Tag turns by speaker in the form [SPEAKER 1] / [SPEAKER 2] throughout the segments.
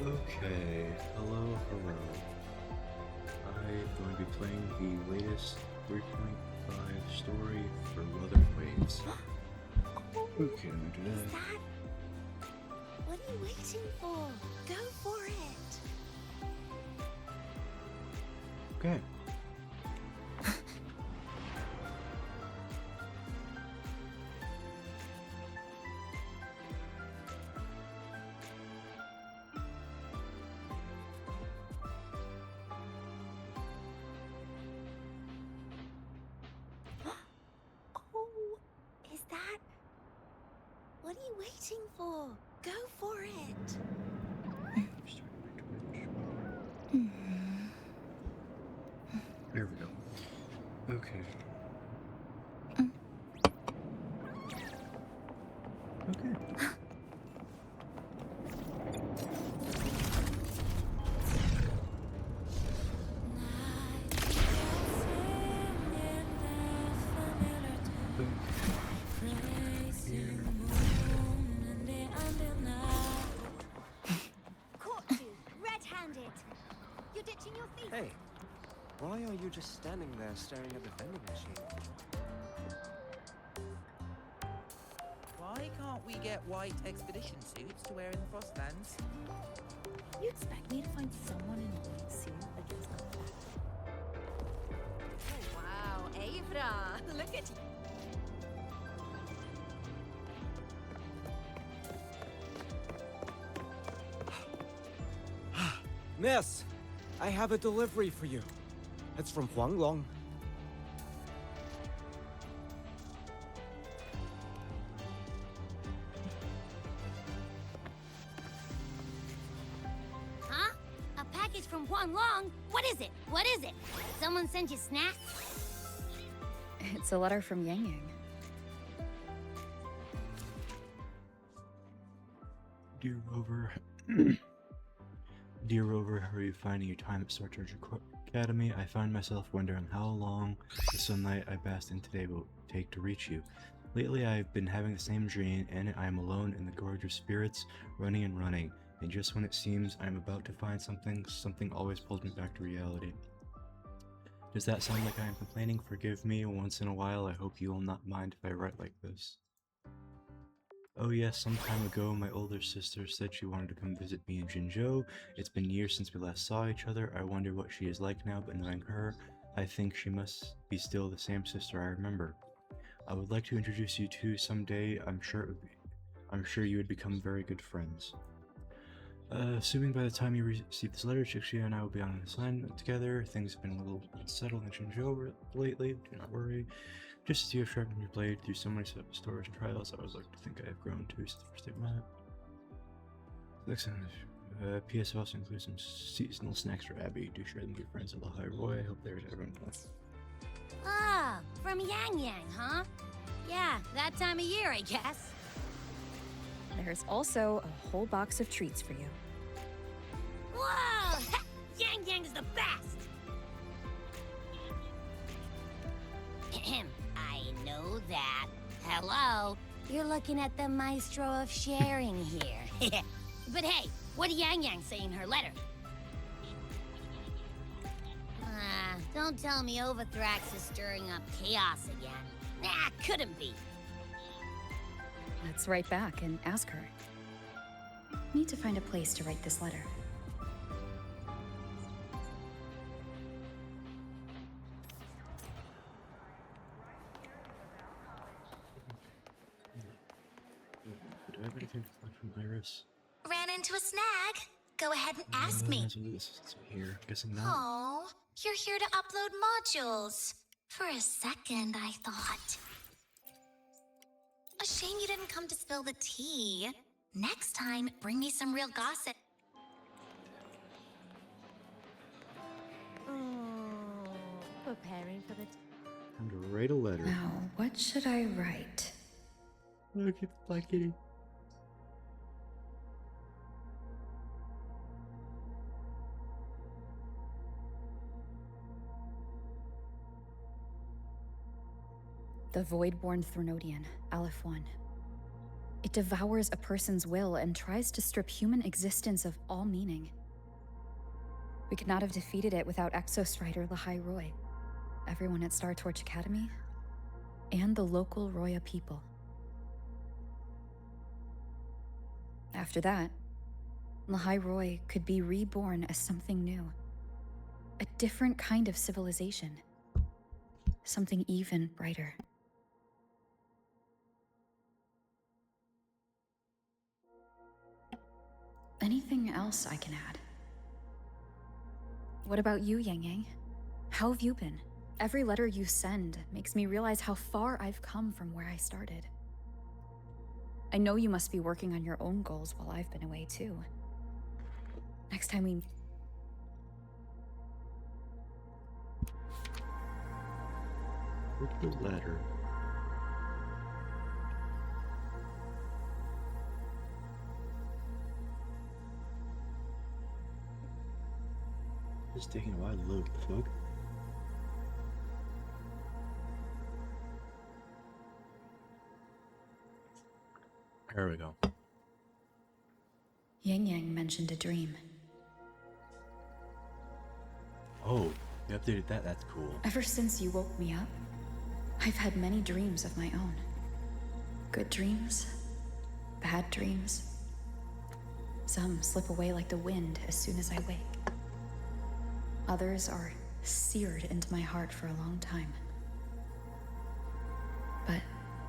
[SPEAKER 1] Okay, hello. I'm going to be playing the latest 3.5 story for Wuthering Waves. Okay, I'm gonna do
[SPEAKER 2] Is
[SPEAKER 1] that.
[SPEAKER 2] that? What are you waiting for? Go for it.
[SPEAKER 1] Okay.
[SPEAKER 2] Oh, is that? What are you waiting for? Go for it.
[SPEAKER 1] There we go. Okay. Okay.
[SPEAKER 2] Caught you, red-handed. You're ditching your thief.
[SPEAKER 3] Hey, why are you just standing there staring at the vending machine?
[SPEAKER 4] Why can't we get white expedition suits to wear in the Frostlands?
[SPEAKER 5] You expect me to find someone in a white suit against the fact?
[SPEAKER 2] Oh, wow, Avra, look at you.
[SPEAKER 3] Miss, I have a delivery for you. It's from Huanglong.
[SPEAKER 2] Huh? A package from Long? What is it? What is it? Someone send you snacks?
[SPEAKER 5] It's a letter from Yang Yang.
[SPEAKER 1] Dear Rover. Dear Rover, how are you finding your time at Star Treasure Academy? I find myself wondering how long the sunlight I basked in today will take to reach you. Lately, I've been having the same dream, and I am alone in the gorge of spirits, running and running. And just when it seems I'm about to find something, something always pulls me back to reality. Does that sound like I am complaining? Forgive me once in a while. I hope you will not mind if I write like this. Oh yes, some time ago, my older sister said she wanted to come visit me in Jinzhou. It's been years since we last saw each other. I wonder what she is like now, but knowing her, I think she must be still the same sister I remember. I would like to introduce you to someday. I'm sure you would become very good friends. Assuming by the time you receive this letter, Chixia and I will be on an assignment together. Things have been a little unsettled in Jinzhou lately. Do not worry. Just as you have sharpened your blade through so many stories and trials, I would like to think I have grown too, since the first day we met. Next time, PS also includes some seasonal snacks for Abby. Do share them with your friends at the High Roy. I hope there's everyone else.
[SPEAKER 2] Ah, from Yang Yang, huh? Yeah, that time of year, I guess.
[SPEAKER 5] There's also a whole box of treats for you.
[SPEAKER 2] Whoa! Yang Yang is the best! Ahem, I know that. Hello? You're looking at the maestro of sharing here. But hey, what did Yang Yang say in her letter? Don't tell me Overthrax is stirring up chaos again. Nah, couldn't be.
[SPEAKER 5] Let's write back and ask her. Need to find a place to write this letter.
[SPEAKER 1] Do I have anything to collect from Iris?
[SPEAKER 6] Ran into a snag. Go ahead and ask me.
[SPEAKER 1] It's here. Guessing not.
[SPEAKER 6] Oh, you're here to upload modules. For a second, I thought. A shame you didn't come to spill the tea. Next time, bring me some real gossip.
[SPEAKER 2] Oh, preparing for the...
[SPEAKER 1] Time to write a letter.
[SPEAKER 5] Now, what should I write?
[SPEAKER 1] Look at the Black Kitty.
[SPEAKER 5] The Voidborn Threnodian, Aleph 1. It devours a person's will and tries to strip human existence of all meaning. We could not have defeated it without Exos Rider Lahai Roy, everyone at Star Torch Academy, and the local Roya people. After that, Lahai Roy could be reborn as something new. A different kind of civilization. Something even brighter. Anything else I can add? What about you, Yang Yang? How have you been? Every letter you send makes me realize how far I've come from where I started. I know you must be working on your own goals while I've been away too. Next time we...
[SPEAKER 1] Look at the letter. It's taking a while to load. The fuck? There we go.
[SPEAKER 5] Yang Yang mentioned a dream.
[SPEAKER 1] Oh, you updated that. That's cool.
[SPEAKER 5] Ever since you woke me up, I've had many dreams of my own. Good dreams, bad dreams. Some slip away like the wind as soon as I wake. Others are seared into my heart for a long time. But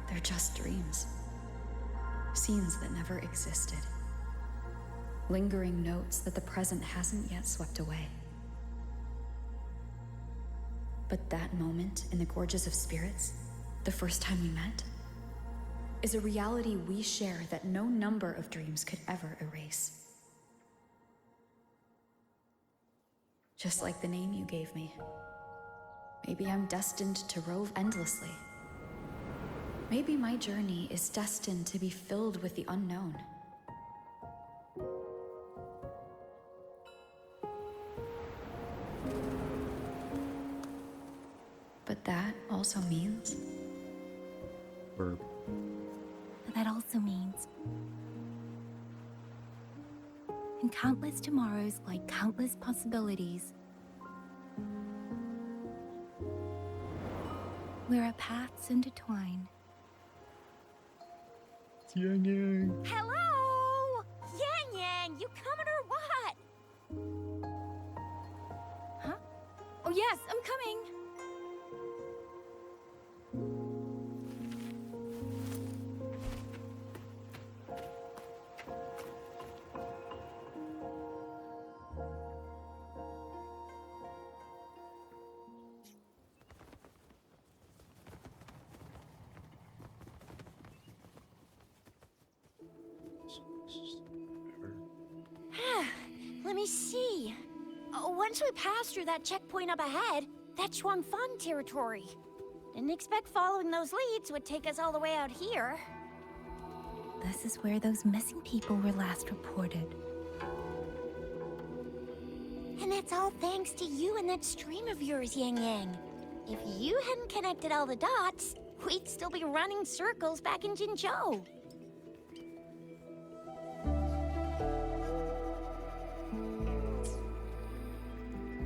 [SPEAKER 5] they're just dreams. Scenes that never existed. Lingering notes that the present hasn't yet swept away. But that moment in the Gorges of Spirits, the first time we met, is a reality we share that no number of dreams could ever erase. Just like the name you gave me. Maybe I'm destined to rove endlessly. Maybe my journey is destined to be filled with the unknown. But that also means...
[SPEAKER 1] Verb.
[SPEAKER 7] That also means... in countless tomorrows lie countless possibilities. Where our paths intertwine.
[SPEAKER 1] It's Yang Yang.
[SPEAKER 2] Hello? Yang Yang, you coming or what?
[SPEAKER 7] Huh? Oh yes, I'm coming!
[SPEAKER 2] Let me see. Once we pass through that checkpoint up ahead, that's Xuanfang territory. Didn't expect following those leads would take us all the way out here.
[SPEAKER 7] This is where those missing people were last reported.
[SPEAKER 2] And that's all thanks to you and that stream of yours, Yang Yang. If you hadn't connected all the dots, we'd still be running circles back in Jinzhou.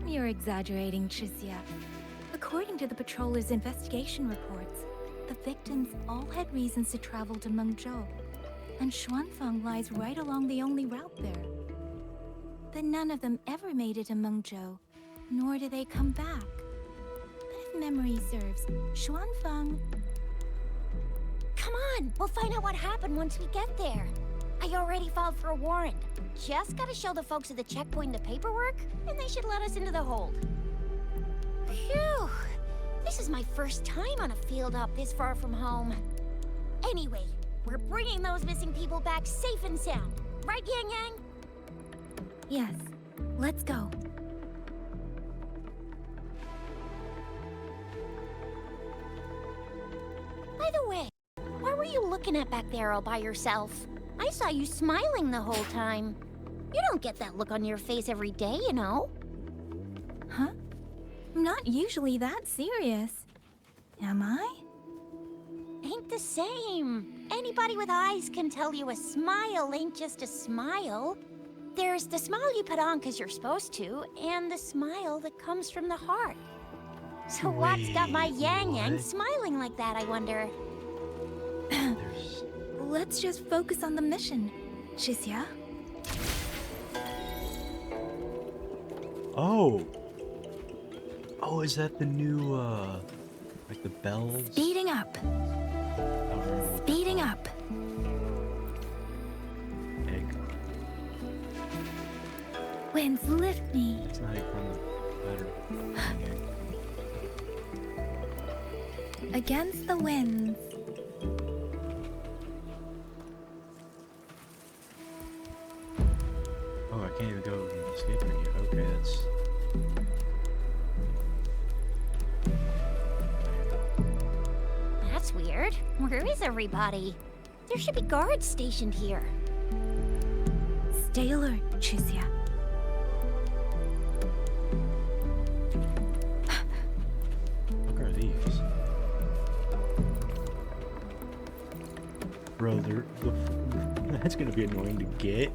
[SPEAKER 7] You're exaggerating, Chixia. According to the patroller's investigation reports, the victims all had reasons to travel to Mengzhou, and Xuanfang lies right along the only route there. But none of them ever made it to Mengzhou, nor do they come back. But if memory serves, Xuanfang...
[SPEAKER 2] Come on, we'll find out what happened once we get there. I already filed for a warrant. Just gotta show the folks at the checkpoint the paperwork, and they should let us into the hold. Phew! This is my first time on a field up this far from home. Anyway, we're bringing those missing people back safe and sound. Right, Yang Yang?
[SPEAKER 7] Yes, let's go.
[SPEAKER 2] By the way, what were you looking at back there all by yourself? I saw you smiling the whole time. You don't get that look on your face every day, you know?
[SPEAKER 7] Huh? I'm not usually that serious. Am I?
[SPEAKER 2] ain't the same. Anybody with eyes can tell you a smile ain't just a smile. There's the smile you put on because you're supposed to, and the smile that comes from the heart. So what's got my
[SPEAKER 1] Wait,
[SPEAKER 2] yang
[SPEAKER 1] what?
[SPEAKER 2] smiling like that, I wonder?
[SPEAKER 1] There's...
[SPEAKER 7] Let's just focus on the mission, Chizia.
[SPEAKER 1] Oh! Oh, is that the new, like the bells?
[SPEAKER 7] Speeding up.
[SPEAKER 1] I don't remember what
[SPEAKER 7] Speeding up.
[SPEAKER 1] the egg.
[SPEAKER 7] Winds lift me.
[SPEAKER 1] It's not egg from the letter.
[SPEAKER 7] Against the winds.
[SPEAKER 1] Oh, I can't even go in the escape menu. Okay, that's...
[SPEAKER 2] That's weird. Where is everybody? There should be guards stationed here.
[SPEAKER 7] Stay alert, Chizia.
[SPEAKER 1] What are these? Bro, that's gonna be annoying to get.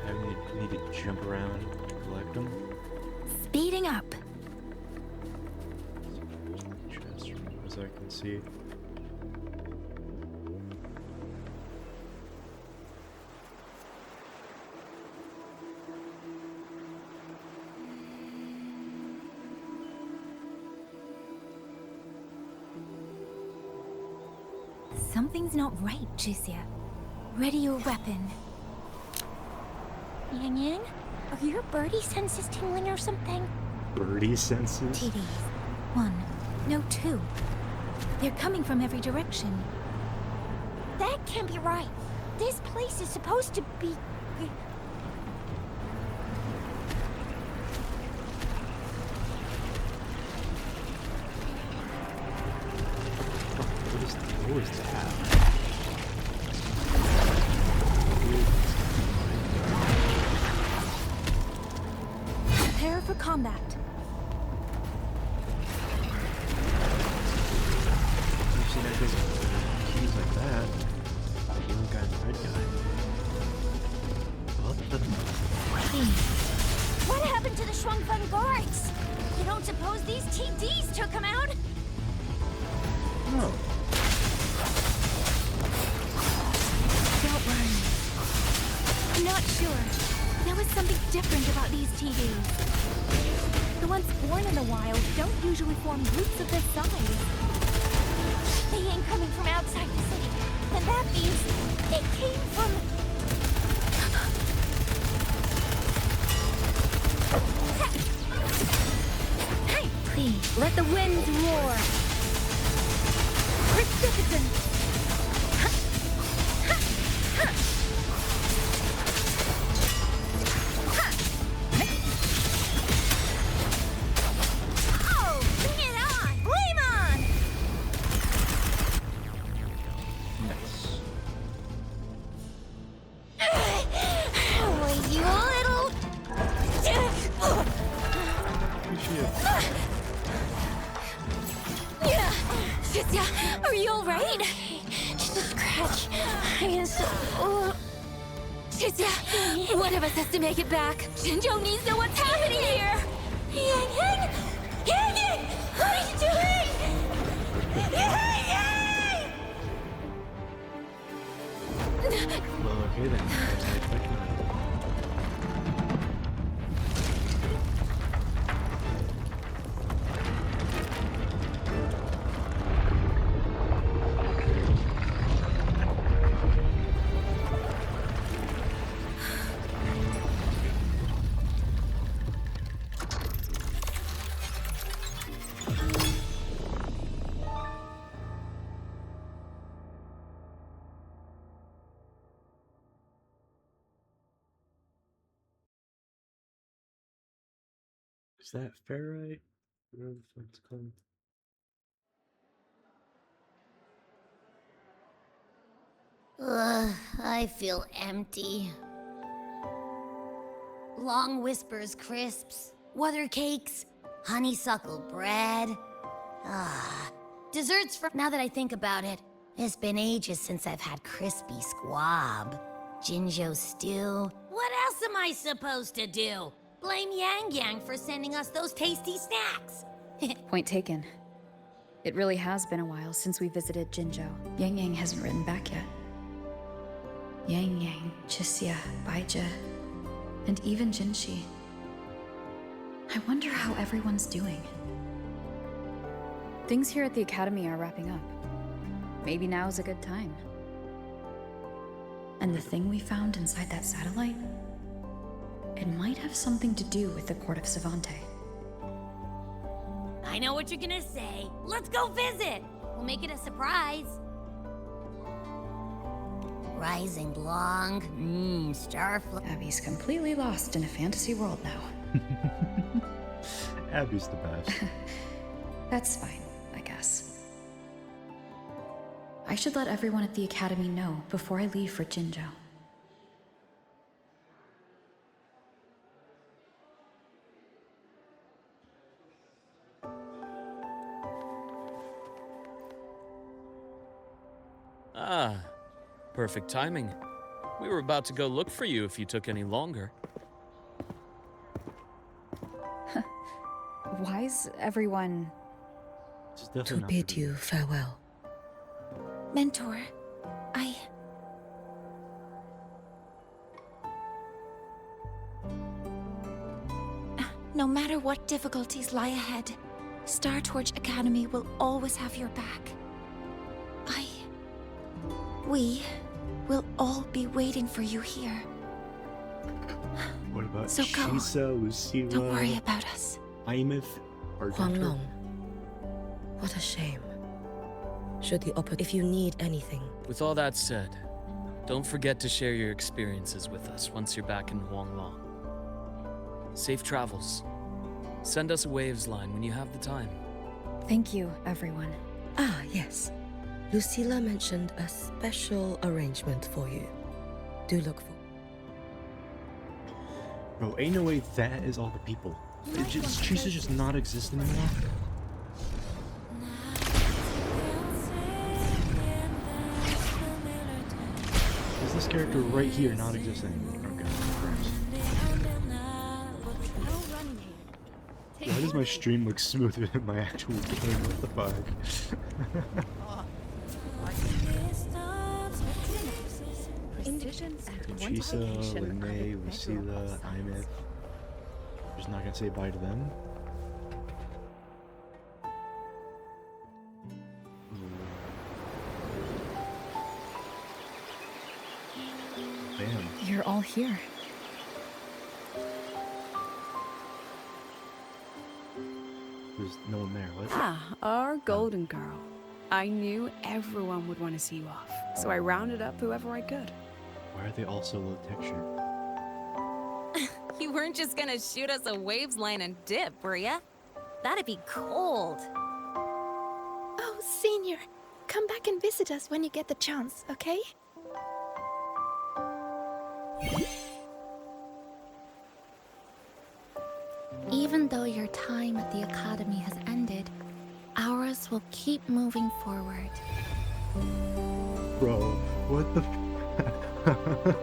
[SPEAKER 1] I need to jump around to collect them.
[SPEAKER 7] Speeding up.
[SPEAKER 1] Chest from as I can see.
[SPEAKER 7] Something's not right, Chizia. Ready your weapon.
[SPEAKER 2] Yang Yang? Are your birdie senses tingling or something?
[SPEAKER 1] Birdie senses?
[SPEAKER 7] TDs. 1. No, 2. They're coming from every direction.
[SPEAKER 2] That can't be right. This place is supposed to be...
[SPEAKER 1] What is that?
[SPEAKER 7] Prepare for combat.
[SPEAKER 1] You've seen that keys like that. The blue guy and the red guy. What the...
[SPEAKER 2] What happened to the Shuangfeng guards? You don't suppose these TDs took them out?
[SPEAKER 1] No.
[SPEAKER 7] Don't worry. I'm not sure. There was something different about these TVs. The ones born in the wild don't usually form groups of this size.
[SPEAKER 2] They ain't coming from outside the city. And that means they came from...
[SPEAKER 7] Hey, please, let the winds roar. Precipitant.
[SPEAKER 2] Oh, bring it on! Blame on!
[SPEAKER 1] Nice.
[SPEAKER 2] Oh, you little...
[SPEAKER 7] Chizia, are you alright?
[SPEAKER 2] Just a scratch. I am so...
[SPEAKER 7] Chizia, one of us has to make it back. Jinzhou needs to know what's happening here.
[SPEAKER 2] Yang Yang! Yang Yang! What are you doing? Yang Yang!
[SPEAKER 1] Well, okay then. I click it. Is that ferrite? Whatever the fuck it's called.
[SPEAKER 2] Ugh, I feel empty. Long whispers crisps, weather cakes, honeysuckle bread. Desserts for... Now that I think about it, it's been ages since I've had crispy squab. Jinzhou stew. What else am I supposed to do? Blame Yang Yang for sending us those tasty snacks.
[SPEAKER 5] Point taken. It really has been a while since we visited Jinzhou. Yang Yang hasn't written back yet. Yang Yang, Chixia, Baizhi, and even Jinxi. I wonder how everyone's doing. Things here at the Academy are wrapping up. Maybe now's a good time. And the thing we found inside that satellite? It might have something to do with the Court of Savante.
[SPEAKER 2] I know what you're gonna say. Let's go visit. We'll make it a surprise. Rising long, starflower.
[SPEAKER 5] Abby's completely lost in a fantasy world now.
[SPEAKER 1] Abby's the best.
[SPEAKER 5] That's fine, I guess. I should let everyone at the Academy know before I leave for Jinzhou.
[SPEAKER 8] Ah, perfect timing. We were about to go look for you if you took any longer.
[SPEAKER 5] Why's everyone...
[SPEAKER 1] It's definitely
[SPEAKER 9] To
[SPEAKER 1] not
[SPEAKER 9] bid
[SPEAKER 1] for
[SPEAKER 9] you farewell.
[SPEAKER 7] Mentor, No matter what difficulties lie ahead, Star Torch Academy will always have your back. We will all be waiting for you here.
[SPEAKER 1] What about
[SPEAKER 7] So go.
[SPEAKER 1] Shisa, Lucilla,
[SPEAKER 7] Don't worry about us.
[SPEAKER 1] Imith, or
[SPEAKER 9] Huanglong. What a shame. Should the if you need anything,
[SPEAKER 8] With all that said, don't forget to share your experiences with us once you're back in Huanglong. Safe travels. Send us a Waves line when you have the time.
[SPEAKER 5] Thank you, everyone.
[SPEAKER 9] ah yes, Lucilla mentioned a special arrangement for you. Do look for.
[SPEAKER 1] Bro, ain't no way that is all the people. Does Chisa just not exist anymore? Does this character right here not exist anymore? Oh god, Christ. Why does my stream look smoother than my actual game? What the fuck? Chisa, Lene, Lucilla, Imith. Just not gonna say bye to them. Damn.
[SPEAKER 5] You're all here.
[SPEAKER 1] There's no one there. What?
[SPEAKER 10] Ah, our golden girl. I knew everyone would want to see you off, so I rounded up whoever I could.
[SPEAKER 1] Why are they all so low texture?
[SPEAKER 11] You weren't just gonna shoot us a Waves line and dip, were ya? That'd be cold.
[SPEAKER 7] Oh, Senior, come back and visit us when you get the chance, okay?
[SPEAKER 6] Even though your time at the Academy has ended, ours will keep moving forward.
[SPEAKER 1] Bro, what the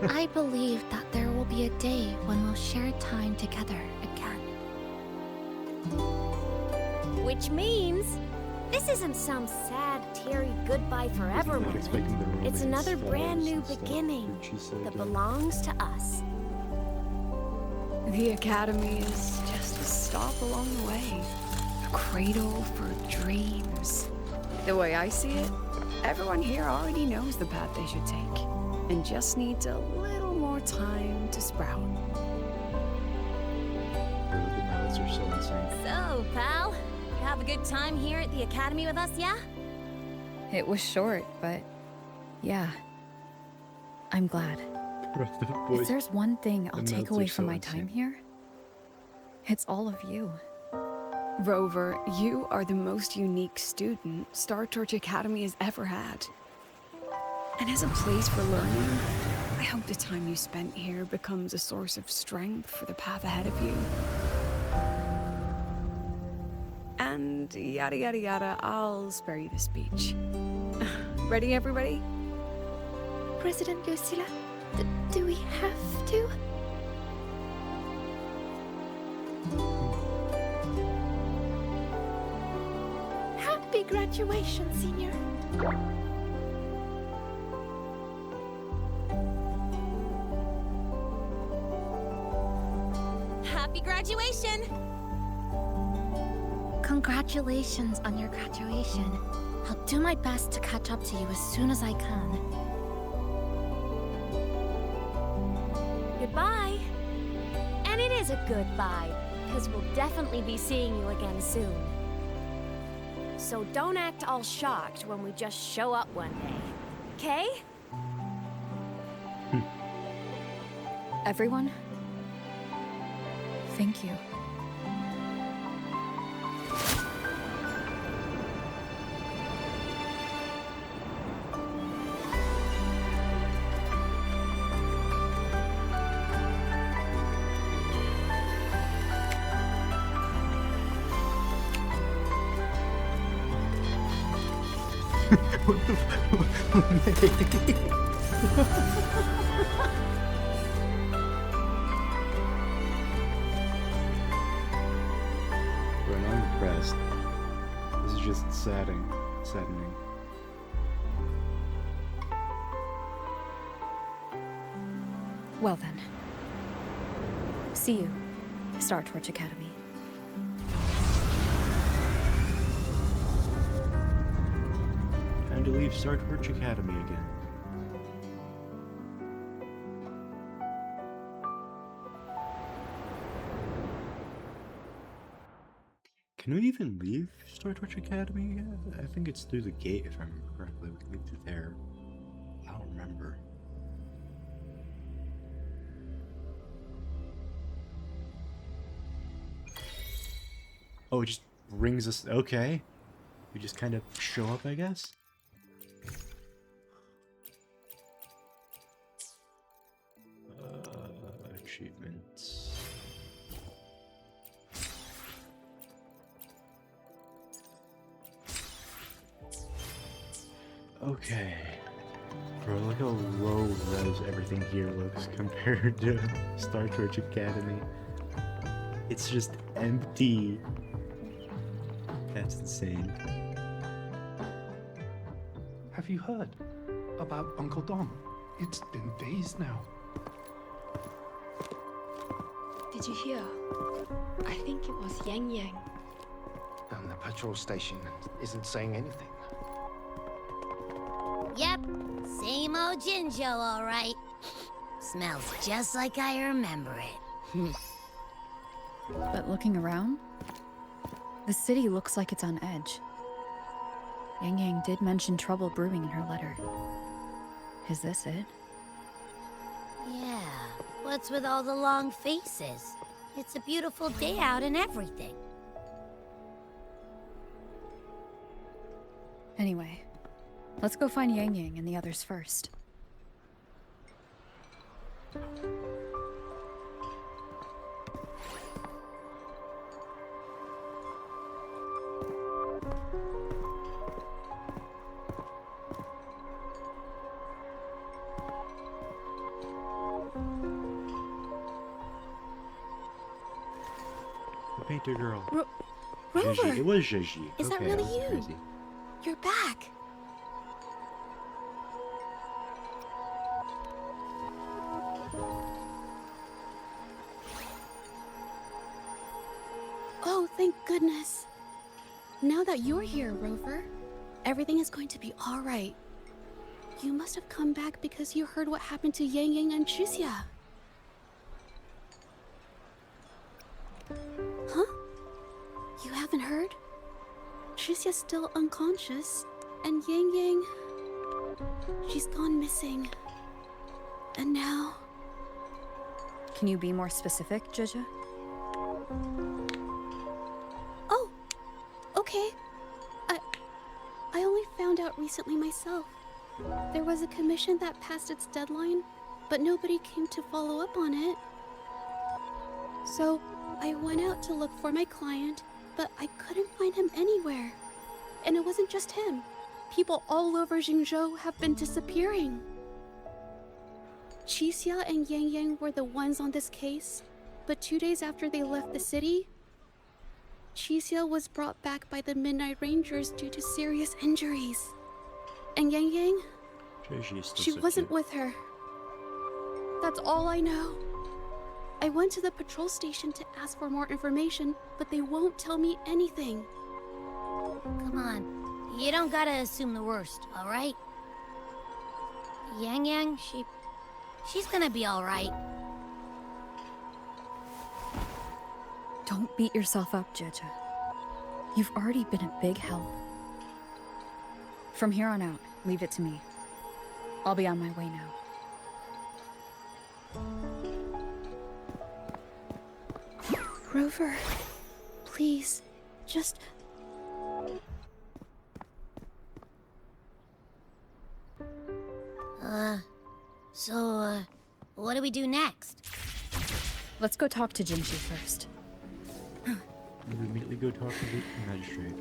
[SPEAKER 6] I believe that there will be a day when we'll share time together again.
[SPEAKER 2] Which means this isn't some sad, teary goodbye forever
[SPEAKER 1] Not expecting the
[SPEAKER 2] moment. It's
[SPEAKER 1] romance
[SPEAKER 2] another brand
[SPEAKER 1] falls
[SPEAKER 2] new
[SPEAKER 1] and stuff
[SPEAKER 2] beginning
[SPEAKER 1] that Chisa
[SPEAKER 2] that
[SPEAKER 1] did.
[SPEAKER 2] belongs to us.
[SPEAKER 10] The Academy is just a stop along the way. A cradle for dreams. The way I see it, everyone here already knows the path they should take, and just needs a little more time to sprout.
[SPEAKER 1] Bro, the notes are so insane.
[SPEAKER 2] So, pal, you have a good time here at the Academy with us, yeah?
[SPEAKER 5] It was short, but yeah. I'm glad.
[SPEAKER 1] Bro, the
[SPEAKER 5] If
[SPEAKER 1] voice.
[SPEAKER 5] there's one thing I'll
[SPEAKER 1] the
[SPEAKER 5] take
[SPEAKER 1] notes are
[SPEAKER 5] away from
[SPEAKER 1] so
[SPEAKER 5] my
[SPEAKER 1] insane.
[SPEAKER 5] time here, it's all of you.
[SPEAKER 10] Rover, you are the most unique student Star Torch Academy has ever had. And as a place for learning, I hope the time you spent here becomes a source of strength for the path ahead of you. And yada yada yada. I'll spare you the speech. Ready, everybody?
[SPEAKER 6] President Lucilla, do we have to? Happy graduation, Senior.
[SPEAKER 11] Happy graduation!
[SPEAKER 6] Congratulations on your graduation. I'll do my best to catch up to you as soon as I can.
[SPEAKER 2] Goodbye. And it is a goodbye, because we'll definitely be seeing you again soon. So don't act all shocked when we just show up one day. Okay?
[SPEAKER 5] Everyone, thank you.
[SPEAKER 1] Bro, I'm impressed. This is just saddening.
[SPEAKER 5] Well then. See you, Star Torch Academy.
[SPEAKER 1] Time to leave Star Torch Academy again. Can we even leave Star Torch Academy yet? I think it's through the gate, if I remember correctly. We can leave through there. I don't remember. Oh, it just brings us... Okay. We just kind of show up, I guess? Achievements... Okay. Bro, look how low res everything here looks compared to Star Torch Academy. It's just empty. That's insane.
[SPEAKER 12] Have you heard about Uncle Dom? It's been days now.
[SPEAKER 13] Did you hear? I think it was Yang Yang.
[SPEAKER 14] And the patrol station isn't saying anything.
[SPEAKER 2] Yep, same old Jinjo, all right. Smells just like I remember it.
[SPEAKER 5] But looking around, the city looks like it's on edge. Yang Yang did mention trouble brewing in her letter. Is this it?
[SPEAKER 2] Yeah, what's with all the long faces? It's a beautiful day out and everything.
[SPEAKER 5] Anyway, let's go find Yang Yang and the others first.
[SPEAKER 1] The painter girl.
[SPEAKER 6] Rover!
[SPEAKER 1] Gigi. It was Gigi.
[SPEAKER 6] Is that
[SPEAKER 1] Okay,
[SPEAKER 6] really
[SPEAKER 1] was
[SPEAKER 6] you?
[SPEAKER 1] crazy.
[SPEAKER 6] You're back. Oh, thank goodness. Now that you're here, Rover, everything is going to be all right. You must have come back because you heard what happened to Yang Yang and Tricia. Huh? You haven't heard? Tricia's still unconscious, and Yang Yang... she's gone missing. And now...
[SPEAKER 5] Can you be more specific, Jija?
[SPEAKER 6] Oh! Okay. I only found out recently myself. There was a commission that passed its deadline, but nobody came to follow up on it. So, I went out to look for my client, but I couldn't find him anywhere. And it wasn't just him. People all over Jingzhou have been disappearing. Qixia and Yang Yang were the ones on this case, but 2 days after they left the city, Qixia was brought back by the Midnight Rangers due to serious injuries. And Yang Yang, she wasn't with her. That's all I know. I went to the patrol station to ask for more information, but they won't tell me anything.
[SPEAKER 2] Come on. You don't gotta assume the worst, alright? Yang Yang, she's gonna be alright.
[SPEAKER 5] Don't beat yourself up, Jeja. You've already been a big help. From here on out, leave it to me. I'll be on my way now.
[SPEAKER 6] Rover, please, just...
[SPEAKER 2] So, what do we do next?
[SPEAKER 5] Let's go talk to Jinji first.
[SPEAKER 1] We immediately go talk to the magistrate.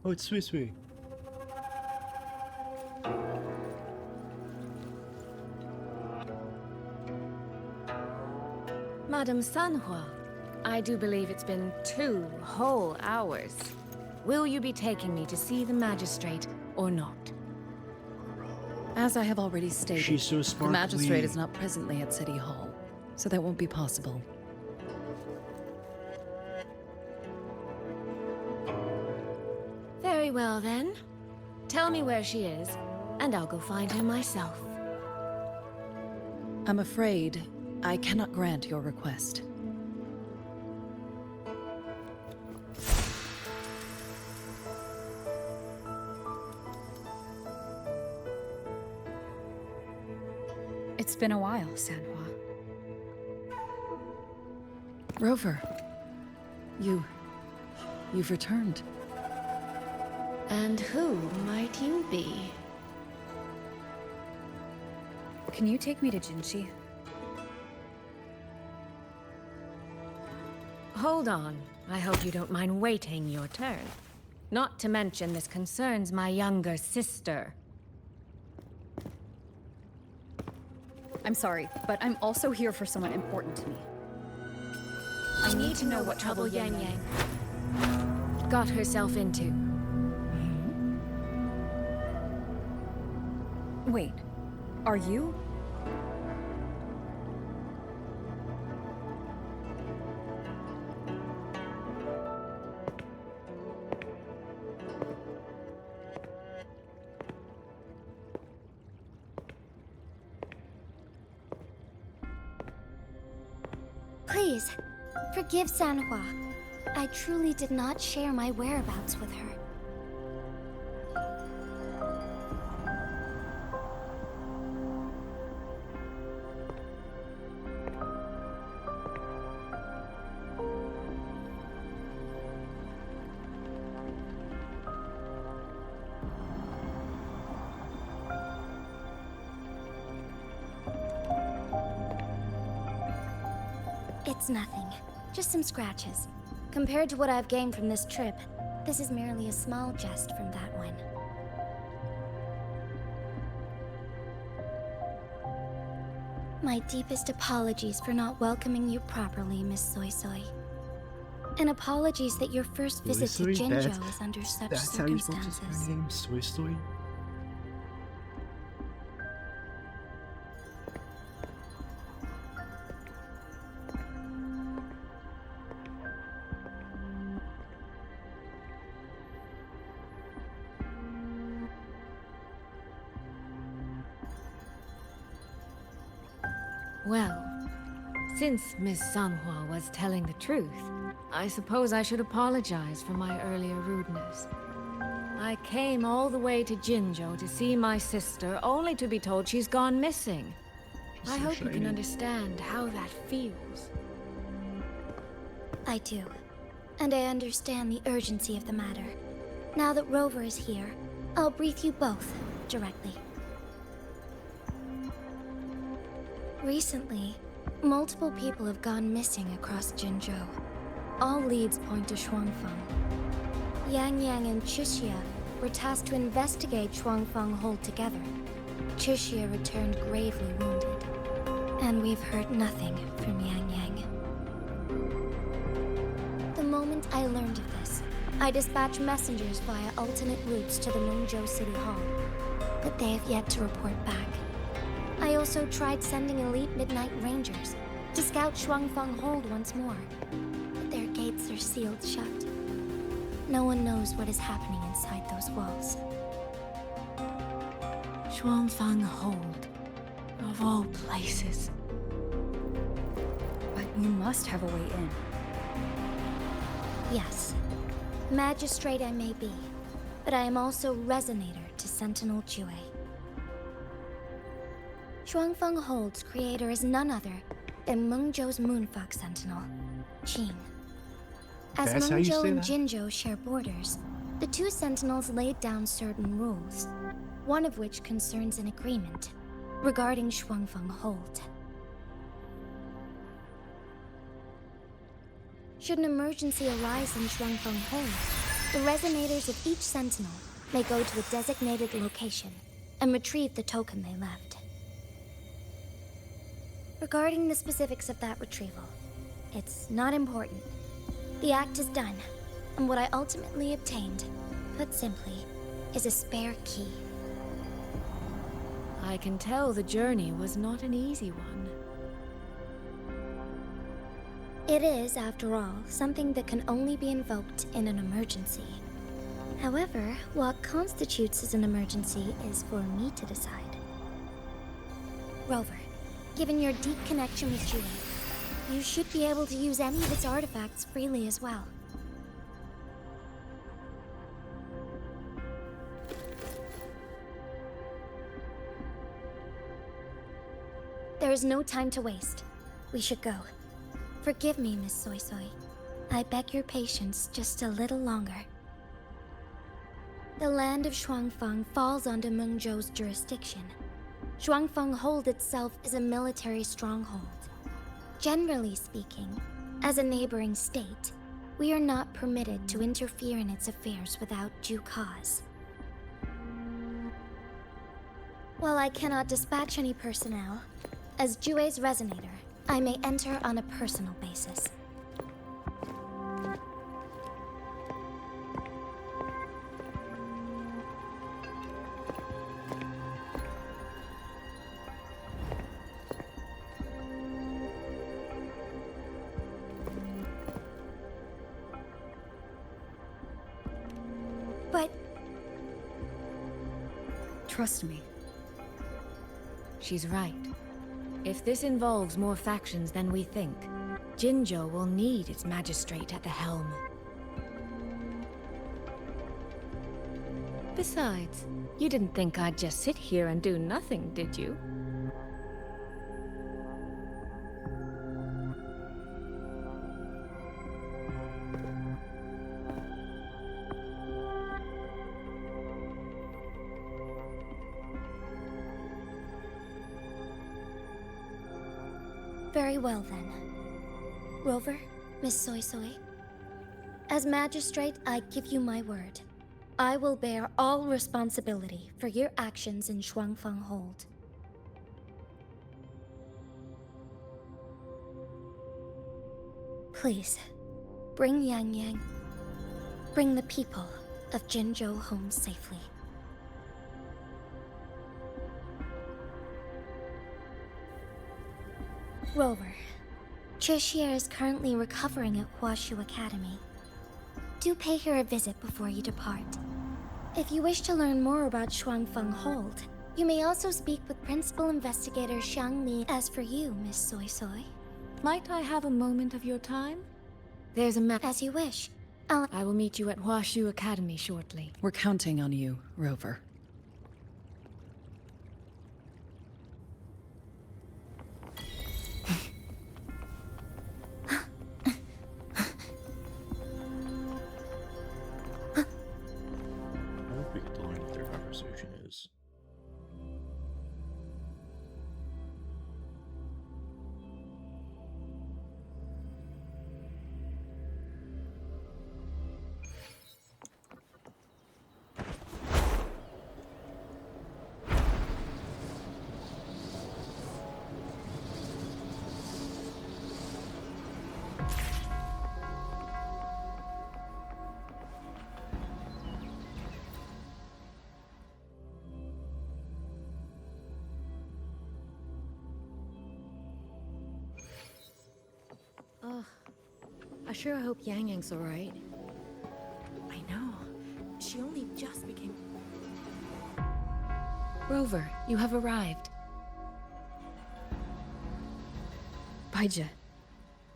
[SPEAKER 1] Oh, it's Sui Sui.
[SPEAKER 15] Madame Sanhua, I do believe it's been 2 whole hours. Will you be taking me to see the magistrate or not?
[SPEAKER 16] As I have already stated,
[SPEAKER 1] She's so
[SPEAKER 16] the
[SPEAKER 1] sparkly.
[SPEAKER 16] magistrate is not presently at City Hall, so that won't be possible.
[SPEAKER 15] Very well then. Tell me where she is, and I'll go find her myself.
[SPEAKER 16] I'm afraid I cannot grant your request.
[SPEAKER 5] It's been a while, Sanhua.
[SPEAKER 16] Rover, you've returned.
[SPEAKER 15] And who might you be?
[SPEAKER 5] Can you take me to Jinji?
[SPEAKER 15] Hold on. I hope you don't mind waiting your turn. Not to mention this concerns my younger sister.
[SPEAKER 5] I'm sorry, but I'm also here for someone important to me.
[SPEAKER 15] I need to know what trouble Yang Yang got herself into.
[SPEAKER 5] Wait, are you?
[SPEAKER 2] Please, forgive Sanhua. I truly did not share my whereabouts with her. It's nothing. Just some scratches. Compared to what I've gained from this trip, this is merely a small jest from that one. My deepest apologies for not welcoming you properly, Miss Soy Soy. And apologies that your first visit to Jinzhou is under such
[SPEAKER 1] That's how you're supposed to say
[SPEAKER 2] circumstances.
[SPEAKER 1] her name, Soy Soy?
[SPEAKER 15] Well, since Miss Sanhua was telling the truth, I suppose I should apologize for my earlier rudeness. I came all the way to Jinzhou to see my sister, only to be told she's gone missing. I hope you can understand how that feels.
[SPEAKER 2] I do. And I understand the urgency of the matter. Now that Rover is here, I'll brief you both directly. Recently, multiple people have gone missing across Jinzhou. All leads point to Shuangfeng. Yang Yang and Chixia were tasked to investigate Shuangfeng Hold together. Chixia returned gravely wounded, and we've heard nothing from Yang Yang. The moment I learned of this, I dispatched messengers via alternate routes to the Mengzhou City Hall, but they have yet to report back. I also tried sending elite Midnight Rangers to scout Shuangfeng Hold once more, but their gates are sealed shut. No one knows what is happening inside those walls.
[SPEAKER 15] Shuangfeng Hold, of all places.
[SPEAKER 5] But you must have a way in.
[SPEAKER 2] Yes. Magistrate I may be, but I am also Resonator to Sentinel Jue. Shuangfeng Hold's creator is none other than Mengzhou's Moonfox Sentinel, Qin. As
[SPEAKER 1] That's how you
[SPEAKER 2] Mengzhou
[SPEAKER 1] say
[SPEAKER 2] and
[SPEAKER 1] that?
[SPEAKER 2] Jinzhou share borders, the two Sentinels laid down certain rules, one of which concerns an agreement regarding Shuangfeng Hold. Should an emergency arise in Shuangfeng Hold, the resonators of each Sentinel may go to a designated location and retrieve the token they left. Regarding the specifics of that retrieval, it's not important. The act is done, and what I ultimately obtained, put simply, is a spare key.
[SPEAKER 15] I can tell the journey was not an easy one.
[SPEAKER 2] It is, after all, something that can only be invoked in an emergency. However, what constitutes as an emergency is for me to decide. Rover, given your deep connection with Jue, you should be able to use any of its artifacts freely as well. There is no time to waste. We should go. Forgive me, Miss Soy Soy. I beg your patience just a little longer. The land of Shuangfeng falls under Mengzhou's jurisdiction. Shuangfeng Hold itself is a military stronghold. Generally speaking, as a neighboring state, we are not permitted to interfere in its affairs without due cause. While I cannot dispatch any personnel, as Jue's Resonator, I may enter on a personal basis. But...
[SPEAKER 5] Trust me.
[SPEAKER 15] She's right. If this involves more factions than we think, Jinzhou will need its magistrate at the helm. Besides, you didn't think I'd just sit here and do nothing, did you?
[SPEAKER 2] Very well then. Rover, Miss Soy Soy. As magistrate, I give you my word. I will bear all responsibility for your actions in Shuangfeng Hold. Please, bring Yang Yang. Bring the people of Jinzhou home safely. Rover, Tricia is currently recovering at Huashu Academy. Do pay her a visit before you depart. If you wish to learn more about Shuangfeng Hold, you may also speak with Principal Investigator Xiang Li. As for you, Miss Soy Soy,
[SPEAKER 15] Might I have a moment of your time? There's a map.
[SPEAKER 2] as you wish.
[SPEAKER 15] I will meet you at Huashu Academy shortly.
[SPEAKER 16] We're counting on you, Rover.
[SPEAKER 1] I hope we get to learn what their conversation is.
[SPEAKER 15] Ugh. I sure hope Yang Yang's alright.
[SPEAKER 7] I know. She only just became...
[SPEAKER 15] Rover, you have arrived.
[SPEAKER 5] Baija,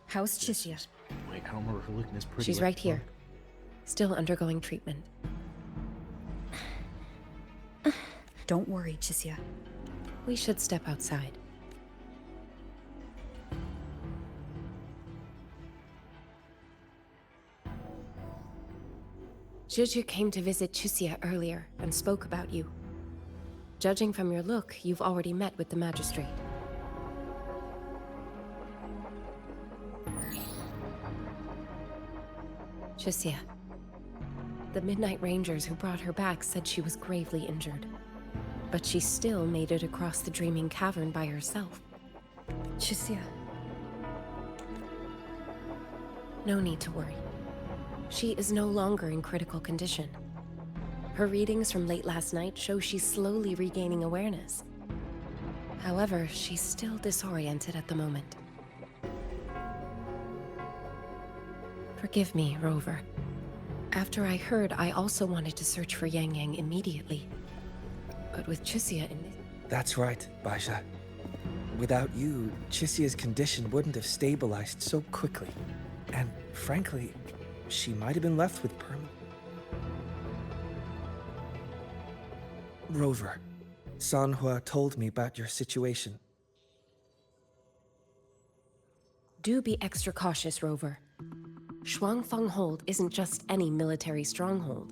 [SPEAKER 5] how's Chisia?
[SPEAKER 1] Wait, I don't remember her looking this pretty.
[SPEAKER 17] She's
[SPEAKER 1] like
[SPEAKER 17] right here.
[SPEAKER 1] before.
[SPEAKER 17] Still undergoing treatment.
[SPEAKER 5] Don't worry, Chisia.
[SPEAKER 17] We should step outside. Juju came to visit Chisia earlier and spoke about you. Judging from your look, you've already met with the magistrate. Chisia. The Midnight Rangers who brought her back said she was gravely injured. But she still made it across the Dreaming Cavern by herself.
[SPEAKER 5] Chisia.
[SPEAKER 17] No need to worry. She is no longer in critical condition. Her readings from late last night show she's slowly regaining awareness. However, she's still disoriented at the moment. Forgive me, Rover. After I heard, I also wanted to search for Yang Yang immediately. But with Chisia in...
[SPEAKER 18] That's right, Baija. Without you, Chisia's condition wouldn't have stabilized so quickly. And frankly, she might have been left with permanent... Rover, Sanhua told me about your situation.
[SPEAKER 17] Do be extra cautious, Rover. Shuangfeng Hold isn't just any military stronghold.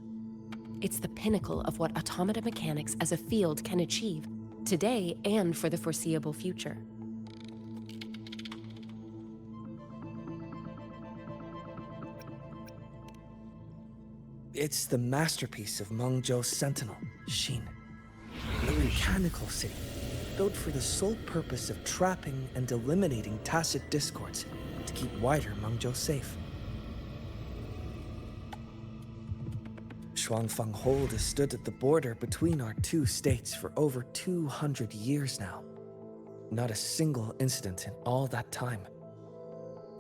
[SPEAKER 17] It's the pinnacle of what automata mechanics as a field can achieve, today and for the foreseeable future.
[SPEAKER 18] It's the masterpiece of Mengzhou's Sentinel, Xin. A mechanical city, built for the sole purpose of trapping and eliminating tacit discords to keep wider Mengzhou safe. Shuangfeng Hold has stood at the border between our two states for over 200 years now. Not a single incident in all that time.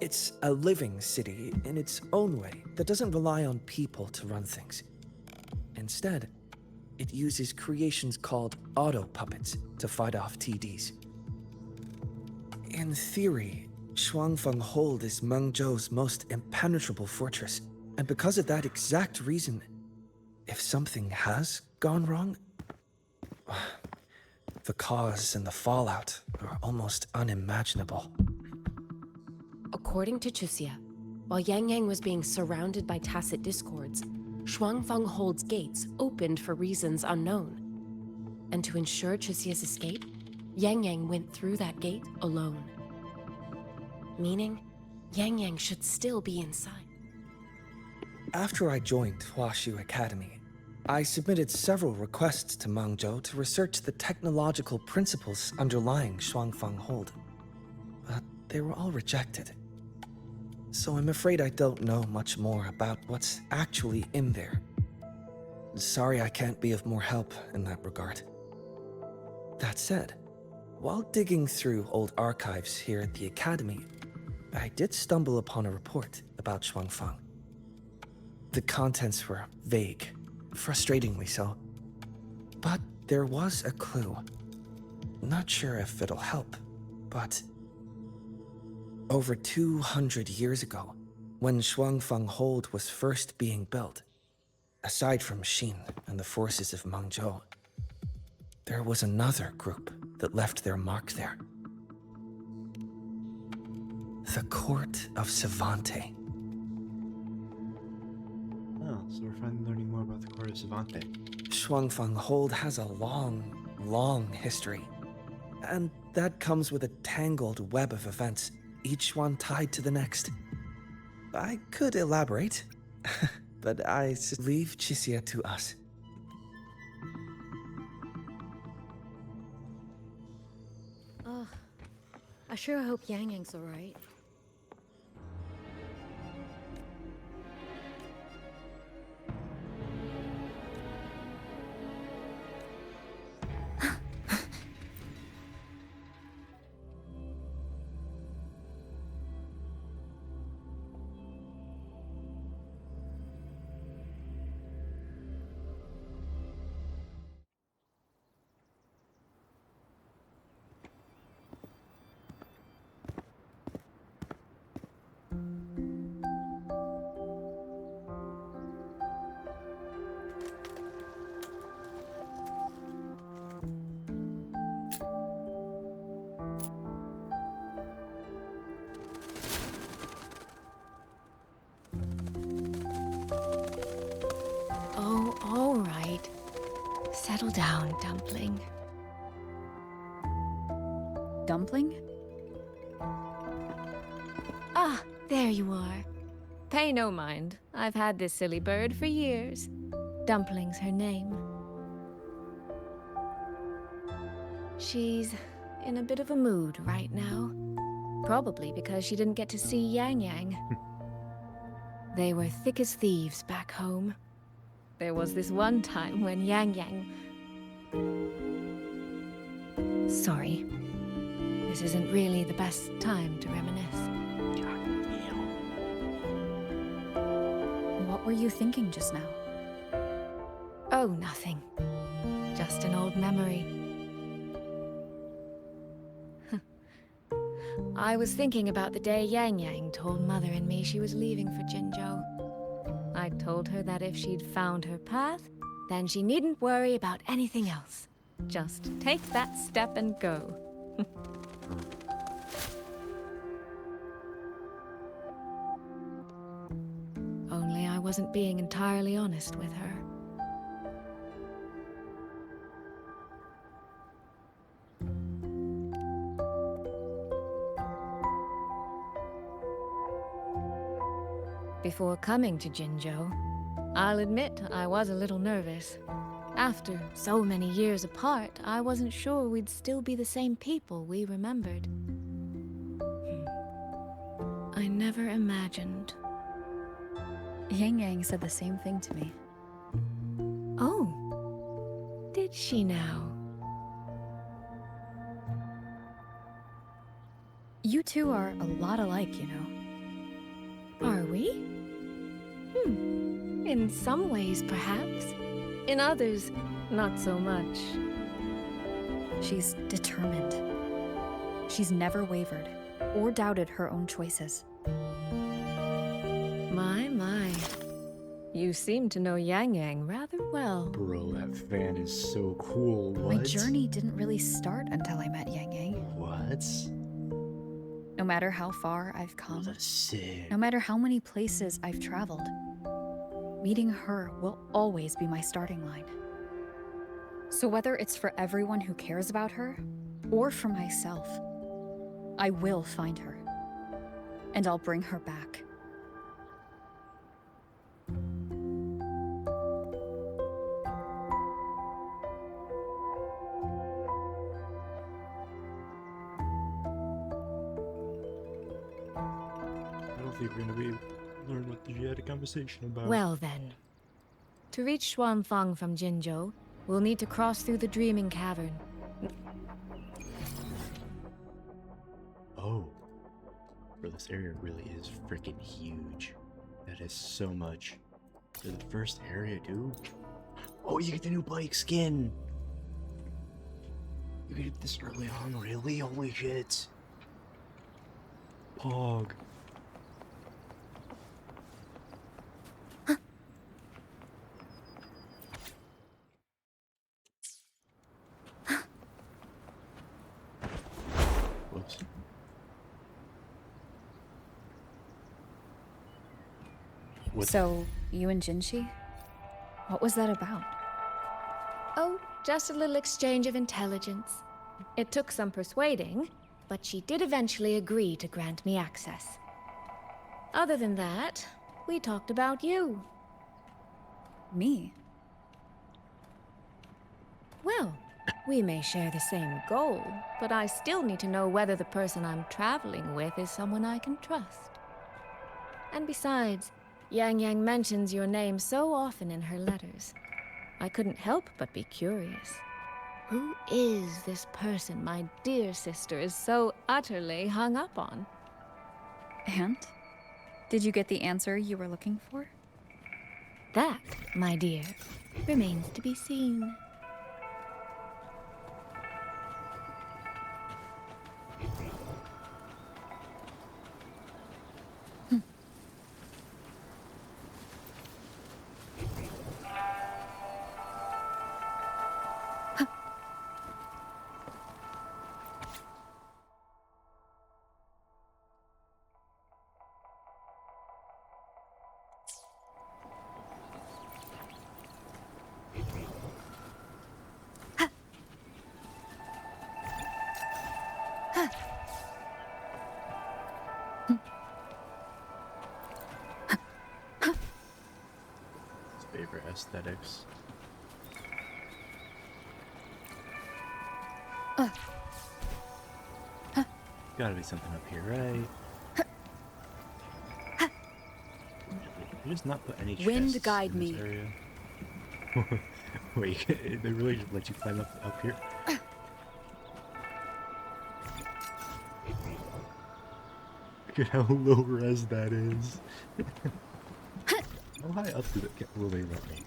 [SPEAKER 18] It's a living city in its own way that doesn't rely on people to run things. Instead, it uses creations called auto-puppets to fight off TDs. In theory, Shuangfeng Hold is Mengzhou's most impenetrable fortress, and because of that exact reason, if something has gone wrong, the cause and the fallout are almost unimaginable.
[SPEAKER 17] According to Chisia, while Yang Yang was being surrounded by tacit discords, Shuangfeng Hold's gates opened for reasons unknown. And to ensure Chisia's escape, Yang Yang went through that gate alone. Meaning, Yang Yang should still be inside.
[SPEAKER 18] After I joined Huashu Academy, I submitted several requests to Mengzhou to research the technological principles underlying Shuangfeng Hold. But they were all rejected. so I'm afraid I don't know much more about what's actually in there. Sorry I can't be of more help in that regard. That said, while digging through old archives here at the Academy, I did stumble upon a report about Shuangfang. The contents were vague, frustratingly so. But there was a clue. Not sure if it'll help, but over 200 years ago, when Shuangfang Hold was first being built, aside from Xin and the forces of Mengzhou, there was another group that left their mark there. The Court of Savante.
[SPEAKER 1] Oh, so we're finally learning more about the Court of Savante.
[SPEAKER 18] Shuangfang Hold has a long, long history. And that comes with a tangled web of events, each one tied to the next. I could elaborate, but I leave Chixia to us.
[SPEAKER 13] Ugh. I sure hope Yang Yang's alright.
[SPEAKER 10] Oh, all right. Settle down, Dumpling.
[SPEAKER 5] Dumpling?
[SPEAKER 10] Ah, there you are. Pay no mind. I've had this silly bird for years. Dumpling's her name. She's in a bit of a mood right now. Probably because she didn't get to see Yang Yang. They were thick as thieves back home. There was this one time when Yang Yang... Sorry. This isn't really the best time to reminisce.
[SPEAKER 5] What were you thinking just now?
[SPEAKER 10] Oh, nothing. Just an old memory. I was thinking about the day Yang Yang told Mother and me she was leaving for Jinzhou. I told her that if she'd found her path, then she needn't worry about anything else. Just take that step and go. Only I wasn't being entirely honest with her. Before coming to Jinzhou, I'll admit I was a little nervous. After so many years apart, I wasn't sure we'd still be the same people we remembered. I never imagined.
[SPEAKER 5] Yang Yang said the same thing to me.
[SPEAKER 10] Oh, did she now?
[SPEAKER 5] You two are a lot alike, you know.
[SPEAKER 10] Are we? In some ways, perhaps. In others, not so much.
[SPEAKER 5] She's determined. She's never wavered or doubted her own choices.
[SPEAKER 10] My. You seem to know Yang Yang rather well.
[SPEAKER 1] Bro, that fan is so cool. What?
[SPEAKER 5] My journey didn't really start until I met Yang Yang.
[SPEAKER 1] What?
[SPEAKER 5] No matter how far I've come,
[SPEAKER 1] That's sick.
[SPEAKER 5] no matter how many places I've traveled, meeting her will always be my starting line. So whether it's for everyone who cares about her, or for myself, I will find her. And I'll bring her back.
[SPEAKER 1] I don't think we're gonna learn what she had a conversation about.
[SPEAKER 15] Well then. To reach Xuanfang from Jinzhou, we'll need to cross through the Dreaming Cavern.
[SPEAKER 1] Oh. Bro, this area really is freaking huge. That is so much. For the first area, dude. Oh, you get the new bike skin! You get it this early on, really? Holy shit. Pog. Whoops.
[SPEAKER 5] So, you and Jinshi? What was that about?
[SPEAKER 15] Oh, just a little exchange of intelligence. It took some persuading, but she did eventually agree to grant me access. Other than that, we talked about you.
[SPEAKER 5] Me?
[SPEAKER 15] Well, we may share the same goal, but I still need to know whether the person I'm traveling with is someone I can trust. And besides, Yang Yang mentions your name so often in her letters. I couldn't help but be curious. Who is this person my dear sister is so utterly hung up on?
[SPEAKER 5] And? Did you get the answer you were looking for?
[SPEAKER 15] That, my dear, remains to be seen.
[SPEAKER 1] Favorite aesthetics. Gotta be something up here, right? They just not put any
[SPEAKER 16] Wind
[SPEAKER 1] chests
[SPEAKER 16] guide
[SPEAKER 1] in this
[SPEAKER 16] me.
[SPEAKER 1] area. Wait, they really just let you climb up here? Look at how low res that is. How high up will they let me?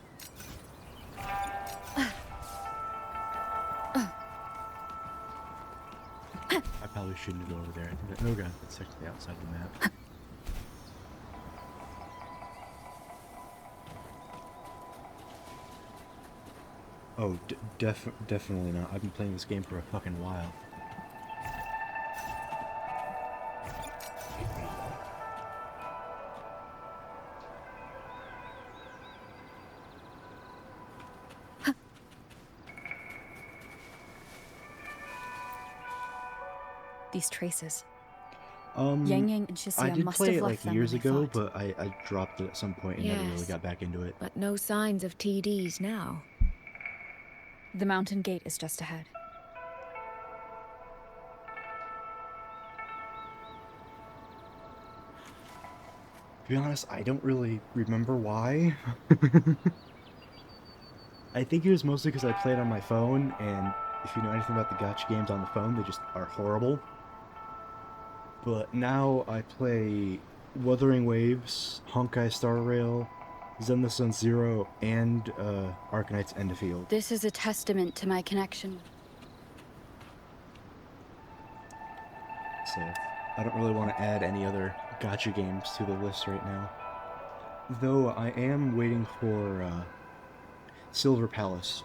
[SPEAKER 1] I probably shouldn't go over there. I think that, oh god, that's actually outside the map. Oh, definitely not. I've been playing this game for a fucking while.
[SPEAKER 5] These traces. Yang Yang and Chixia
[SPEAKER 1] I did
[SPEAKER 5] must
[SPEAKER 1] play
[SPEAKER 5] have
[SPEAKER 1] it
[SPEAKER 5] left
[SPEAKER 1] like
[SPEAKER 5] them
[SPEAKER 1] years
[SPEAKER 5] when they
[SPEAKER 1] ago,
[SPEAKER 5] fought.
[SPEAKER 1] but I dropped it at some point and never really
[SPEAKER 15] Yes.
[SPEAKER 1] got back into it.
[SPEAKER 15] But no signs of TDs now.
[SPEAKER 5] The mountain gate is just ahead.
[SPEAKER 1] To be honest, I don't really remember why. I think it was mostly because I played on my phone, and if you know anything about the gacha games on the phone, they just are horrible. But now I play Wuthering Waves, Honkai Star Rail, Zen the Sun Zero, and Arcanite's End of Field.
[SPEAKER 16] This is a testament to my connection.
[SPEAKER 1] So I don't really want to add any other gacha games to the list right now. Though I am waiting for Silver Palace.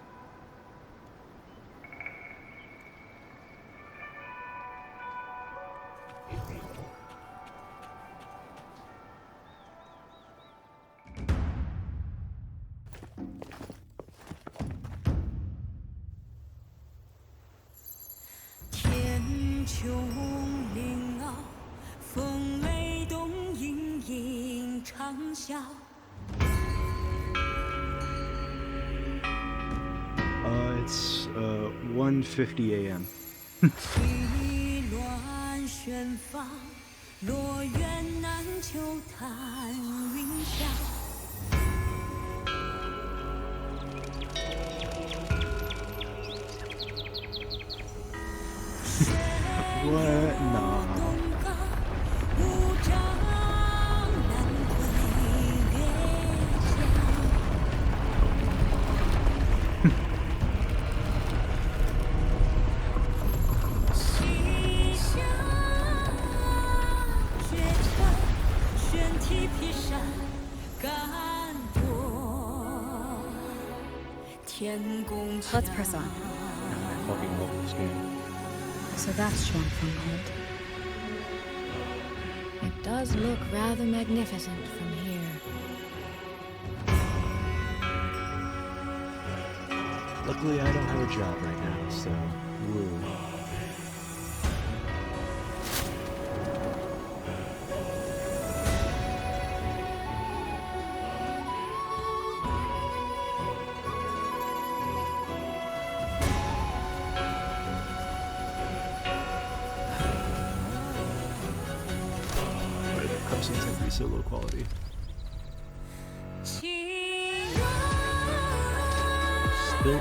[SPEAKER 1] It's 1:50 a.m.
[SPEAKER 19] 落雁南秋潭云下。
[SPEAKER 1] What? Nah.
[SPEAKER 5] Let's press on.
[SPEAKER 1] I fucking love this game.
[SPEAKER 5] So that's Shuangfeng Hold.
[SPEAKER 10] It does look rather magnificent from here.
[SPEAKER 1] Luckily, I don't have a job right now, so woo. Cutscenes have to be so low quality. Still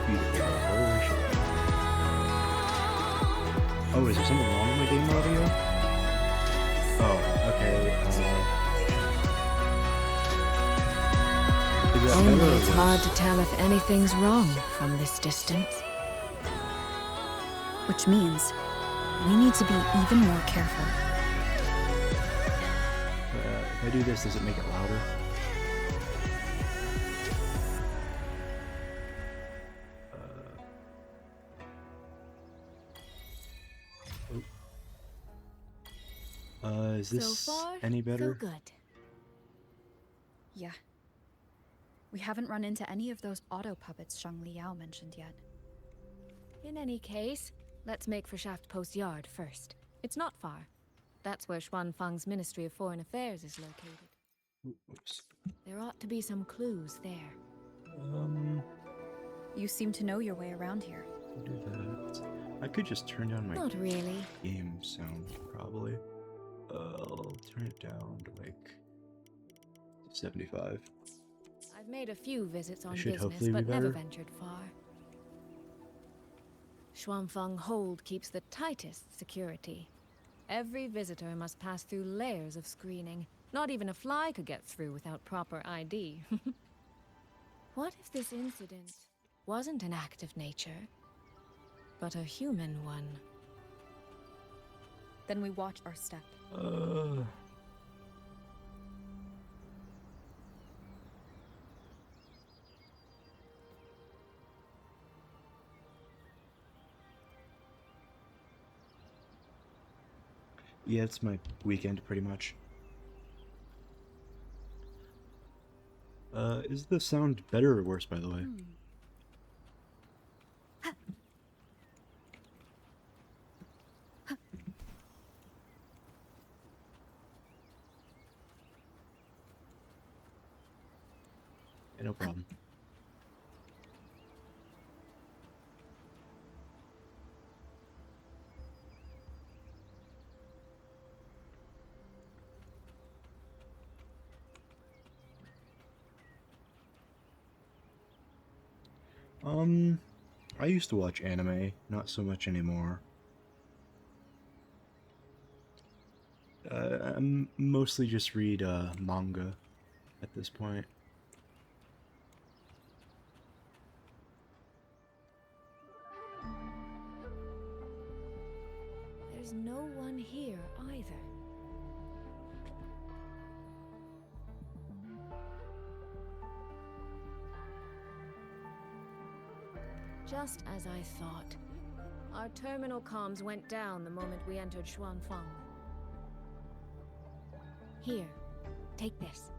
[SPEAKER 1] beautiful. Holy shit. Oh, is there something wrong with my game audio? Oh, okay. Is that better or
[SPEAKER 10] Only it's
[SPEAKER 1] worse?
[SPEAKER 10] hard to tell if anything's wrong from this distance.
[SPEAKER 5] Which means we need to be even more careful.
[SPEAKER 1] If I do this, does it make it louder? Is this
[SPEAKER 5] So far,
[SPEAKER 1] any better?
[SPEAKER 5] so good. Yeah. We haven't run into any of those auto puppets Shang Liao mentioned yet.
[SPEAKER 10] In any case, let's make for Shaft Post Yard first. It's not far. That's where Xuanfang's Ministry of Foreign Affairs is located.
[SPEAKER 1] Oops.
[SPEAKER 10] There ought to be some clues there.
[SPEAKER 5] You seem to know your way around here.
[SPEAKER 1] Do that. I could just turn down my
[SPEAKER 10] Not really.
[SPEAKER 1] game sound, probably. I'll turn it down to like 75.
[SPEAKER 10] I've made a few visits on
[SPEAKER 1] should
[SPEAKER 10] business,
[SPEAKER 1] hopefully be
[SPEAKER 10] but never
[SPEAKER 1] better.
[SPEAKER 10] ventured far. Xuanfeng Hold keeps the tightest security. Every visitor must pass through layers of screening. Not even a fly could get through without proper ID. What if this incident wasn't an act of nature, but a human one?
[SPEAKER 5] Then we watch our step.
[SPEAKER 1] Yeah, it's my weekend pretty much. Is the sound better or worse, by the way? Yeah, no problem. I used to watch anime, not so much anymore. I mostly just read manga at this point.
[SPEAKER 10] There's no one here either. Just as I thought. Our terminal comms went down the moment we entered Xuanfang. Here, take this.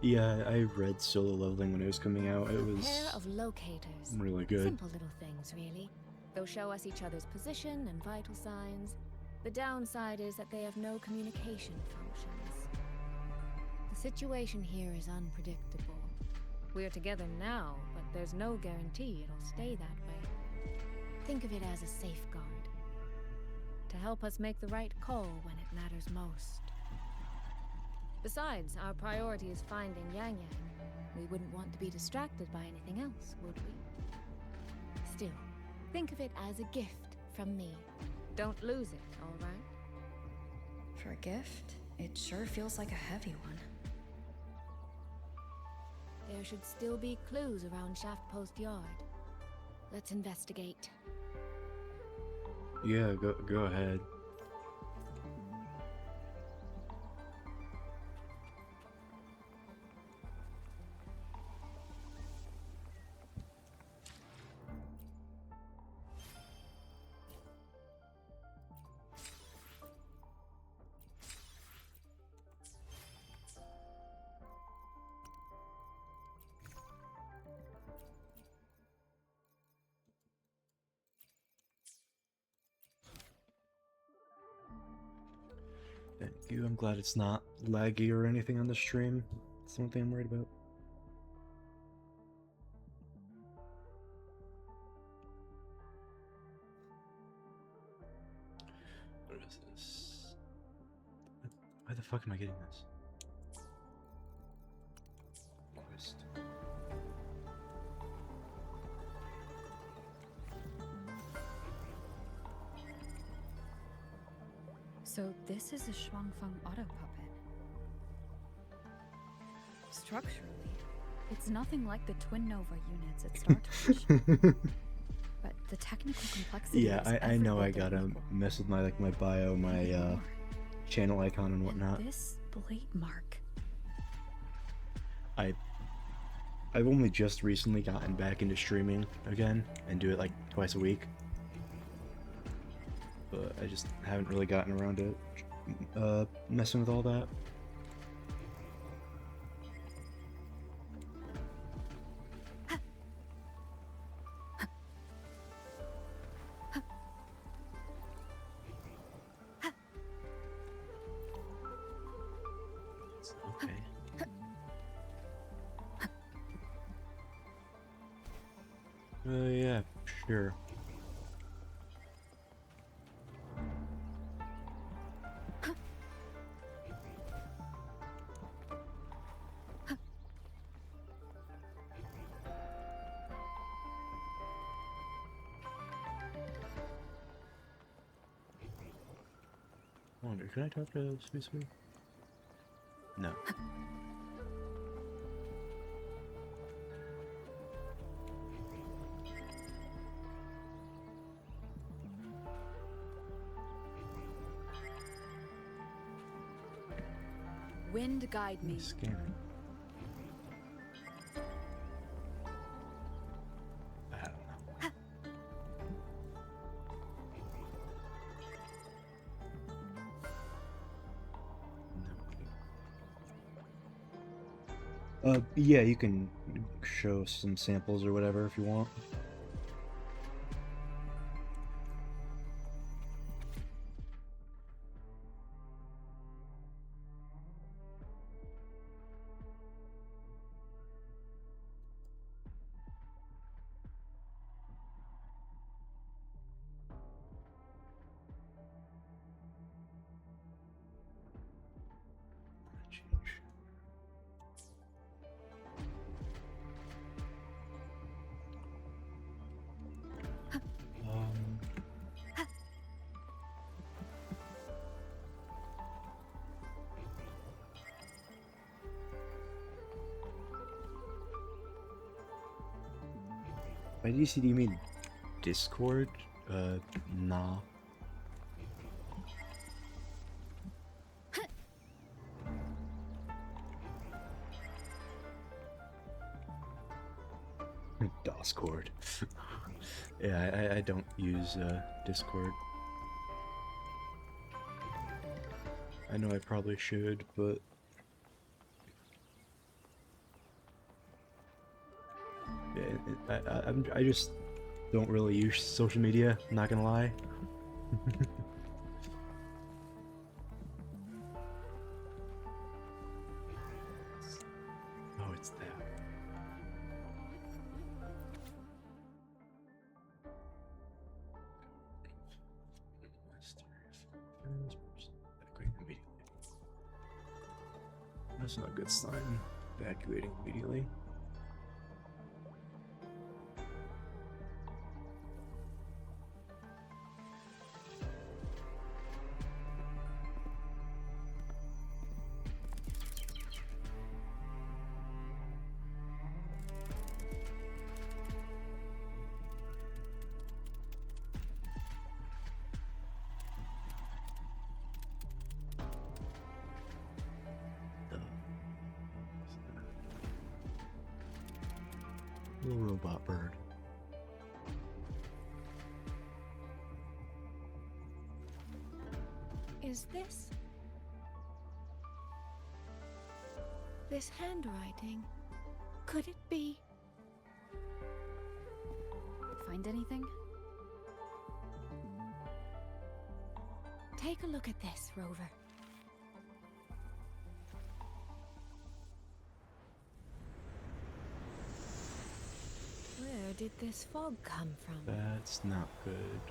[SPEAKER 1] Yeah, I read Solo Leveling when it was coming out. It
[SPEAKER 10] A
[SPEAKER 1] was
[SPEAKER 10] pair of locators.
[SPEAKER 1] really good.
[SPEAKER 10] Simple little things, really. They'll show us each other's position and vital signs. The downside is that they have no communication functions. The situation here is unpredictable. We're together now, but there's no guarantee it'll stay that way. Think of it as a safeguard.
[SPEAKER 15] to help us make the right call when it matters most. Besides, our priority is finding Yang Yang. We wouldn't want to be distracted by anything else, would we? Still, think of it as a gift from me. Don't lose it, all right?
[SPEAKER 5] For a gift, it sure feels like a heavy one.
[SPEAKER 15] There should still be clues around Shaft Post Yard. Let's investigate.
[SPEAKER 1] Yeah, go ahead. Thank you. I'm glad it's not laggy or anything on the stream. That's the one thing I'm worried about. What is this? Why the fuck am I getting this? Quest.
[SPEAKER 5] So this is a Shuangfeng auto puppet. Structurally, it's nothing like the Twin Nova units at StarTouch. But the technical complexity
[SPEAKER 1] Yeah,
[SPEAKER 5] is
[SPEAKER 1] I know
[SPEAKER 5] every
[SPEAKER 1] I
[SPEAKER 5] bit
[SPEAKER 1] gotta
[SPEAKER 5] equal.
[SPEAKER 1] mess with my bio, my channel icon and whatnot.
[SPEAKER 5] This blade mark.
[SPEAKER 1] I've only just recently gotten back into streaming again and do it like twice a week. But I just haven't really gotten around to messing with all that. Okay. Yeah, sure. I wonder, can I talk to Sweet Sweet? No.
[SPEAKER 5] Wind guide me.
[SPEAKER 1] Scanning. I don't know. Yeah, you can show some samples or whatever if you want. By DC, do you mean Discord? Nah. Discord. Yeah, I don't use Discord. I know I probably should, but yeah, I just don't really use social media. Not gonna lie. Oh, it's that. Mysterious. That's not a good sign. Evacuating immediately. Little robot bird.
[SPEAKER 6] Is this handwriting? Could it be?
[SPEAKER 5] Find anything?
[SPEAKER 6] Take a look at this, Rover. Where did this fog come from?
[SPEAKER 1] That's not good.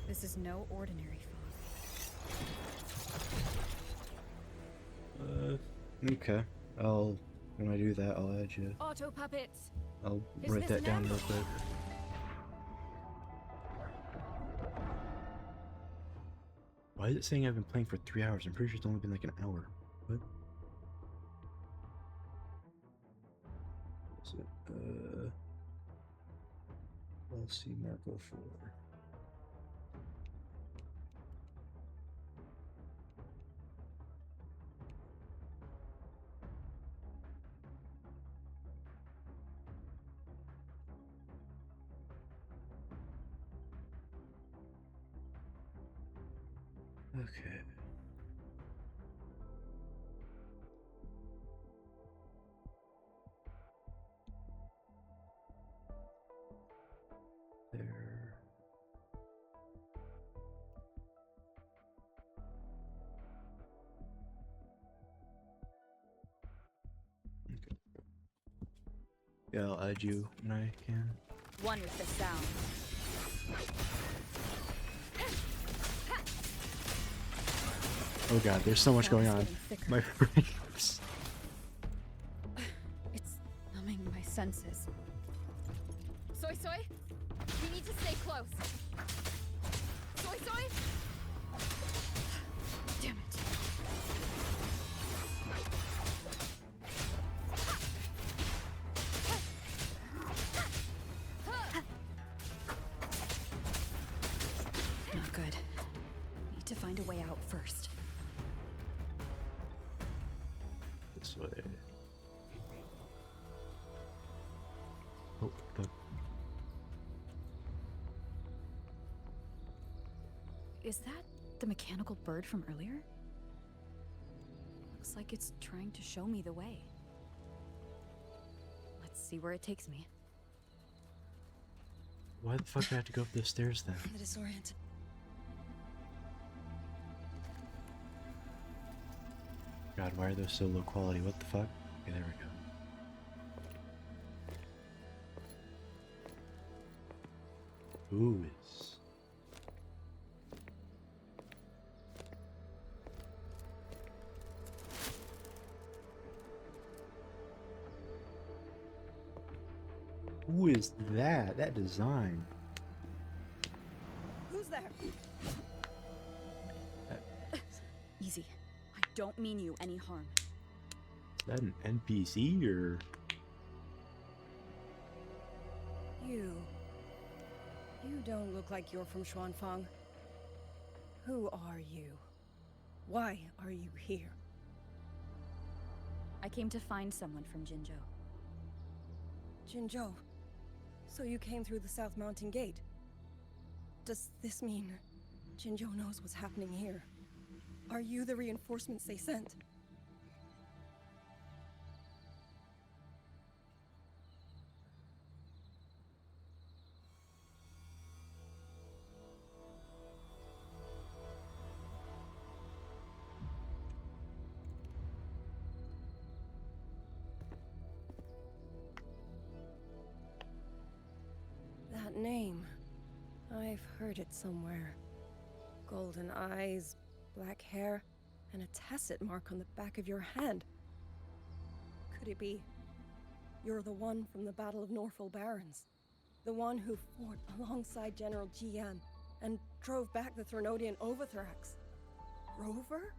[SPEAKER 5] This is no ordinary fog.
[SPEAKER 1] Okay. When I do that, I'll add you.
[SPEAKER 6] Auto puppets.
[SPEAKER 1] I'll
[SPEAKER 6] Is
[SPEAKER 1] write
[SPEAKER 6] this
[SPEAKER 1] that
[SPEAKER 6] an
[SPEAKER 1] down real
[SPEAKER 6] ambush?
[SPEAKER 1] quick. Why is it saying I've been playing for 3 hours? I'm pretty sure it's only been like an hour. What? Is it? LC Marco 4. Okay. There. Okay. Yeah, I'll add you when I can.
[SPEAKER 5] One with the sound.
[SPEAKER 1] Oh god, there's so much going on. My brain hurts.
[SPEAKER 5] It's numbing my senses. Soy Soy, we need to stay close. Soy Soy! Damn it. Not good. Need to find a way out first.
[SPEAKER 1] This way. Oh, fuck.
[SPEAKER 5] Is that the mechanical bird from earlier? Looks like it's trying to show me the way. Let's see where it takes me.
[SPEAKER 1] Why the fuck do I have to go up the stairs then?
[SPEAKER 16] I'm disoriented.
[SPEAKER 1] God, why are those so low quality? What the fuck? Okay, there we go. Who is? Who is that? That design.
[SPEAKER 16] Who's there?
[SPEAKER 5] Easy. I don't mean you any harm.
[SPEAKER 1] Is that an NPC or?
[SPEAKER 16] You don't look like you're from Xuanfang. Who are you? Why are you here?
[SPEAKER 5] I came to find someone from Jinzhou.
[SPEAKER 16] Jinzhou. So you came through the South Mountain Gate. Does this mean Jinzhou knows what's happening here? Are you the reinforcements they sent? That name. I've heard it somewhere. Golden eyes, black hair, and a tacit mark on the back of your hand. Could it be you're the one from the Battle of Norfolk Barrens? The one who fought alongside General Jian and drove back the Threnodian Overthrax? Rover?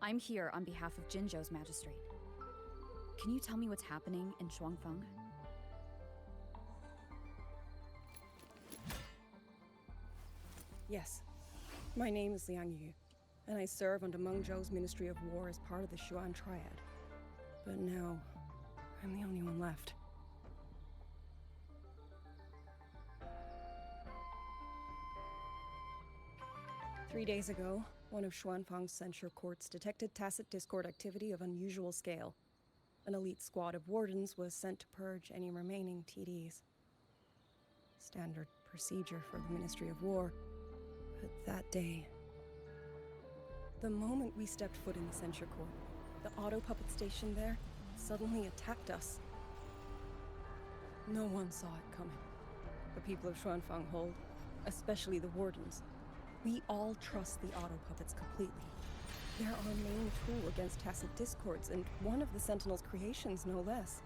[SPEAKER 5] I'm here on behalf of Jinzhou's magistrate. Can you tell me what's happening in Shuangfeng?
[SPEAKER 16] Yes. My name is Liang Yu, and I serve under Meng Zhou's Ministry of War as part of the Xuan Triad. But now, I'm the only one left. Three days ago, one of Xuanfang's censure courts detected tacit discord activity of unusual scale. An elite squad of wardens was sent to purge any remaining TDs. Standard procedure for the Ministry of War. But that day, the moment we stepped foot in the censure court, the auto puppet station there suddenly attacked us. No one saw it coming. The people of Xuanfang Hold, especially the wardens, we all trust the auto puppets completely. They're our main tool against tacit discords, and one of the Sentinel's creations, no less.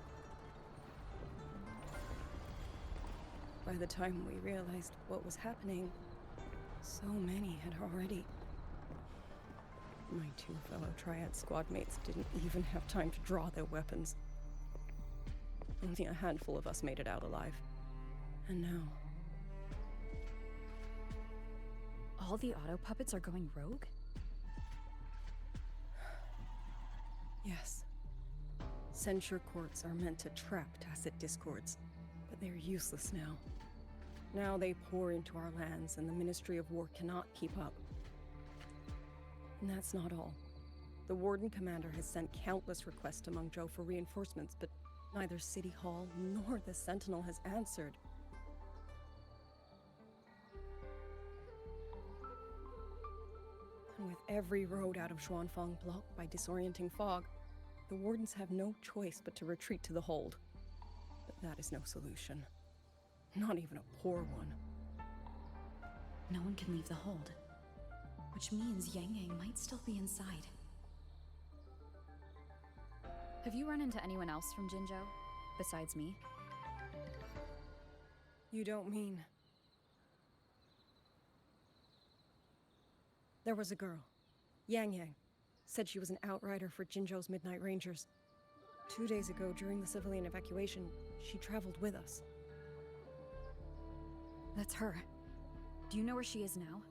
[SPEAKER 16] By the time we realized what was happening, so many had already... My two fellow Triad squad mates didn't even have time to draw their weapons. Only a handful of us made it out alive. And now...
[SPEAKER 5] All the auto puppets are going rogue?
[SPEAKER 16] Yes. Censure courts are meant to trap tacit discords, but they're useless now. Now they pour into our lands, and the Ministry of War cannot keep up. And that's not all. The Warden Commander has sent countless requests to Meng Zhou for reinforcements, but neither City Hall nor the Sentinel has answered. And with every road out of Xuanfang blocked by disorienting fog, the Wardens have no choice but to retreat to the Hold. But that is no solution. Not even a poor one.
[SPEAKER 5] No one can leave the Hold. Which means Yang Yang might still be inside. Have you run into anyone else from Jinzhou, besides me?
[SPEAKER 16] You don't mean... There was a girl, Yang Yang. Said she was an outrider for Jinzhou's Midnight Rangers. 2 days ago, during the civilian evacuation, she traveled with us.
[SPEAKER 5] That's her. Do you know where she is now?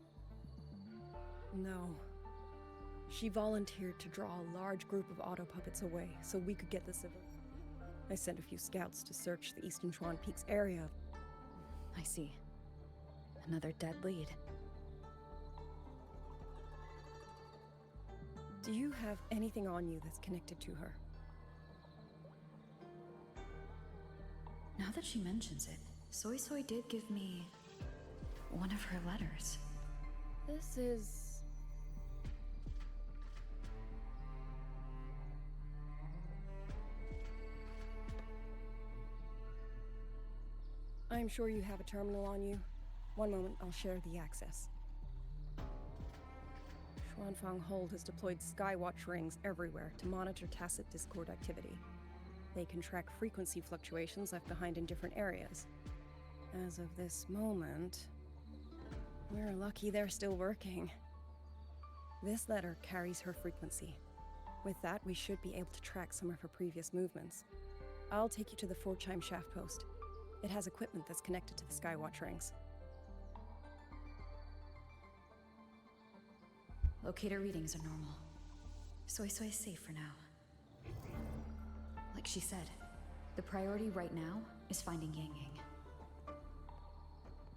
[SPEAKER 16] No. She volunteered to draw a large group of auto puppets away so we could get the civil. I sent a few scouts to search the Eastern Chuan Peaks area.
[SPEAKER 5] I see. Another dead lead.
[SPEAKER 16] Do you have anything on you that's connected to her?
[SPEAKER 5] Now that she mentions it, Soy Soy did give me one of her letters.
[SPEAKER 16] This is... I'm sure you have a terminal on you. One moment, I'll share the access. Xuanfang Hold has deployed Skywatch rings everywhere to monitor tacit discord activity. They can track frequency fluctuations left behind in different areas. As of this moment, we're lucky they're still working. This letter carries her frequency. With that, we should be able to track some of her previous movements. I'll take you to the Forchheim shaft post. It has equipment that's connected to the Skywatch rings.
[SPEAKER 5] Locator readings are normal. Soy Soy is safe for now. Like she said, the priority right now is finding Yang Yang.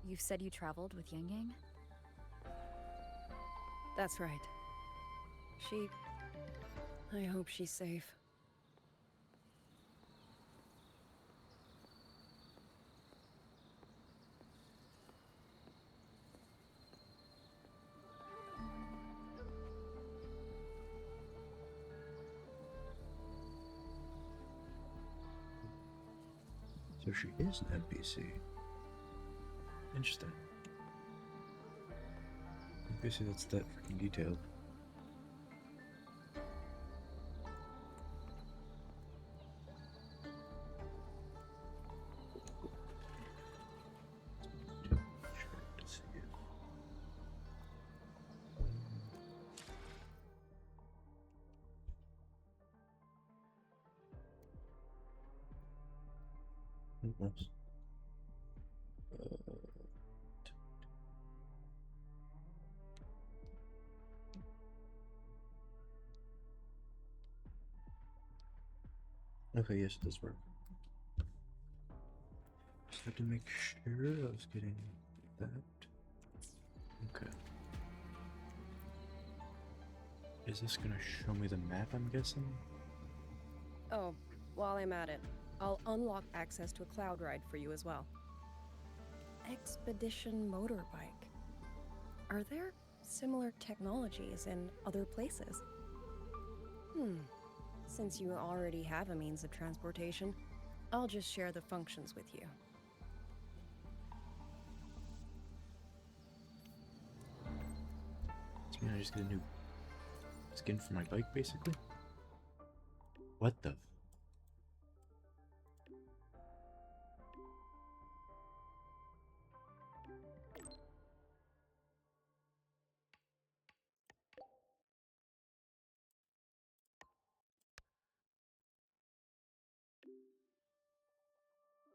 [SPEAKER 5] You said you traveled with Yang Yang?
[SPEAKER 16] That's right. I hope she's safe.
[SPEAKER 1] So she is an NPC. Interesting. Basically, that's that freaking detailed. Oops. Okay, yes, it does work. Just have to make sure I was getting that. Okay. Is this gonna show me the map, I'm guessing?
[SPEAKER 16] Oh, while I'm at it, I'll unlock access to a cloud ride for you as well. Expedition motorbike. Are there similar technologies in other places? Since you already have a means of transportation, I'll just share the functions with you.
[SPEAKER 1] So I just get a new skin for my bike, basically? What the?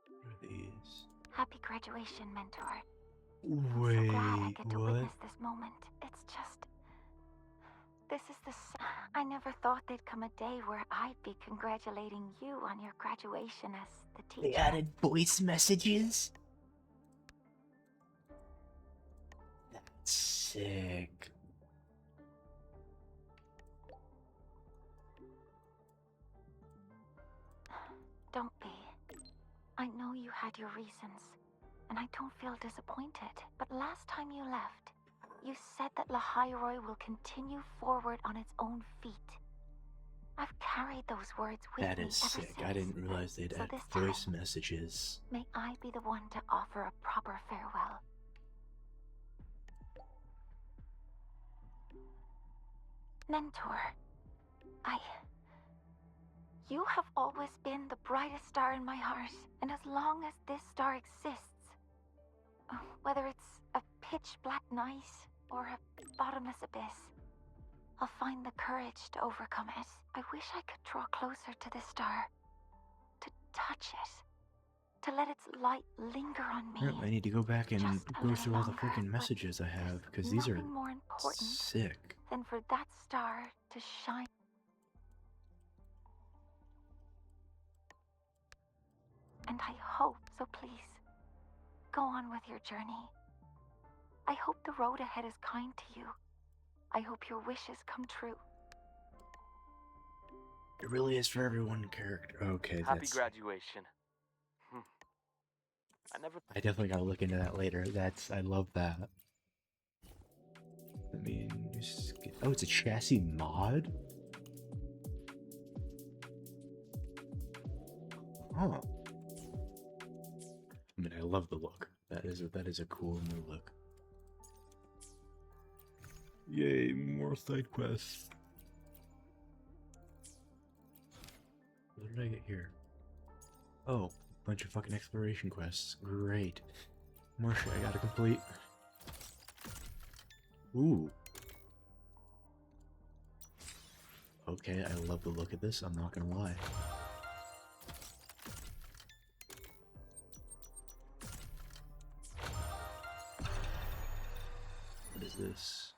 [SPEAKER 1] What are these?
[SPEAKER 7] Happy graduation, Mentor.
[SPEAKER 1] Wait,
[SPEAKER 7] I'm so glad I get to
[SPEAKER 1] what?
[SPEAKER 7] witness this moment. It's just... This is the... I never thought there'd come a day where I'd be congratulating you on your graduation as the teacher.
[SPEAKER 1] They added voice messages? That's sick.
[SPEAKER 7] Don't be. I know you had your reasons, and I don't feel disappointed. But last time you left, you said that Lahairoi will continue forward on its own feet. I've carried those words with
[SPEAKER 1] That
[SPEAKER 7] me
[SPEAKER 1] is
[SPEAKER 7] ever
[SPEAKER 1] sick.
[SPEAKER 7] since.
[SPEAKER 1] I didn't realize they'd
[SPEAKER 7] So
[SPEAKER 1] add
[SPEAKER 7] this
[SPEAKER 1] voice
[SPEAKER 7] time,
[SPEAKER 1] messages.
[SPEAKER 7] may I be the one to offer a proper farewell. Mentor, you have always been the brightest star in my heart, and as long as this star exists, whether it's a pitch black night or a bottomless abyss, I'll find the courage to overcome it. I wish I could draw closer to this star, to touch it, to let its light linger on me.
[SPEAKER 1] Apparently I need to go back and
[SPEAKER 7] Just a
[SPEAKER 1] go
[SPEAKER 7] little
[SPEAKER 1] through all the
[SPEAKER 7] longer,
[SPEAKER 1] freaking
[SPEAKER 7] but
[SPEAKER 1] messages I have, because these are
[SPEAKER 7] nothing more important
[SPEAKER 1] sick.
[SPEAKER 7] than for that star to shine. And I hope, so please, go on with your journey. I hope the road ahead is kind to you. I hope your wishes come true.
[SPEAKER 1] It really is for everyone character. Okay,
[SPEAKER 8] Happy
[SPEAKER 1] that's...
[SPEAKER 8] graduation.
[SPEAKER 1] I definitely gotta look into that later. I love that. I mean, oh, it's a chassis mod? Huh. I mean, I love the look. That is a cool new look. Yay, more side quests. What did I get here? Oh, bunch of fucking exploration quests. Great. More shit I gotta complete. Ooh. Okay, I love the look of this, I'm not gonna lie. What is this?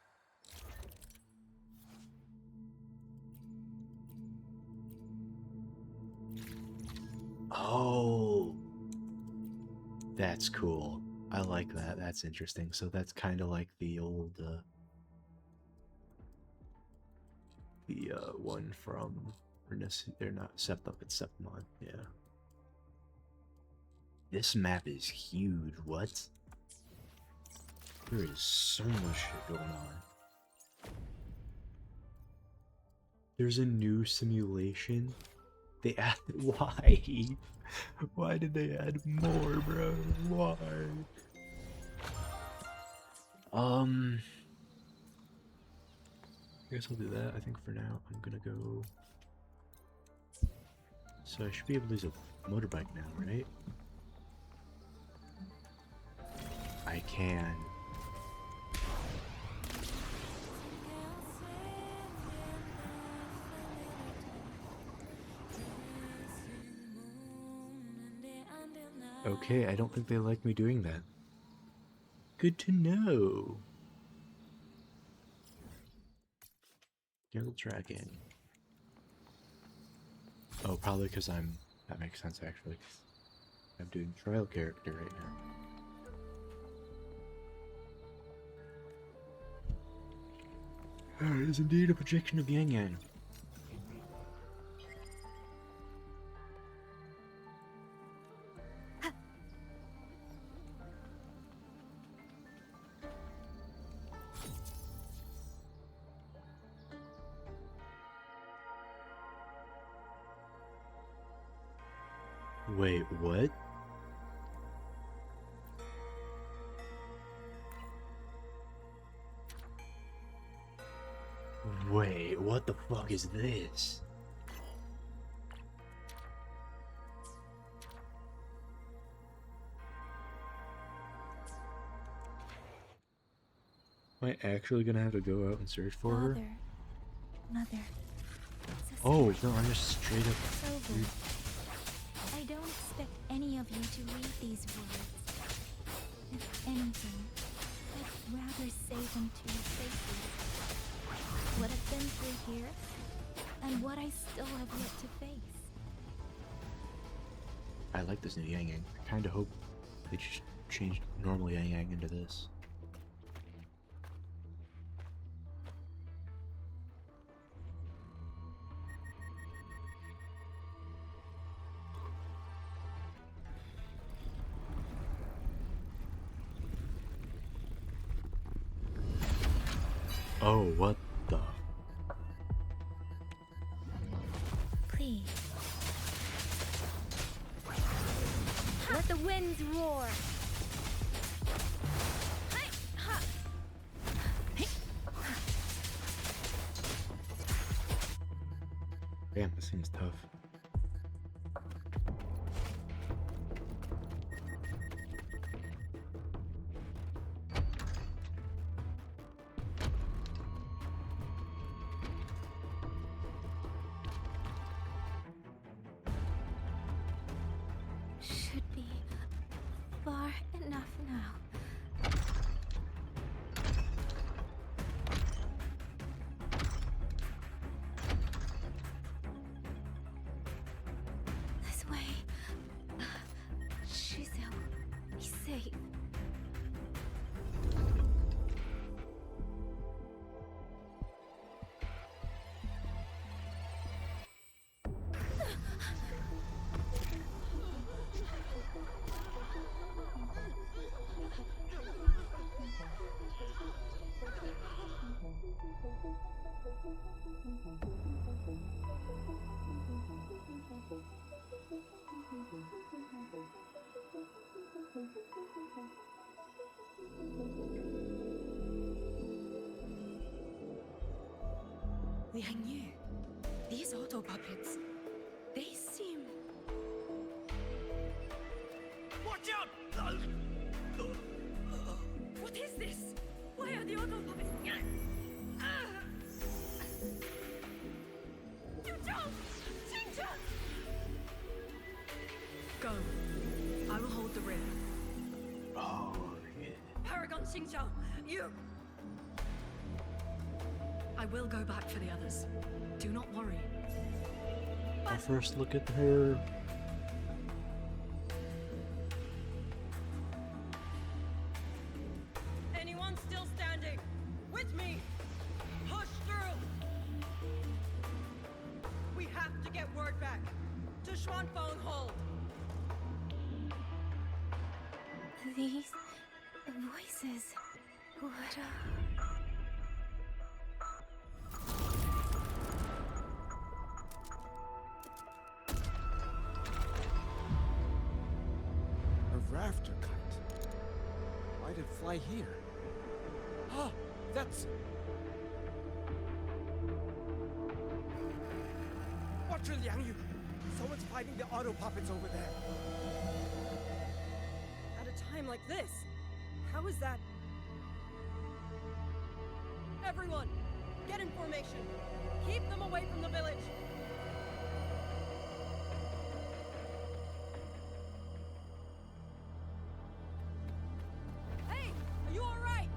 [SPEAKER 1] Oh, that's cool. I like that. That's interesting. So that's kind of like the old, one from, they're not Septup, it's Septimon. Yeah. This map is huge. What? There is so much shit going on. There's a new simulation. They added... Why? Why did they add more, bro? Why? I guess I'll do that. I think for now I'm gonna go. So I should be able to use a motorbike now, right? I can. Okay, I don't think they like me doing that. Good to know. Careful tracking. Oh, probably because that makes sense actually. I'm doing trial character right now. It is indeed a projection of Yang Yang. Wait, what? Wait, what the fuck is this? Am I actually gonna have to go out and search for her?
[SPEAKER 7] Mother.
[SPEAKER 1] Oh, no, I'm just straight up.
[SPEAKER 7] Silver. I don't expect any of you to read these words. If anything, I'd rather say them to your faces. What I've been through here, and what I still have yet to face.
[SPEAKER 1] I like this new Yang Yang. I kinda hope they just changed normal Yang Yang into this. Oh, what the?
[SPEAKER 7] Please. Let the winds roar.
[SPEAKER 1] Damn, this thing's tough.
[SPEAKER 7] Should be far enough now. This way. Shizel, be safe.
[SPEAKER 15] Liang Yu, these auto puppets, they seem...
[SPEAKER 19] Watch out!
[SPEAKER 15] What is this? Why are the auto puppets... Go. I will hold the rear.
[SPEAKER 1] Oh, yeah.
[SPEAKER 15] Paragon Xingqiao, you... I will go back for the others. Do not worry.
[SPEAKER 1] I'll first look at her.
[SPEAKER 16] Anyone still standing? With me! Push through! We have to get word back. To Xuanfeng Hold.
[SPEAKER 7] These voices. What
[SPEAKER 3] A rafter kite. Why'd it fly here? Ah, that's... Dr. Liang Yu, someone's fighting the auto puppets over there.
[SPEAKER 16] At a time like this, how is that? Everyone, get in formation. Keep them away from the village. Hey, are you all right?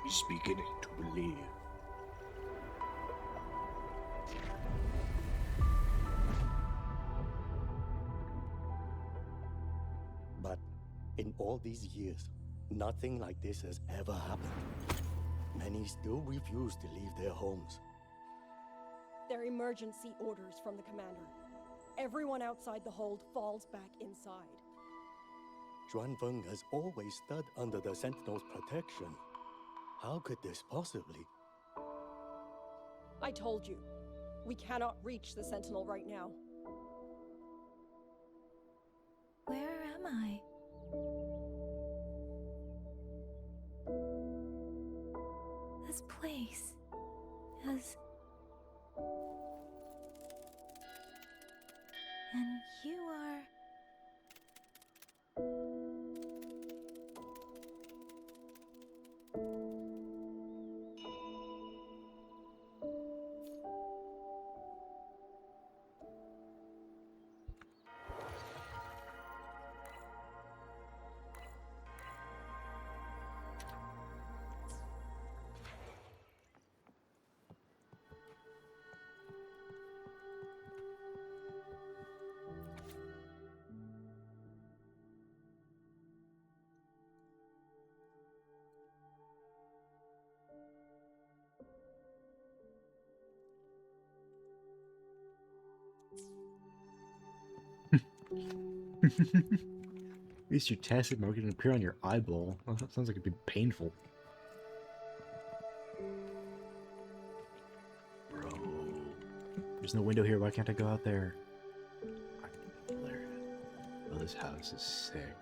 [SPEAKER 1] She's beginning to believe.
[SPEAKER 20] But in all these years, nothing like this has ever happened. Many still refuse to leave their homes.
[SPEAKER 16] They're emergency orders from the commander. Everyone outside the hold falls back inside.
[SPEAKER 20] Xuanfeng has always stood under the Sentinel's protection. How could this possibly?
[SPEAKER 16] I told you, we cannot reach the Sentinel right now.
[SPEAKER 7] Where am I? This place is... And you are...
[SPEAKER 1] At least your tacit mark didn't appear on your eyeball. Well, that sounds like it'd be painful. Bro. There's no window here, why can't I go out there? Oh, this house is sick.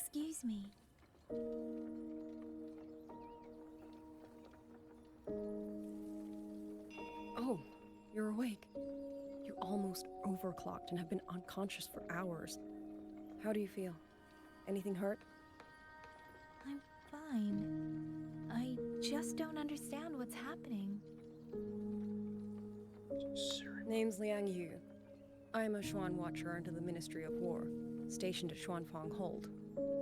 [SPEAKER 7] Excuse me.
[SPEAKER 16] Oh, you're awake. You almost overclocked and have been unconscious for hours. How do you feel? Anything hurt?
[SPEAKER 7] I'm fine. I just don't understand what's happening.
[SPEAKER 16] Name's Liang Yu. I'm a Xuan Watcher under the Ministry of War, stationed at Xuanfang Hold.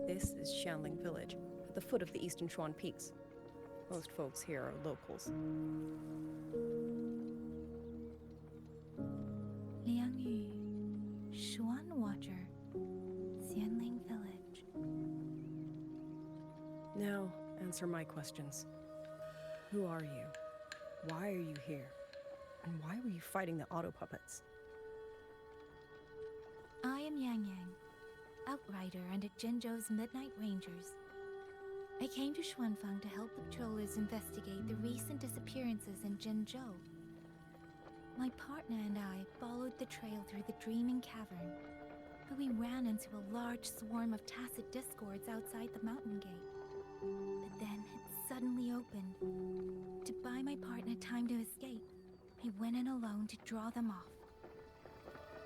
[SPEAKER 16] This is Xianling Village, at the foot of the Eastern Xuan Peaks. Most folks here are locals.
[SPEAKER 7] Liang Yu, Xuan Watcher, Xianling Village.
[SPEAKER 16] Now, answer my questions. Who are you? Why are you here? And why were you fighting the auto puppets?
[SPEAKER 7] I am Yang Yang, Outrider under Jinzhou's Midnight Rangers. I came to Xuanfang to help the patrollers investigate the recent disappearances in Jinzhou. My partner and I followed the trail through the Dreaming Cavern, but we ran into a large swarm of tacit discords outside the mountain gate. But then it suddenly opened. To buy my partner time to escape, I went in alone to draw them off.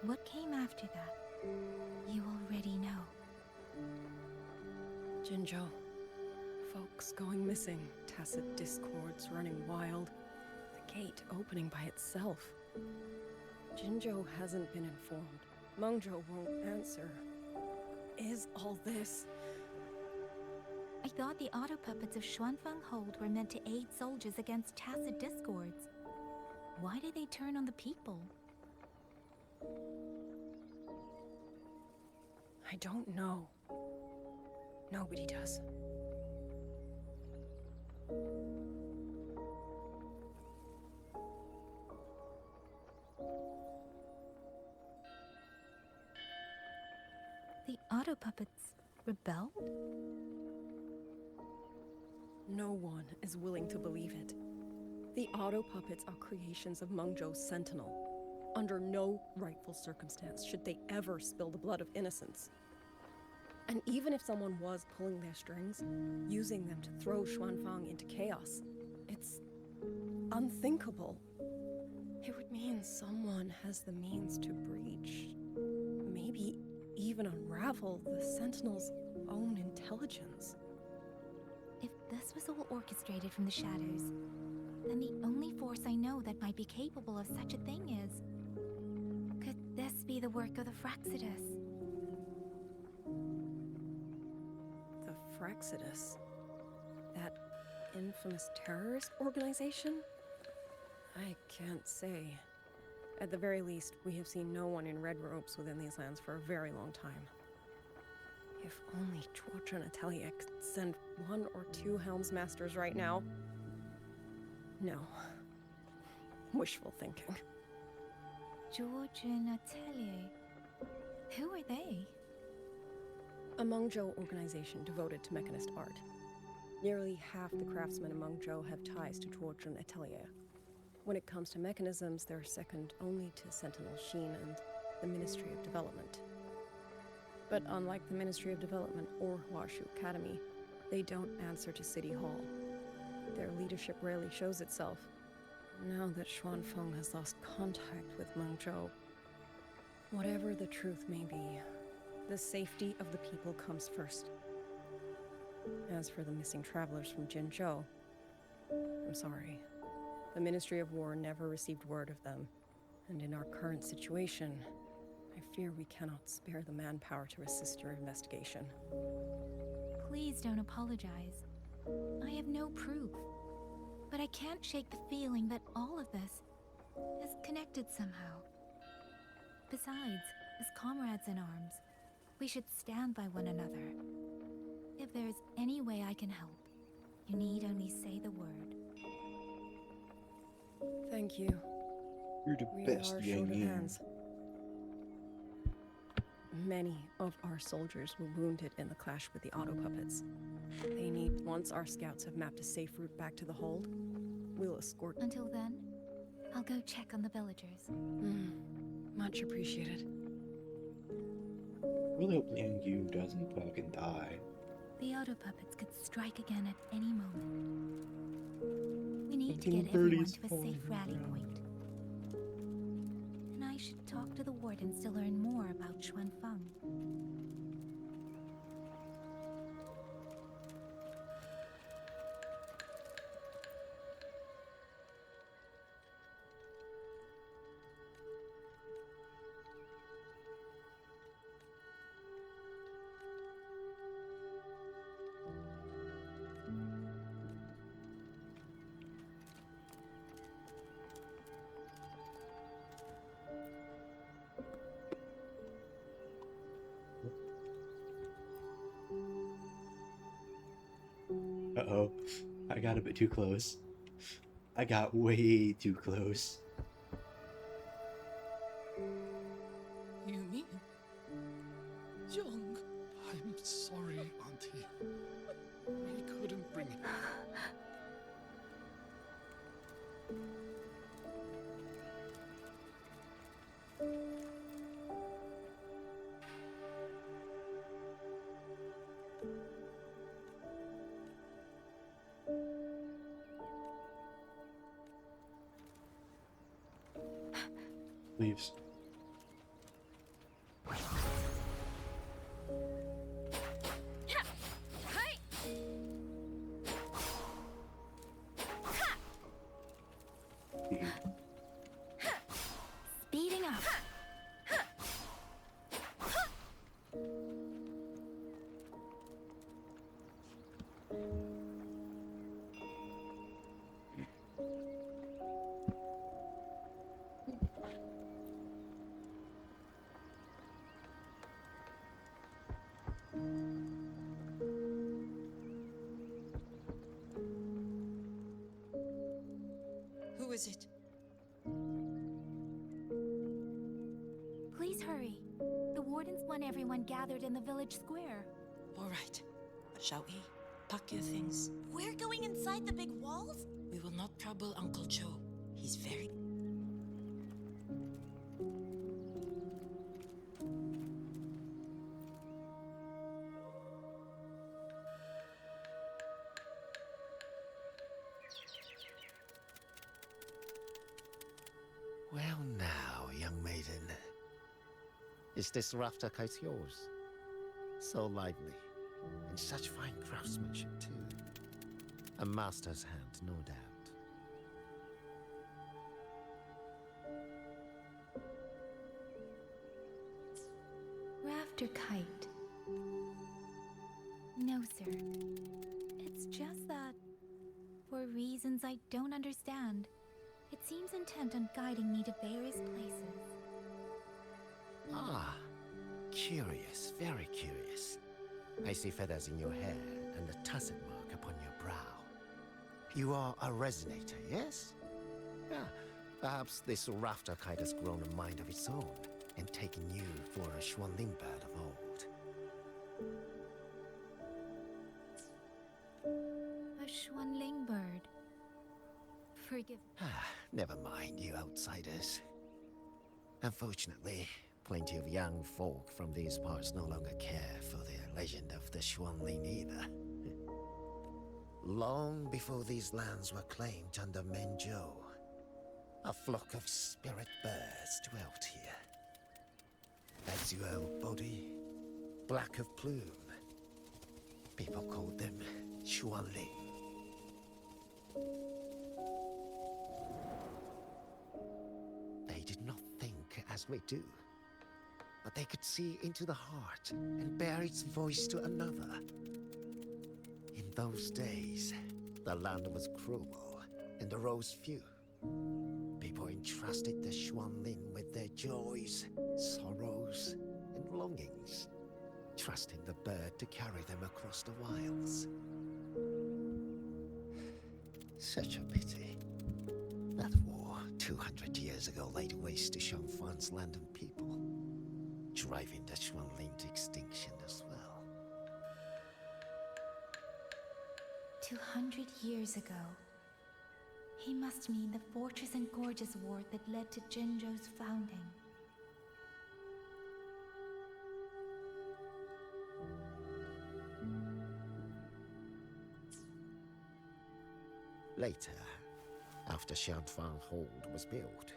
[SPEAKER 7] What came after that, you already know.
[SPEAKER 16] Jinzhou. Folks going missing, tacit discords running wild, the gate opening by itself. Jinzhou hasn't been informed. Mengzhou won't answer. Is all this?
[SPEAKER 7] I thought the auto puppets of Xuanfeng Hold were meant to aid soldiers against tacit discords. Why did they turn on the people?
[SPEAKER 16] I don't know. Nobody does.
[SPEAKER 7] The auto puppets rebelled?
[SPEAKER 16] No one is willing to believe it. The auto puppets are creations of Mengzhou's Sentinel. Under no rightful circumstance should they ever spill the blood of innocents. And even if someone was pulling their strings, using them to throw Xuanfang into chaos, it's unthinkable. It would mean someone has the means to breach, maybe even unravel the Sentinel's own intelligence.
[SPEAKER 7] If this was all orchestrated from the shadows, then the only force I know that might be capable of such a thing is... Could this be the work of the Fraxidus?
[SPEAKER 16] The Fraxidus? That infamous terrorist organization? I can't say. At the very least, we have seen no one in red robes within these lands for a very long time. If only Georgia and Atelier could send 1 or 2 Helmsmasters right now. No. Wishful thinking.
[SPEAKER 7] George and Atelier. Who are they?
[SPEAKER 16] A Mengzhou organization devoted to mechanist art. Nearly half the craftsmen in Mengzhou have ties to George and Atelier. When it comes to mechanisms, they're second only to Sentinel Sheen and the Ministry of Development. But unlike the Ministry of Development or Huashu Academy, they don't answer to City Hall. Their leadership rarely shows itself. Now that Xuanfeng has lost contact with Mengzhou, whatever the truth may be, the safety of the people comes first. As for the missing travelers from Jinzhou, I'm sorry. The Ministry of War never received word of them, and in our current situation, I fear we cannot spare the manpower to assist your investigation.
[SPEAKER 7] Please don't apologize. I have no proof. But I can't shake the feeling that all of this is connected somehow. Besides, as comrades in arms, we should stand by one another. If there's any way I can help, you need only say the word.
[SPEAKER 16] Thank you.
[SPEAKER 1] You're the
[SPEAKER 16] We
[SPEAKER 1] best,
[SPEAKER 16] are
[SPEAKER 1] Yang
[SPEAKER 16] short of
[SPEAKER 1] Yang.
[SPEAKER 16] hands. Many of our soldiers were wounded in the clash with the auto puppets. They need, once our scouts have mapped a safe route back to the hold, we'll escort.
[SPEAKER 7] Until then, I'll go check on the villagers.
[SPEAKER 16] Much appreciated.
[SPEAKER 1] I really hope Yang Yu doesn't fucking die.
[SPEAKER 7] The auto puppets could strike again at any moment. We need to get everyone to a safe rally point. And I should talk to the wardens to learn more about Xuanfeng.
[SPEAKER 1] Uh-oh. I got a bit too close. I got way too close.
[SPEAKER 12] You mean? Young, I'm sorry, Auntie. We couldn't bring it.
[SPEAKER 1] Leaves.
[SPEAKER 21] is it?
[SPEAKER 7] Please hurry. The wardens want everyone gathered in the village square.
[SPEAKER 21] All right. Shall we? Pack your things.
[SPEAKER 19] We're going inside the big walls?
[SPEAKER 21] We will not trouble Uncle Joe. He's very...
[SPEAKER 14] Well now, young maiden. Is this rafter kite yours? So lively, and such fine craftsmanship too. A master's hand, no doubt.
[SPEAKER 7] Rafter kite. No, sir. It's just that, for reasons I don't understand, it seems intent on guiding me to various places.
[SPEAKER 14] Ah, curious, very curious. I see feathers in your hair and a tacet mark upon your brow. You are a resonator, yes? Yeah, perhaps this rafter kite has grown a mind of its own and taken you for a Xuanling bird of old.
[SPEAKER 7] A Xuanling bird. Forgive.
[SPEAKER 14] Never mind, you outsiders. Unfortunately, plenty of young folk from these parts no longer care for the legend of the Xuanling either. Long before these lands were claimed under Menzhou, a flock of spirit birds dwelt here. Azure body, black of plume. People called them Xuanling. They did not think as we do, but they could see into the heart and bear its voice to another. In those days, the land was cruel and the roads few. People entrusted the Xuanling with their joys, sorrows, and longings, trusting the bird to carry them across the wilds. Such a pity. That war 200 years ago laid waste to Shangfan's land and people, driving the Xuanling to extinction as well.
[SPEAKER 7] 200 years ago. He must mean the Fortress and Gorges War that led to Jinzhou's founding.
[SPEAKER 14] Later, after Shangfang Hold was built,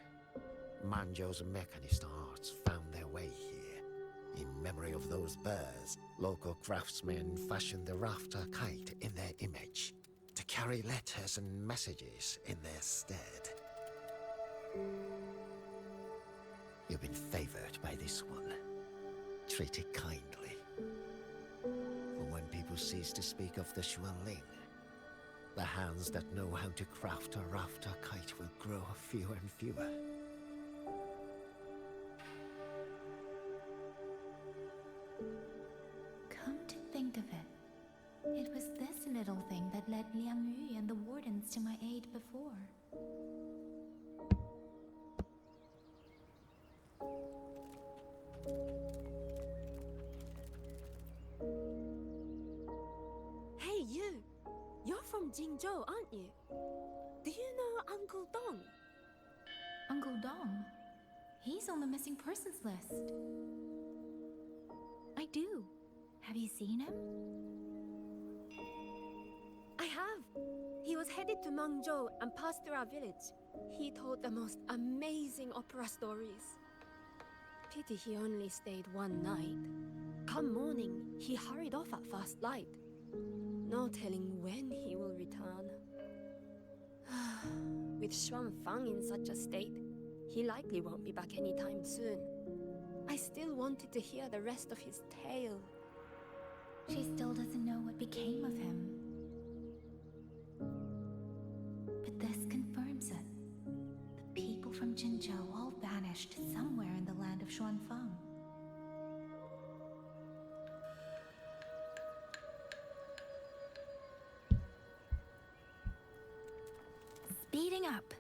[SPEAKER 14] Manzhou's mechanist arts found their way here. In memory of those birds, local craftsmen fashioned the rafter kite in their image, to carry letters and messages in their stead. You've been favored by this one, treated kindly. For when people cease to speak of the Xuanling, the hands that know how to craft a rafter kite will grow fewer and fewer.
[SPEAKER 7] Come to think of it, it was this little thing that led Liang Yu and the wardens to my aid before.
[SPEAKER 22] Hey, you! You're from Jingzhou, aren't you? Do you know Uncle Dong?
[SPEAKER 7] Uncle Dong? He's on the missing persons list. I do. Have you seen him?
[SPEAKER 22] I have. He was headed to Mengzhou and passed through our village. He told the most amazing opera stories. Pity he only stayed one night. Come morning, he hurried off at first light. No telling when he will return. With Xuanfang in such a state, he likely won't be back anytime soon. I still wanted to hear the rest of his tale.
[SPEAKER 7] She still doesn't know what became of him. But this confirms it. The people from Jinzhou all vanished somewhere in the land of Xuanfang. Speeding up.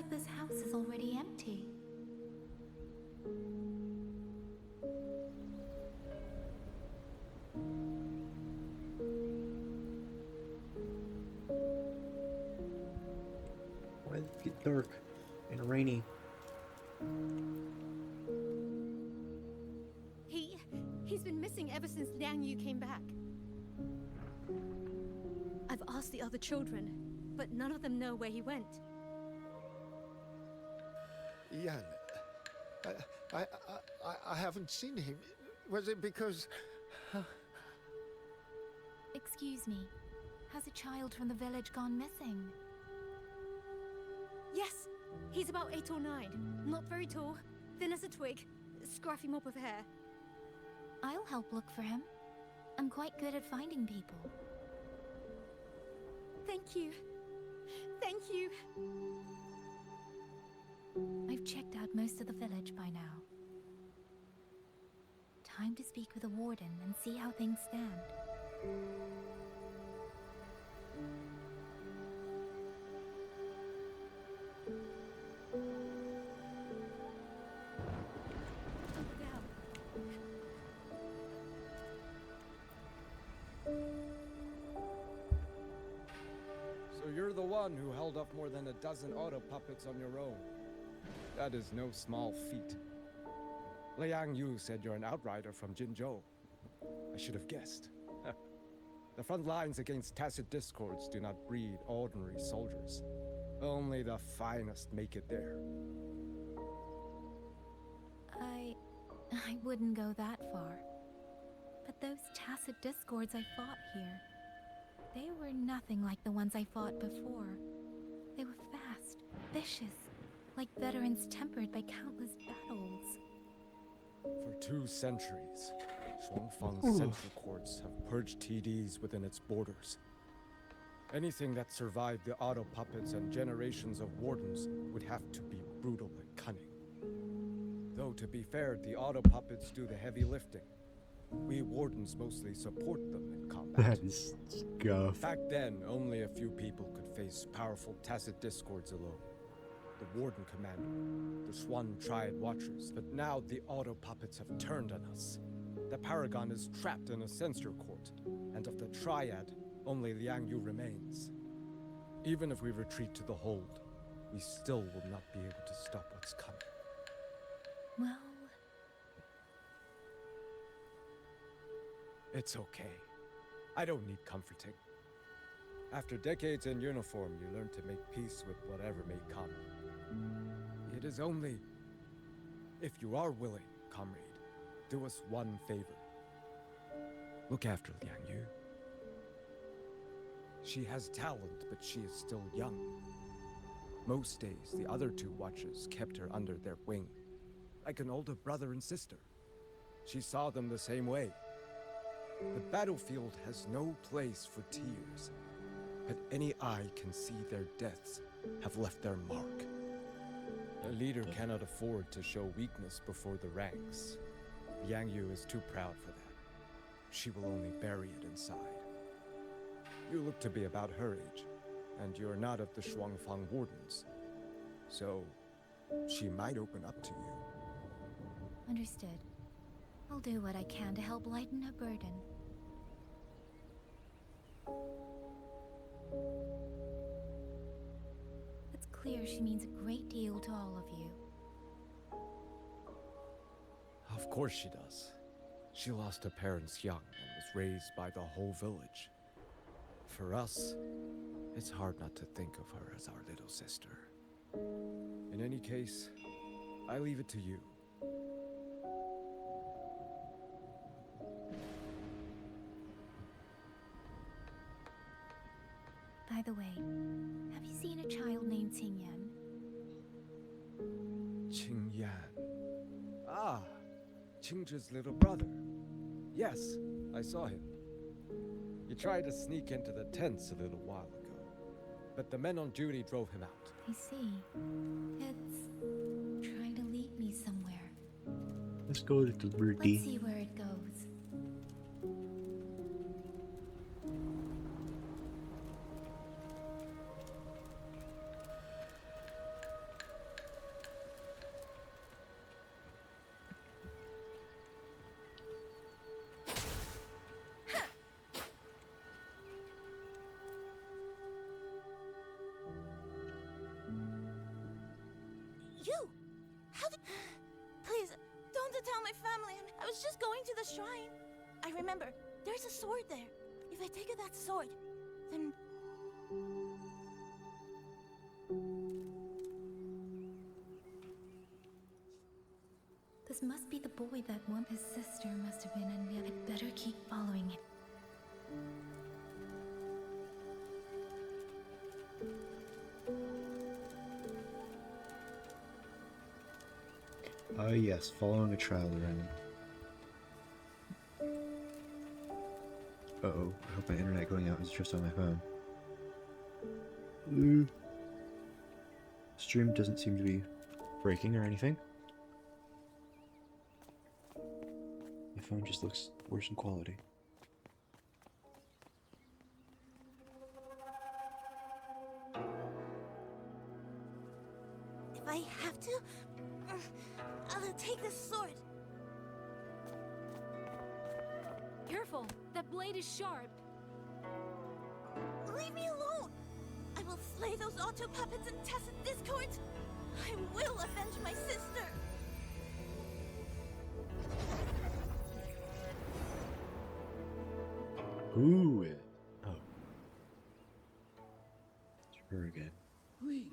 [SPEAKER 7] if this house is already empty.
[SPEAKER 1] Why did it get dark and rainy?
[SPEAKER 22] He's been missing ever since Liang Yu came back. I've asked the other children, but none of them know where he went.
[SPEAKER 14] Yan, I haven't seen him. Was it because...
[SPEAKER 7] Excuse me. Has a child from the village gone missing?
[SPEAKER 22] Yes, he's about 8 or 9. Not very tall, thin as a twig, scruffy mop of hair.
[SPEAKER 7] I'll help look for him. I'm quite good at finding people.
[SPEAKER 22] Thank you. Thank you.
[SPEAKER 7] I've checked out most of the village by now. Time to speak with the warden and see how things stand.
[SPEAKER 3] So you're the one who held up more than a dozen auto puppets on your own. That is no small feat. Liang Yu said you're an outrider from Jinzhou. I should have guessed. The front lines against tacit discords do not breed ordinary soldiers. Only the finest make it there.
[SPEAKER 7] I wouldn't go that far. But those tacit discords I fought here, they were nothing like the ones I fought before. They were fast, vicious, like veterans tempered by countless battles.
[SPEAKER 3] For 2 centuries, Shuangfang's central courts have purged TDs within its borders. Anything that survived the auto puppets and generations of wardens would have to be brutal and cunning. Though to be fair, the auto puppets do the heavy lifting. We wardens mostly support them in combat.
[SPEAKER 1] That is scuff.
[SPEAKER 3] Back then, only a few people could face powerful tacit discords alone. The Warden Commander, the Swan Triad Watchers, but now the auto puppets have turned on us. The Paragon is trapped in a censor court, and of the Triad, only Liang Yu remains. Even if we retreat to the hold, we still will not be able to stop what's coming.
[SPEAKER 7] Well...
[SPEAKER 3] It's okay. I don't need comforting. After decades in uniform, you learn to make peace with whatever may come. It is only... If you are willing, comrade, do us one favor. Look after Liang Yu. She has talent, but she is still young. Most days, the other 2 watchers kept her under their wing, like an older brother and sister. She saw them the same way. The battlefield has no place for tears, but any eye can see their deaths have left their mark. A leader cannot afford to show weakness before the ranks. Liang Yu is too proud for that. She will only bury it inside. You look to be about her age, and you're not of the Shuangfang Wardens. So, she might open up to you.
[SPEAKER 7] Understood. I'll do what I can to help lighten her burden. It's clear she means a great deal to all of you.
[SPEAKER 3] Of course she does. She lost her parents young and was raised by the whole village. For us, it's hard not to think of her as our little sister. In any case, I leave it to you.
[SPEAKER 7] By the way, have you seen a child named Qingyan?
[SPEAKER 3] Qingyan. Ah, Qingzhi's little brother. Yes, I saw him. He tried to sneak into the tents a little while ago, but the men on duty drove him out.
[SPEAKER 7] I see. It's trying to lead me somewhere.
[SPEAKER 1] Let's go to the birdie.
[SPEAKER 7] Let's see where it goes.
[SPEAKER 4] was just going to the shrine. I remember, there's a sword there. If I take that sword, then...
[SPEAKER 7] This must be the boy that his sister must have been, and I'd better keep following it.
[SPEAKER 1] Yes, following a child around. Uh-oh, I hope my internet going out is just on my phone. Stream doesn't seem to be breaking or anything. My phone just looks worse in quality.
[SPEAKER 4] If I have to, I'll take this sword.
[SPEAKER 6] Careful! That blade is sharp!
[SPEAKER 4] Leave me alone! I will slay those auto puppets and tacit discords! I will avenge my sister!
[SPEAKER 1] Ooh. Oh. It's her again.
[SPEAKER 9] Wing,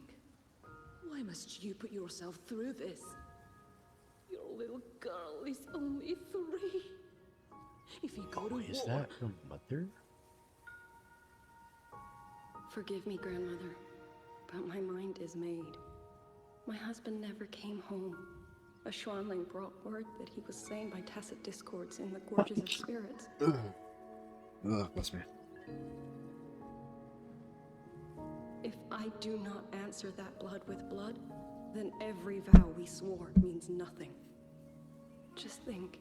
[SPEAKER 9] why must you put yourself through this? Your little girl is only 3. If you go to
[SPEAKER 1] Is
[SPEAKER 9] war...
[SPEAKER 1] that her mother?
[SPEAKER 16] Forgive me, grandmother, but my mind is made. My husband never came home. A Xuanling brought word that he was slain by tacit discords in the gorges of spirits.
[SPEAKER 1] Ugh, bless me.
[SPEAKER 16] If I do not answer that blood with blood, then every vow we swore means nothing. Just think,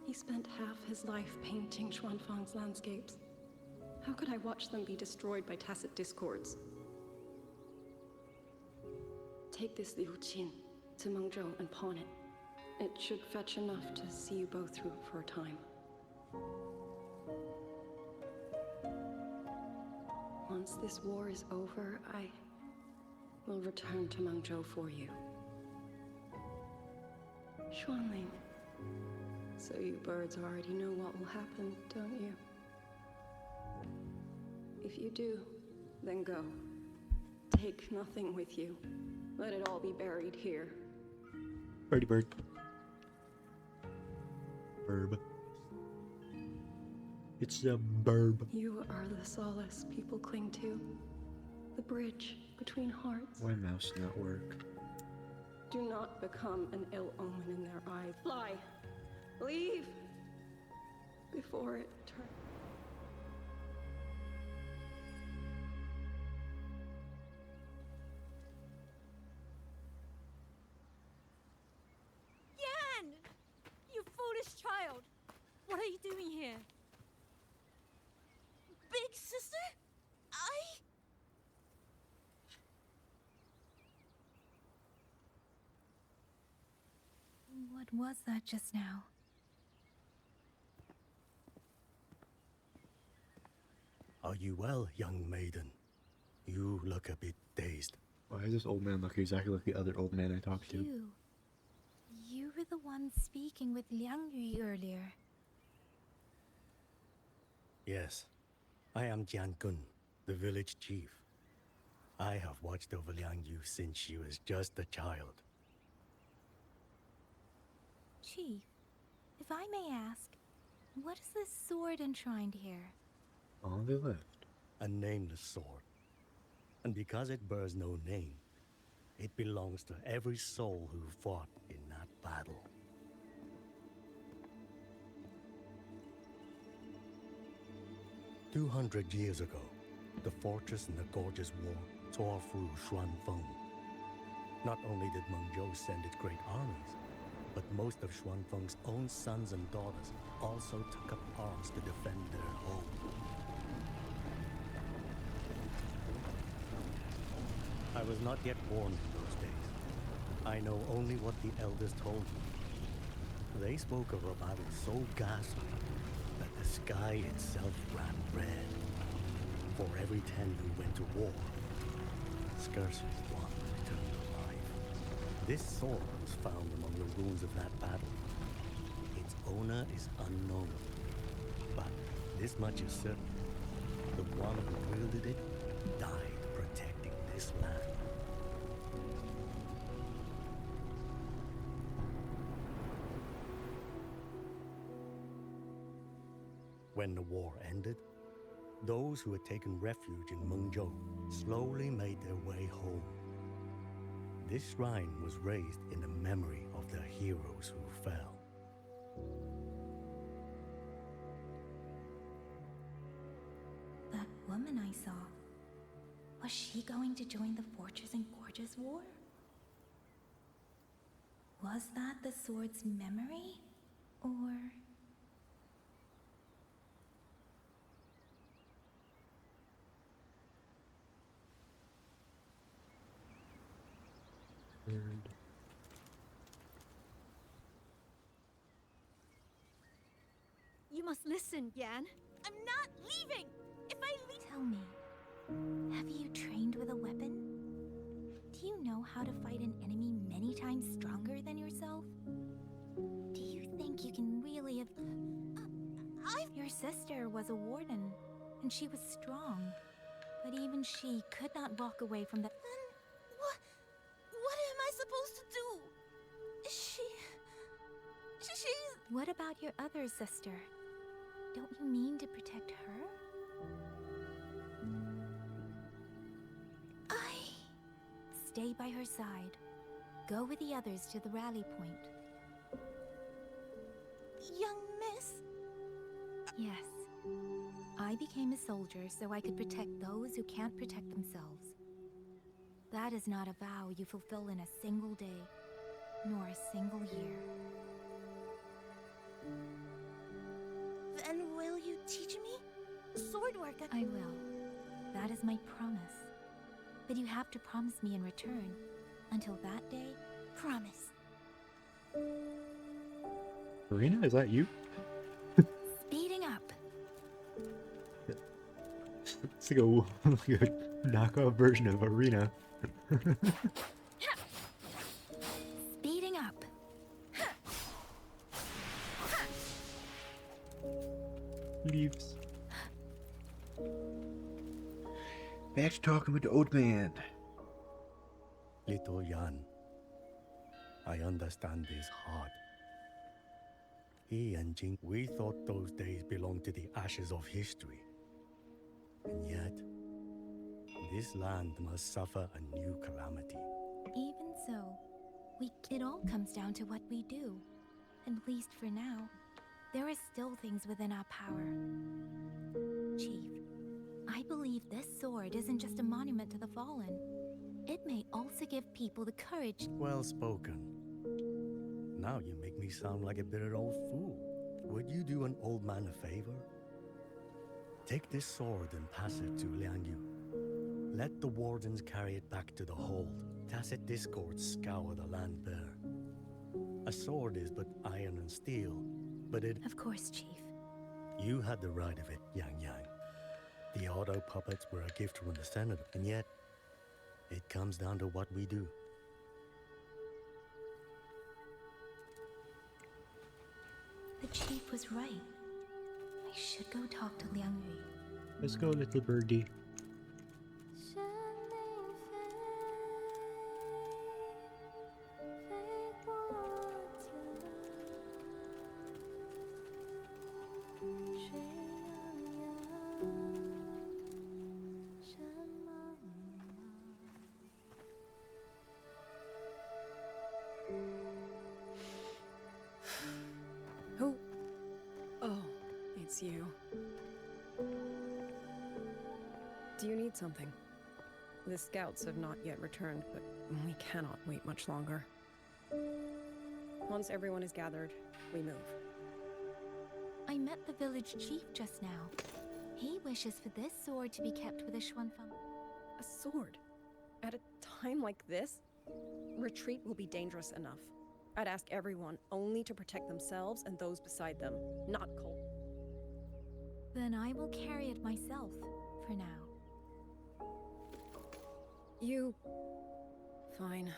[SPEAKER 16] he spent half his life painting Xuanfang's landscapes. How could I watch them be destroyed by tacit discords? Take this Liu Qin to Mengzhou and pawn it. It should fetch enough to see you both through for a time. Once this war is over, I will return to Mengzhou for you. Xuanling. So you birds already know what will happen, don't you? If you do, then go. Take nothing with you. Let it all be buried here.
[SPEAKER 1] Birdie bird. Burb. It's a burb.
[SPEAKER 16] You are the solace people cling to. The bridge between hearts.
[SPEAKER 1] Why mouse not work?
[SPEAKER 16] Do not become an ill omen in their eyes. Fly! Leave! Before it turns.
[SPEAKER 4] Yan! You foolish child! What are you doing here? Big sister?
[SPEAKER 7] What was that just now?
[SPEAKER 20] Are you well, young maiden? You look a bit dazed.
[SPEAKER 1] Why does this old man look exactly like the other old man I talked to?
[SPEAKER 7] You were the one speaking with Liang Yu earlier.
[SPEAKER 20] Yes, I am Jian Gun, the village chief. I have watched over Liang Yu since she was just a child.
[SPEAKER 7] Chief, if I may ask, what is this sword enshrined here?
[SPEAKER 1] On the left.
[SPEAKER 20] A nameless sword. And because it bears no name, it belongs to every soul who fought in that battle. "200 years ago, the fortress in the Gorgeous War tore through Xuanfeng. Not only did Mengzhou send its great armies, but most of Xuanfeng's own sons and daughters also took up arms to defend their home. I was not yet born in those days. I know only what the elders told me. They spoke of a battle so ghastly that the sky itself ran red. For every 10 who went to war, scarcely one returned alive. This sword was found among the ruins of that battle. Its owner is unknown. But this much is certain. The one who wielded it died protecting this land. When the war ended, those who had taken refuge in Mengzhou slowly made their way home. This shrine was raised in the memory of the heroes who fell.
[SPEAKER 7] That woman I saw, was she going to join the Fortress and Gorges War? Was that the sword's memory? Or...
[SPEAKER 4] You must listen, Yan. I'm not leaving! If I leave...
[SPEAKER 7] Tell me, have you trained with a weapon? Do you know how to fight an enemy many times stronger than yourself? Do you think you can really have... Your sister was a warden, and she was strong. But even she could not walk away from the...
[SPEAKER 4] Then what am I supposed to do? She's...
[SPEAKER 7] What about your other sister? Don't you mean to protect her? Stay by her side. Go with the others to the rally point.
[SPEAKER 4] Young miss?
[SPEAKER 7] Yes. I became a soldier so I could protect those who can't protect themselves. That is not a vow you fulfill in a single day, nor a single year.
[SPEAKER 4] Then will you teach me? Sword work?
[SPEAKER 7] I will. That is my promise. But you have to promise me in return. Until that day, promise.
[SPEAKER 1] Marina, is that you?
[SPEAKER 7] Speeding up.
[SPEAKER 1] It's like a knockoff version of Arena.
[SPEAKER 7] Speeding up.
[SPEAKER 1] Leaves.
[SPEAKER 2] Back to talking with the old man.
[SPEAKER 20] Little Yan, I understand his heart. He and Jing, we thought those days belonged to the ashes of history. And yet, this land must suffer a new calamity.
[SPEAKER 7] Even so, it all comes down to what we do. At least for now, there are still things within our power. Chief, I believe this sword isn't just a monument to the fallen. It may also give people the courage.
[SPEAKER 20] Well spoken. Now you make me sound like a bitter old fool. Would you do an old man a favor? Take this sword and pass it to Liang Yu. Let the wardens carry it back to the hold. Tacit discords scour the land bare. A sword is but iron and steel, but it...
[SPEAKER 7] Of course, Chief.
[SPEAKER 20] You had the right of it, Yang Yang. The auto puppets were a gift from the Senator, and yet, it comes down to what we do.
[SPEAKER 7] The Chief was right. I should go talk to Liang Yu.
[SPEAKER 1] Let's go, little birdie.
[SPEAKER 16] Who? Oh, it's you. Do you need something? The scouts have not yet returned, but we cannot wait much longer. Once everyone is gathered, we move.
[SPEAKER 7] I met the village chief just now. He wishes for this sword to be kept with the Xuanfang.
[SPEAKER 16] A sword? At a time like this? Retreat will be dangerous enough. I'd ask everyone only to protect themselves and those beside them, not Cole.
[SPEAKER 7] Then I will carry it myself, for now.
[SPEAKER 16] You... Fine.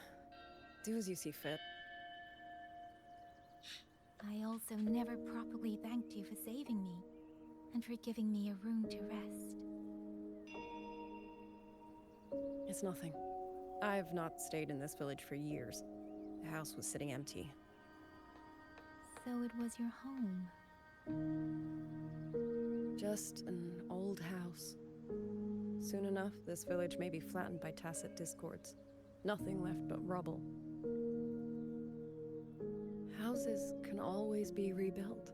[SPEAKER 16] Do as you see fit.
[SPEAKER 7] I also never properly thanked you for saving me and for giving me a room to rest.
[SPEAKER 16] It's nothing. I've not stayed in this village for years. The house was sitting empty.
[SPEAKER 7] So it was your home.
[SPEAKER 16] Just an old house. Soon enough, this village may be flattened by tacit discords. Nothing left but rubble. Houses can always be rebuilt.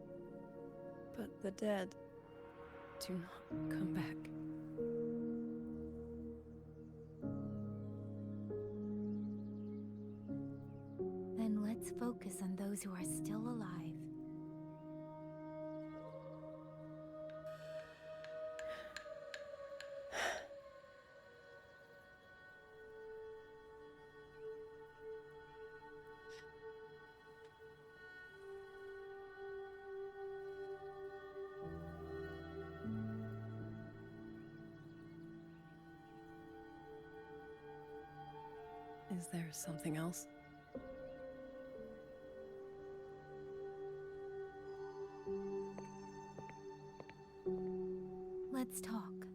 [SPEAKER 16] But the dead do not come back.
[SPEAKER 7] Then let's focus on those who are still alive.
[SPEAKER 16] Is there something else?
[SPEAKER 7] Let's talk.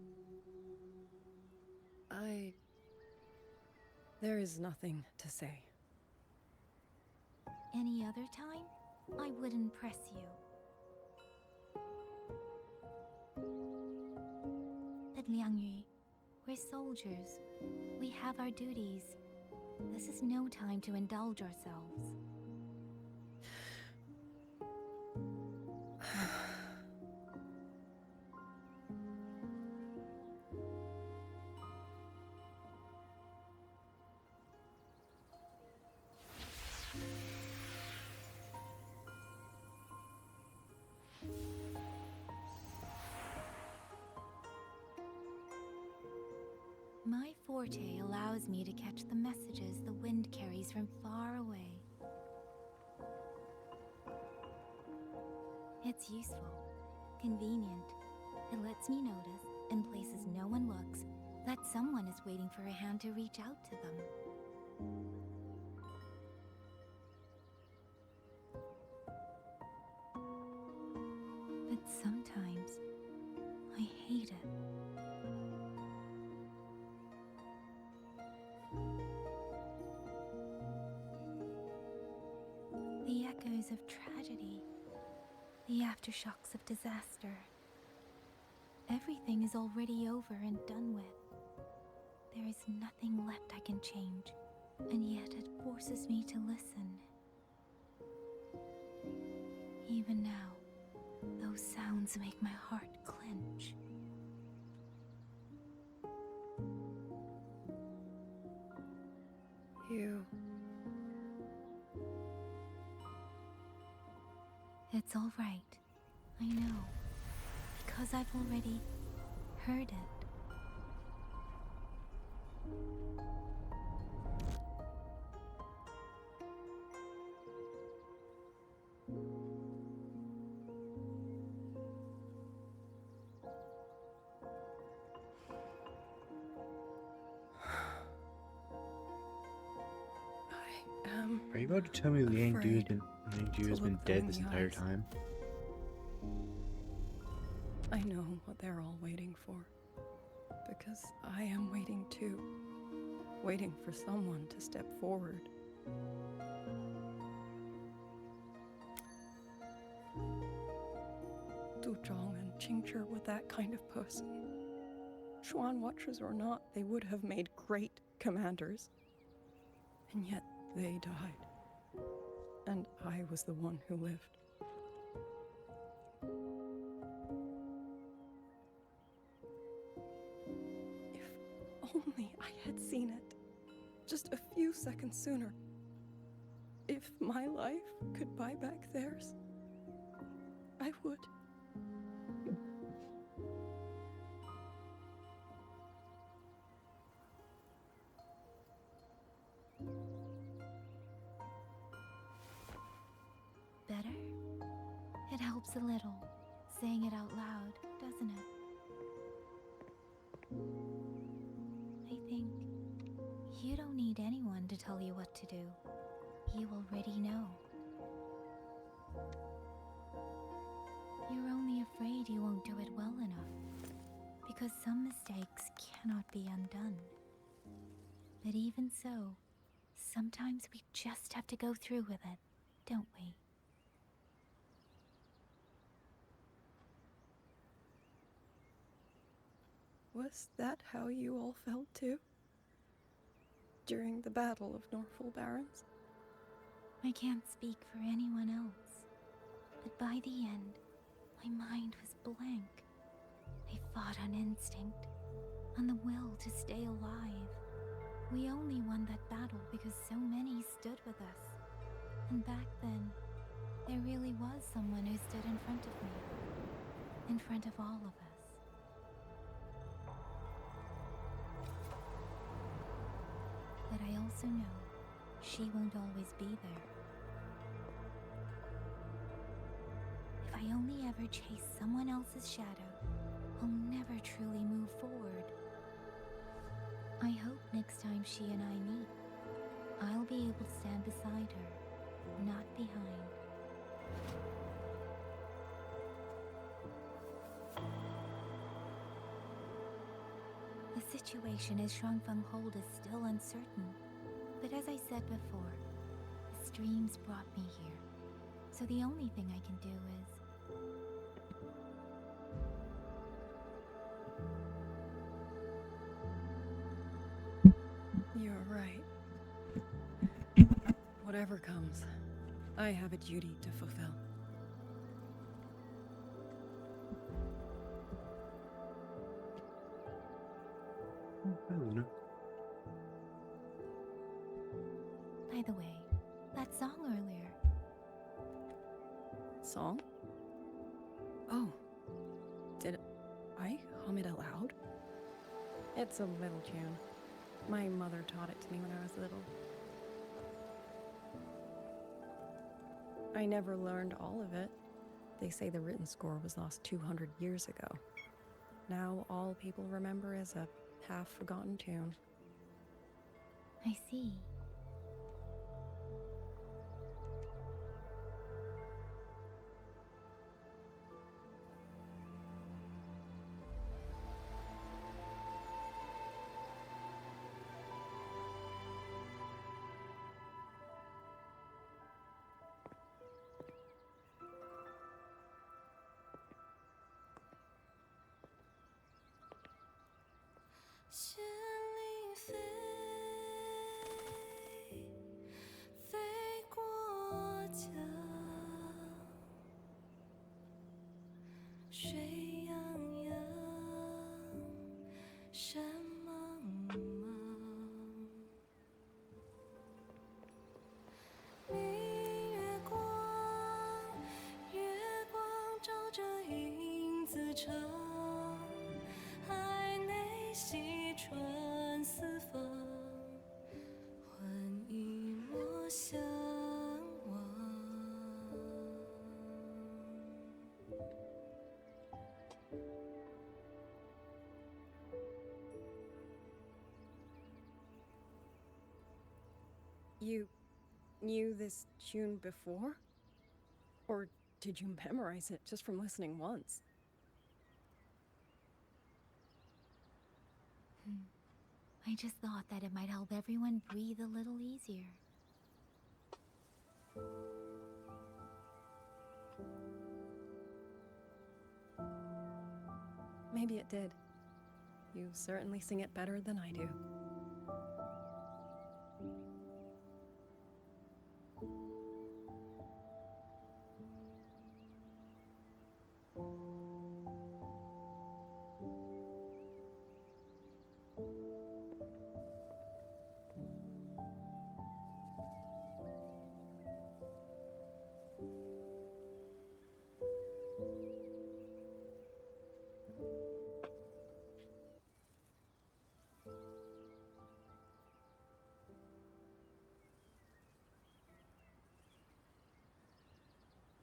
[SPEAKER 16] There is nothing to say.
[SPEAKER 7] Any other time, I wouldn't press you. But Liangyu, we're soldiers. We have our duties. This is no time to indulge ourselves. My forte allows me to catch the messages the wind carries from far away. It's useful, convenient. It lets me notice, in places no one looks, that someone is waiting for a hand to reach out to them. But sometimes, I hate it. The echoes of tragedy, the aftershocks of disaster. Everything is already over and done with. There is nothing left I can change, and yet it forces me to listen. Even now, those sounds make my heart clench. It's all right. I know. Because I've already heard it.
[SPEAKER 1] Are you about to tell me Liang Du has been dead this entire time?
[SPEAKER 16] I know what they're all waiting for. Because I am waiting too. Waiting for someone to step forward. Du Zhong and Qingzhi were that kind of person. Xuan Watchers or not, they would have made great commanders. And yet they died. And I was the one who lived. If only I had seen it. Just a few seconds sooner. If my life could buy back theirs, I would.
[SPEAKER 7] Better? It helps a little, saying it out loud, doesn't it? I think you don't need anyone to tell you what to do. You already know. be undone. But even so, sometimes we just have to go through with it, don't we?
[SPEAKER 16] Was that how you all felt too? During the Battle of Norfolk Barrens?
[SPEAKER 7] I can't speak for anyone else, but by the end, my mind was blank. I fought on instinct, on the will to stay alive. We only won that battle because so many stood with us. And back then, there really was someone who stood in front of me, in front of all of us. But I also know she won't always be there. If I only ever chase someone else's shadow, I'll never truly move forward. I hope next time she and I meet, I'll be able to stand beside her, not behind. The situation as Shuangfeng Hold is still uncertain, but as I said before, the streams brought me here, so the only thing I can do is...
[SPEAKER 16] You're right. Whatever comes, I have a duty to fulfill.
[SPEAKER 7] By the way, that song earlier.
[SPEAKER 16] Song? Oh. Did I hum it aloud? It's a little tune. My mother taught it to me when I was little. I never learned all of it. They say the written score was lost 200 years ago. Now all people remember is a half-forgotten tune.
[SPEAKER 7] I see.
[SPEAKER 16] You knew this tune before? Or did you memorize it just from listening once?
[SPEAKER 7] I just thought that it might help everyone breathe a little easier.
[SPEAKER 16] Maybe it did. You certainly sing it better than I do.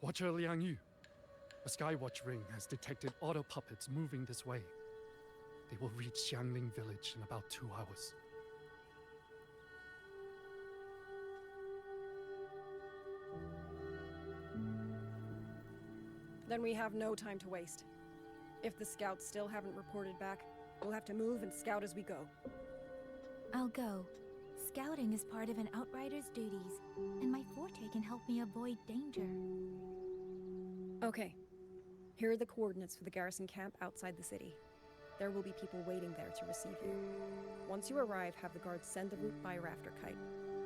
[SPEAKER 12] Watcher Liang Yu, a Skywatch ring has detected auto puppets moving this way. They will reach Xiangling village in about 2 hours.
[SPEAKER 16] Then we have no time to waste. If the scouts still haven't reported back, We'll have to move and scout as we go.
[SPEAKER 7] I'll go. Scouting is part of an outrider's duties, and my forte can help me avoid danger.
[SPEAKER 16] Okay. Here are the coordinates for the garrison camp outside the city. There will be people waiting there to receive you. Once you arrive, have the guards send the route by rafter kite.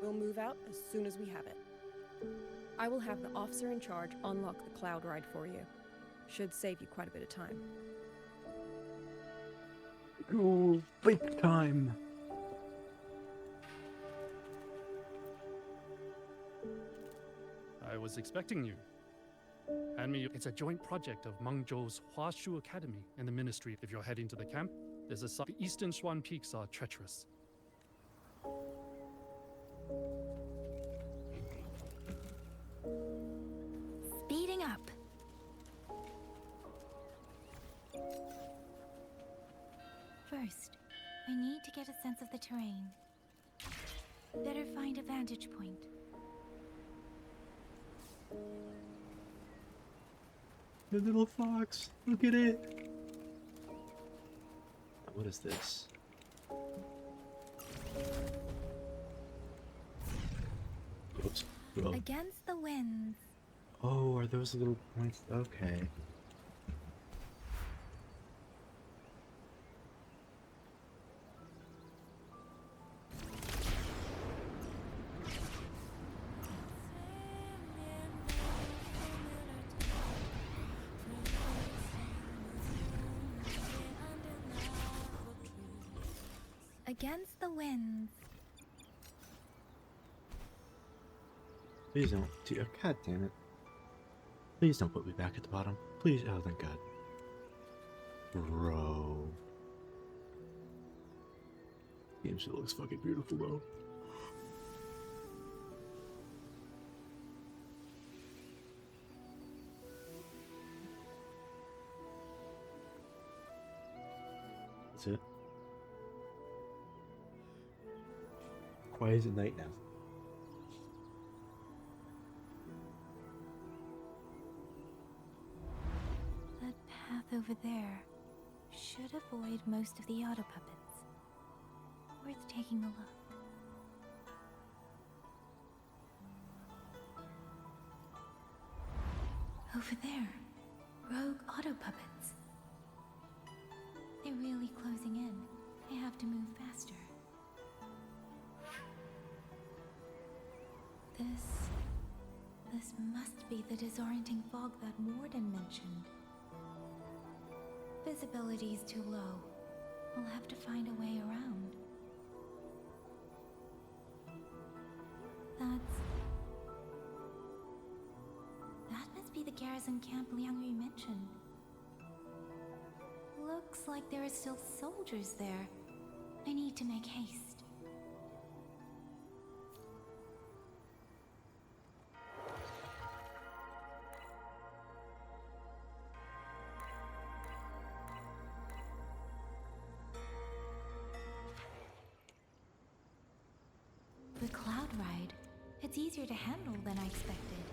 [SPEAKER 16] We'll move out as soon as we have it. I will have the officer in charge unlock the cloud ride for you. Should save you quite a bit of time.
[SPEAKER 2] Oh, big time.
[SPEAKER 12] I was expecting you. Hand me. It's a joint project of Mengzhou's Huashu Academy and the Ministry. If you're heading to the camp, there's a the eastern Shuan Peaks are treacherous.
[SPEAKER 7] Speeding up. First, I need to get a sense of the terrain. Better find a vantage point.
[SPEAKER 1] The little fox, look at it. What is this? Oops. Whoa.
[SPEAKER 7] Against the winds.
[SPEAKER 1] Oh, are those little points? Okay.
[SPEAKER 7] Against the winds.
[SPEAKER 1] Please don't. God damn it. Please don't put me back at the bottom. Please. Oh, thank God. Bro. Game still looks fucking beautiful, though. That's it. Why is it night now?
[SPEAKER 7] That path over there should avoid most of the auto puppets. Worth taking a look. Over there, rogue auto puppets. They're really closing in. I have to move faster. This must be the disorienting fog that Warden mentioned. Visibility's too low. We'll have to find a way around. That must be the garrison camp Liang Yu mentioned. Looks like there are still soldiers there. I need to make haste. The cloud ride. It's easier to handle than I expected.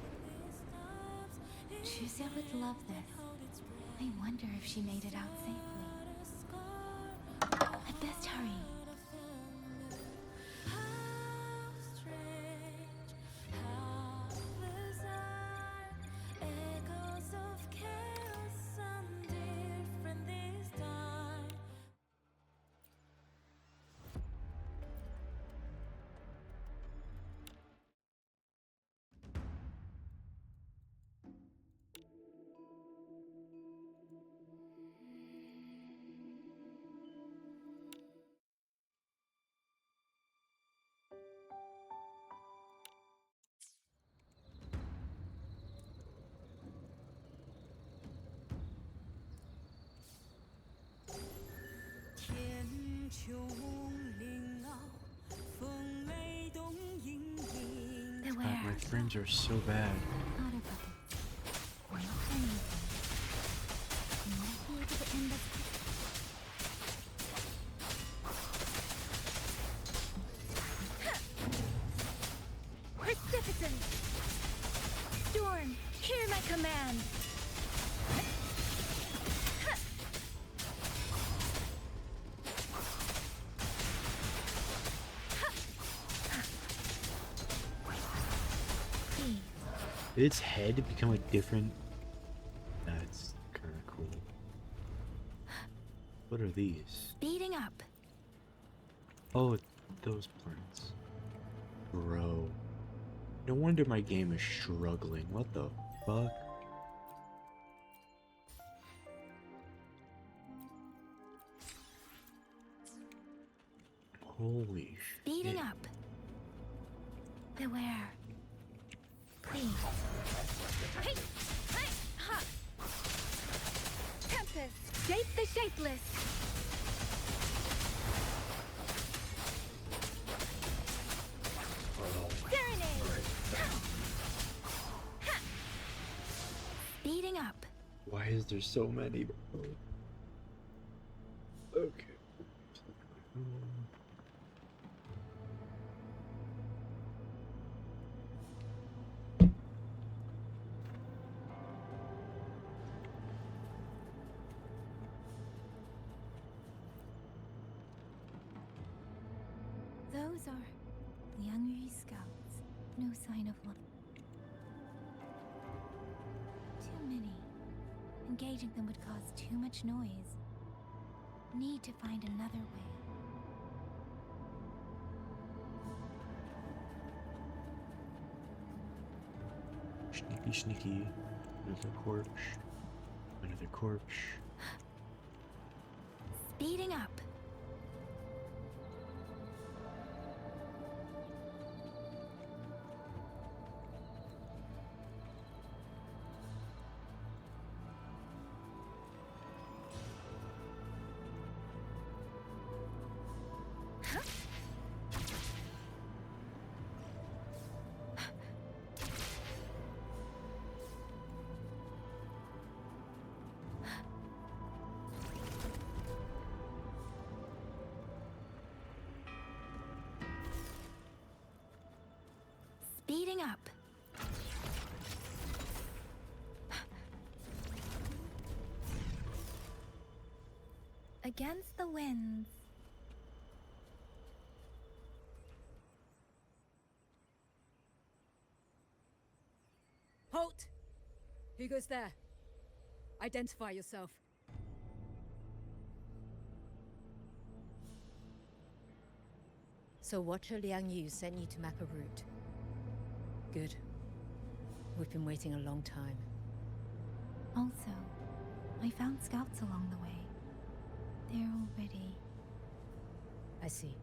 [SPEAKER 7] Chuzia would love this. I wonder if she made it out safely. I'd best hurry.
[SPEAKER 1] God, my friends are so bad.
[SPEAKER 7] Auto puppets. Not any of them. I might be able to end this quickly. Precipitance! Storm, hear my command!
[SPEAKER 1] Did its head become a different? That's kind of cool. What are these?
[SPEAKER 7] Speeding up.
[SPEAKER 1] Oh, those plants. Bro. No wonder my game is struggling. What the fuck? Holy
[SPEAKER 7] Speeding
[SPEAKER 1] shit.
[SPEAKER 7] up. Beware. Please. Hey! Hey! Ha! Tempest! Shape the shapeless! Serenade! Ha! Speeding up.
[SPEAKER 1] Why is there so many, bro? Okay.
[SPEAKER 7] Those are Liang Yu's scouts. No sign of one. Too many. Engaging them would cause too much noise. Need to find another way.
[SPEAKER 1] Sneaky, sneaky. Another corpse. Another corpse.
[SPEAKER 7] Speeding up. Speeding up. Against the winds.
[SPEAKER 11] Halt! Who goes there? Identify yourself.
[SPEAKER 17] So Watcher Liang Yu sent you to map a route. Good. We've been waiting a long time.
[SPEAKER 7] Also, I found scouts along the way. They're already...
[SPEAKER 17] I see.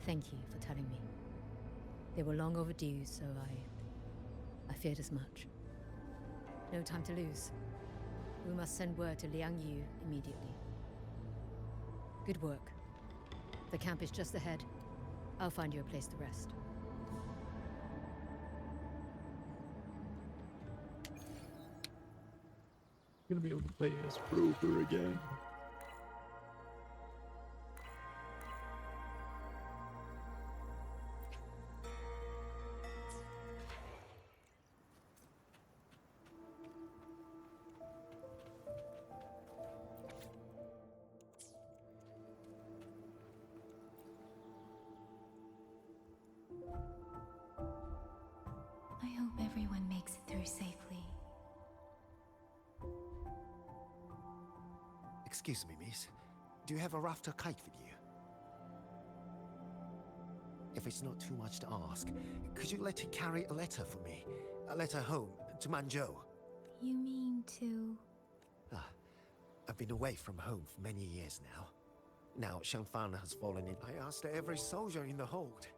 [SPEAKER 17] Thank you for telling me. They were long overdue, so I feared as much. No time to lose. We must send word to Liang Yu immediately. Good work. The camp is just ahead. I'll find you a place to rest.
[SPEAKER 1] Gonna be able to play as Rover again.
[SPEAKER 7] I hope everyone makes it through safely.
[SPEAKER 14] Excuse me, miss. Do you have a rafter kite with you? If it's not too much to ask, could you let it carry a letter for me? A letter home, to Manzhou.
[SPEAKER 7] You mean to...
[SPEAKER 14] I've been away from home for many years now. Now Shangfan has fallen in. I asked every soldier in the hold,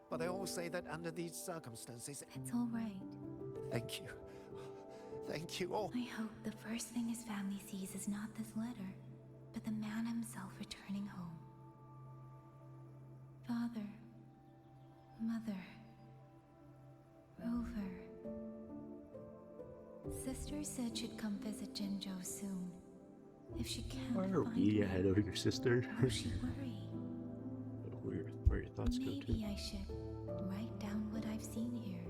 [SPEAKER 14] but they all say that under these circumstances...
[SPEAKER 7] It's all right.
[SPEAKER 14] Thank you. Thank you all.
[SPEAKER 7] I hope the first thing his family sees is not this letter, but the man himself returning home. Father, Mother, Rover. Sister said she'd come visit Jinzhou soon. If she can't
[SPEAKER 1] Why are
[SPEAKER 7] find
[SPEAKER 1] we
[SPEAKER 7] me,
[SPEAKER 1] ahead of your sister?
[SPEAKER 7] won't she worry?
[SPEAKER 1] Where your thoughts go to?
[SPEAKER 7] Maybe I should write down what I've seen here.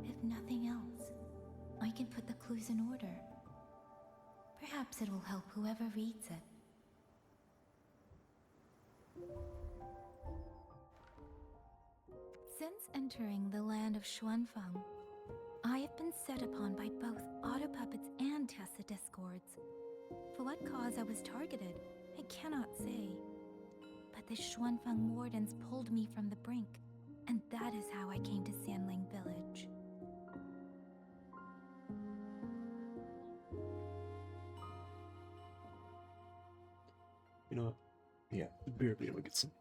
[SPEAKER 7] If nothing else, I can put the clues in order. Perhaps it will help whoever reads it. Since entering the land of Xuanfang, I have been set upon by both auto puppets and Tessa discords. For what cause I was targeted, I cannot say. But the Xuanfang wardens pulled me from the brink, and that is how I came to Sanling Village.
[SPEAKER 1] You know what? Yeah, beer, we'll get some.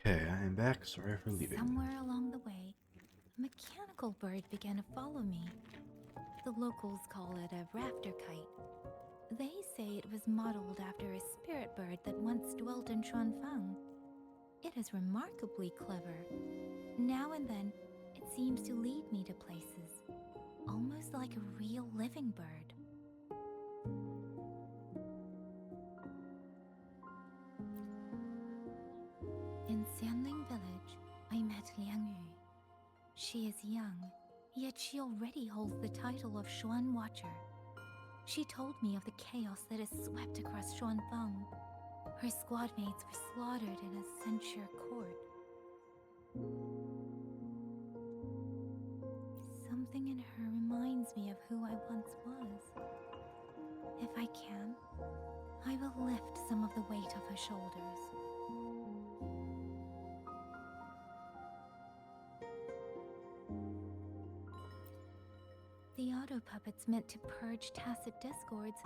[SPEAKER 1] Okay, I am back. Sorry for leaving.
[SPEAKER 7] Somewhere along the way, a mechanical bird began to follow me. The locals call it a rafter kite. They say it was modeled after a spirit bird that once dwelt in Xuanfang. It is remarkably clever. Now and then, it seems to lead me to places, almost like a real living bird. In Sanling Village, I met Liang Yu. She is young, yet she already holds the title of Xuan Watcher. She told me of the chaos that has swept across Xuanfang. Her squad mates were slaughtered in a censure court. Something in her reminds me of who I once was. If I can, I will lift some of the weight off her shoulders. The auto puppets meant to purge tacit discords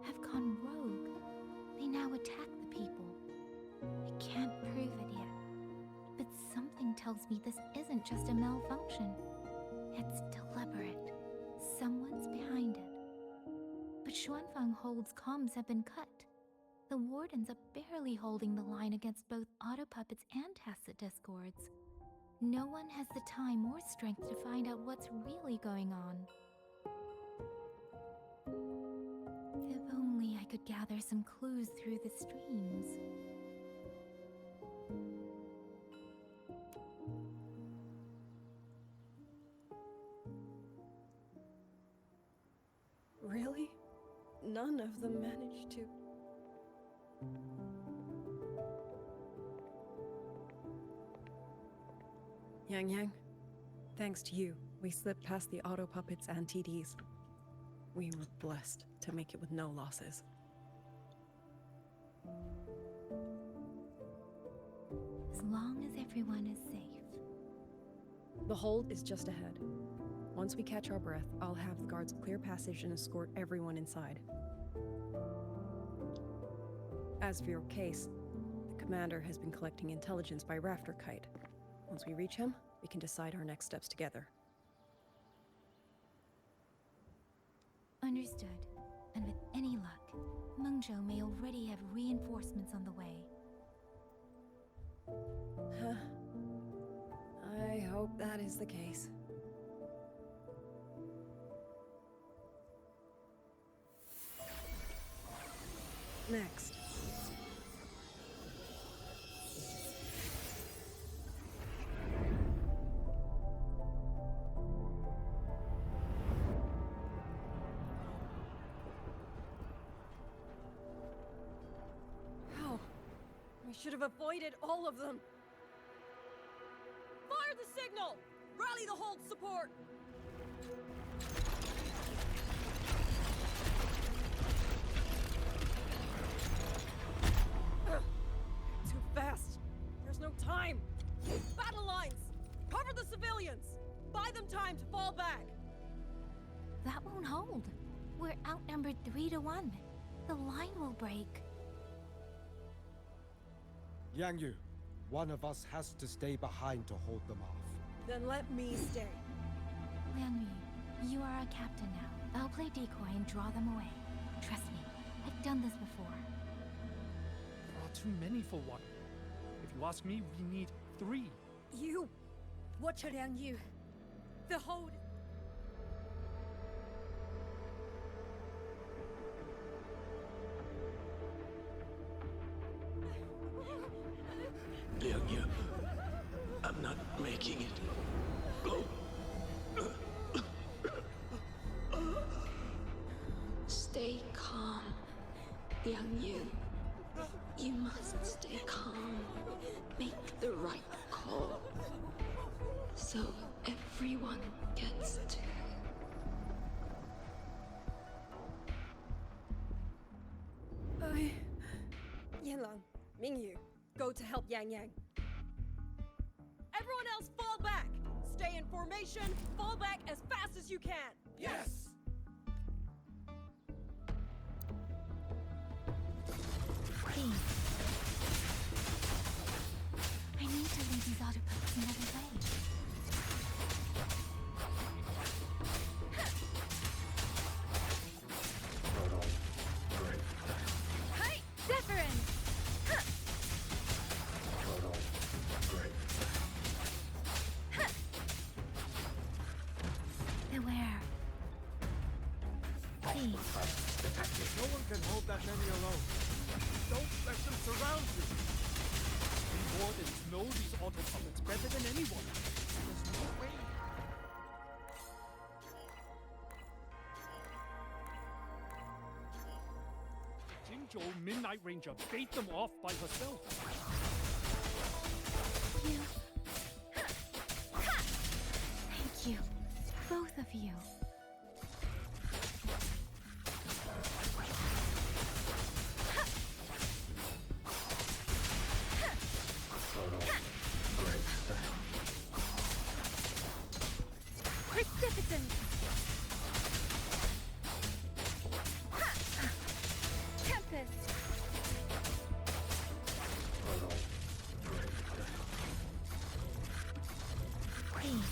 [SPEAKER 7] have gone rogue. They now attack the people. I can't prove it yet, but something tells me this isn't just a malfunction. It's deliberate. Someone's behind it. But Xuanfang Hold's comms have been cut. The wardens are barely holding the line against both auto puppets and tacit discords. No one has the time or strength to find out what's really going on. If only I could gather some clues through the streams.
[SPEAKER 16] Really? None of them managed to... Yang, thanks to you, we slipped past the auto puppets and TDs. We were blessed to make it with no losses.
[SPEAKER 7] As long as everyone is safe,
[SPEAKER 16] The hold is just ahead. Once we catch our breath, I'll have the guards clear passage and escort everyone inside. As for your case, the commander has been collecting intelligence by rafter kite. Once we reach him, we can decide our next steps together.
[SPEAKER 7] Understood. And with any luck, Mengzhou may already have reinforcements on the way.
[SPEAKER 16] Huh. I hope that is the case. Next. How? We should have avoided all of them.
[SPEAKER 13] Fire the signal! Rally the hold support!
[SPEAKER 16] Too fast. There's no time.
[SPEAKER 13] Battle lines! Cover the civilians! Buy them time to fall back!
[SPEAKER 7] That won't hold. We're outnumbered 3 to 1. The line will break.
[SPEAKER 3] Yang Yu, one of us has to stay behind to hold them off.
[SPEAKER 13] Then let me stay.
[SPEAKER 7] Liang Yu, you are our captain now. I'll play decoy and draw them away. Trust me, I've done this before.
[SPEAKER 12] There are too many for one. If you ask me, we need 3.
[SPEAKER 11] You! Watch her, Liang Yu. The hold...
[SPEAKER 18] Liang Yu, I'm not making it. Go.
[SPEAKER 9] Stay calm, Liang Yu. You must stay calm. Make the right call. So everyone gets to...
[SPEAKER 13] Yanlang, Mingyu, go to help Yang Yang. Everyone else fall back! Stay in formation, fall back as fast as you can!
[SPEAKER 3] Yes!
[SPEAKER 7] Please. I need to lead these autopups another way. Hey! Deference! Beware. Please.
[SPEAKER 3] No one can hold that many alone. Don't let them surround you.
[SPEAKER 12] We wardens know these auto puppets better than anyone. There's no way. Jinzhou Midnight Ranger bait them off by herself.
[SPEAKER 7] You. Thank you. Both of you. Precipitant! Tempest! Please.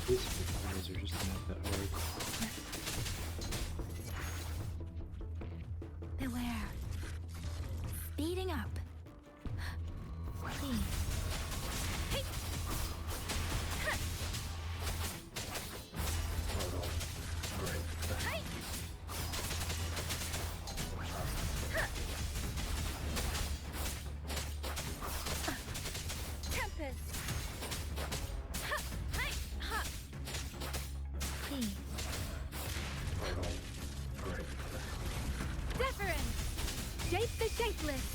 [SPEAKER 1] These performances are just not that hard.
[SPEAKER 7] Beware. Speeding up. Please. Hey. Hey. Tempest. Hey. Please. Deference! Shape the shapeless!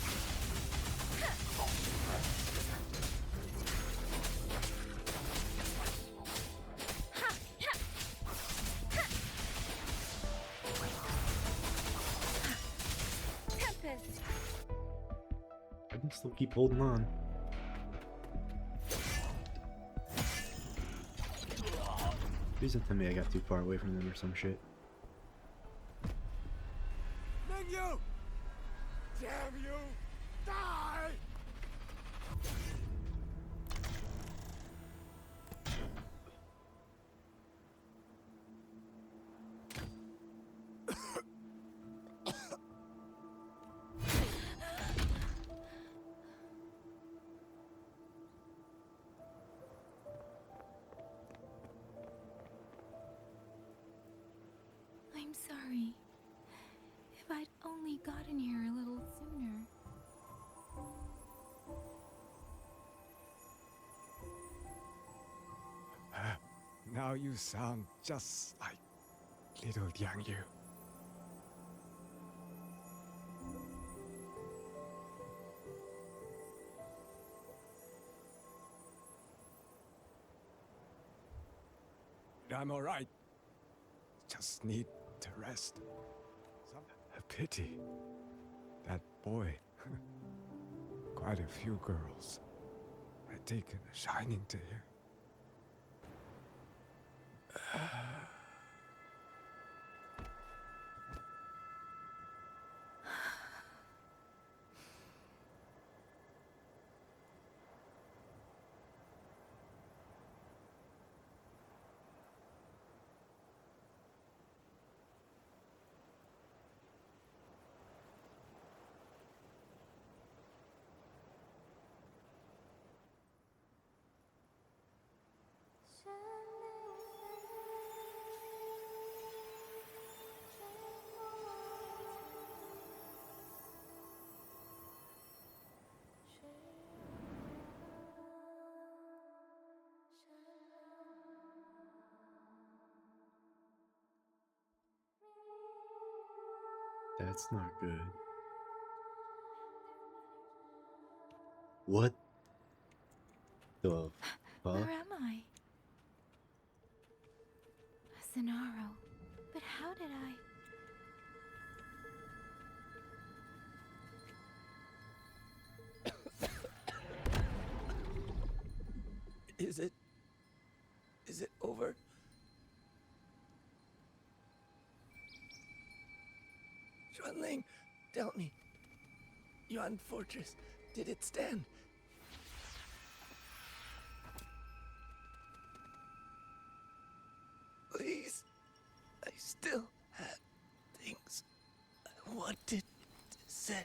[SPEAKER 1] Still keep holding on. Please don't tell me I got too far away from them or some shit.
[SPEAKER 3] Menu! Damn you! Die!
[SPEAKER 7] I'm sorry. If I'd only gotten here a little sooner.
[SPEAKER 3] Now you sound just like little Yang Yu. I'm all right. Just need to rest. A pity. That boy. Quite a few girls had taken a shining to him.
[SPEAKER 1] That's not good. What the fuck?
[SPEAKER 7] Where am I? Cenaro. But how did I?
[SPEAKER 18] Is it over? Xuanling, tell me. Yuan Fortress, did it stand? Please. I still had things I wanted to say.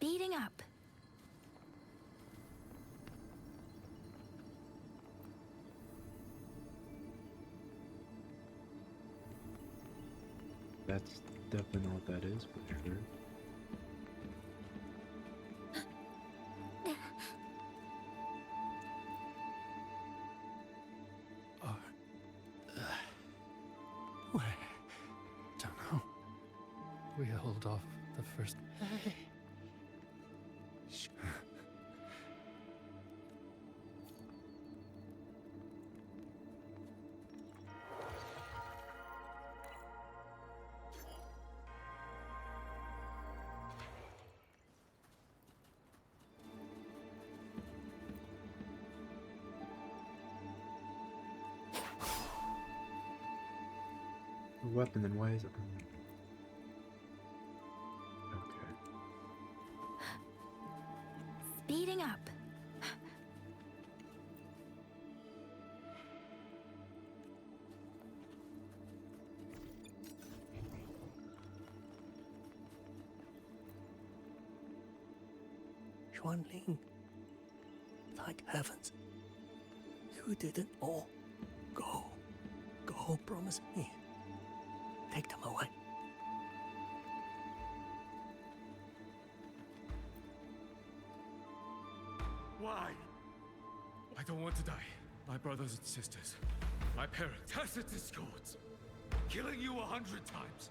[SPEAKER 7] Speeding up.
[SPEAKER 1] That's definitely not what that is, but sure.
[SPEAKER 12] Where? Don't know. We hold off the first.
[SPEAKER 1] A weapon, then why is it?
[SPEAKER 7] Speeding up.
[SPEAKER 18] Xuanling, thank heavens. You didn't all go. Go, promise me. Take them away.
[SPEAKER 12] Why? I don't want to die. My brothers and sisters, my parents, tacit discords, killing you 100 times.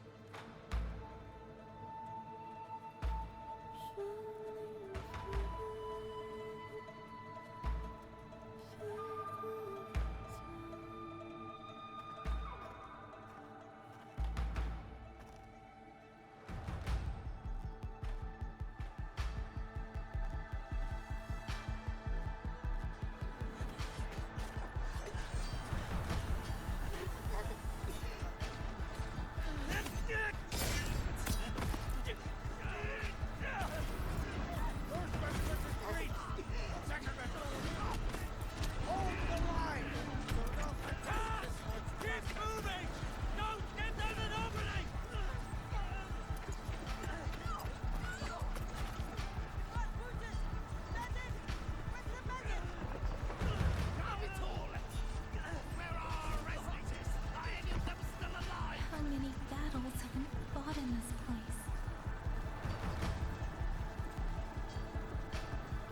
[SPEAKER 7] How many battles have been fought in this place?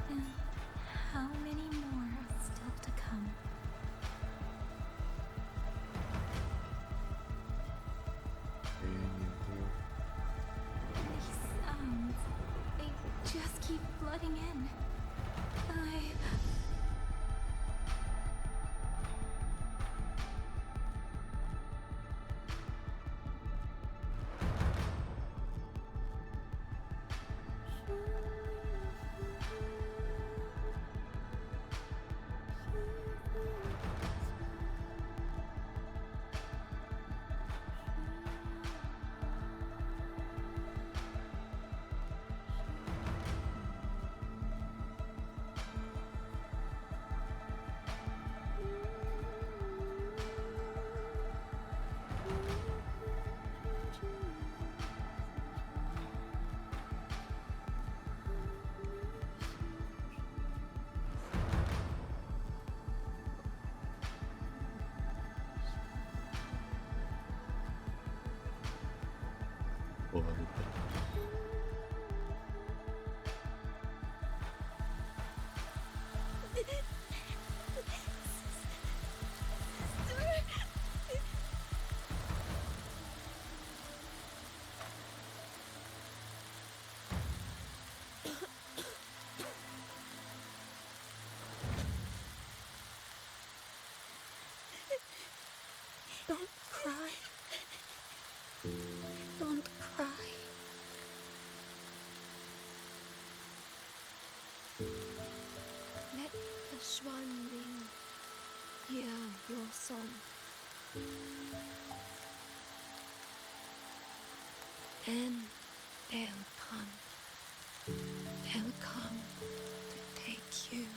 [SPEAKER 7] And how many more are still to come? These sounds, they just keep flooding in. Don't cry. Don't cry.
[SPEAKER 22] Let the swan ring. Hear your song. Then they'll come. They'll come to take you home.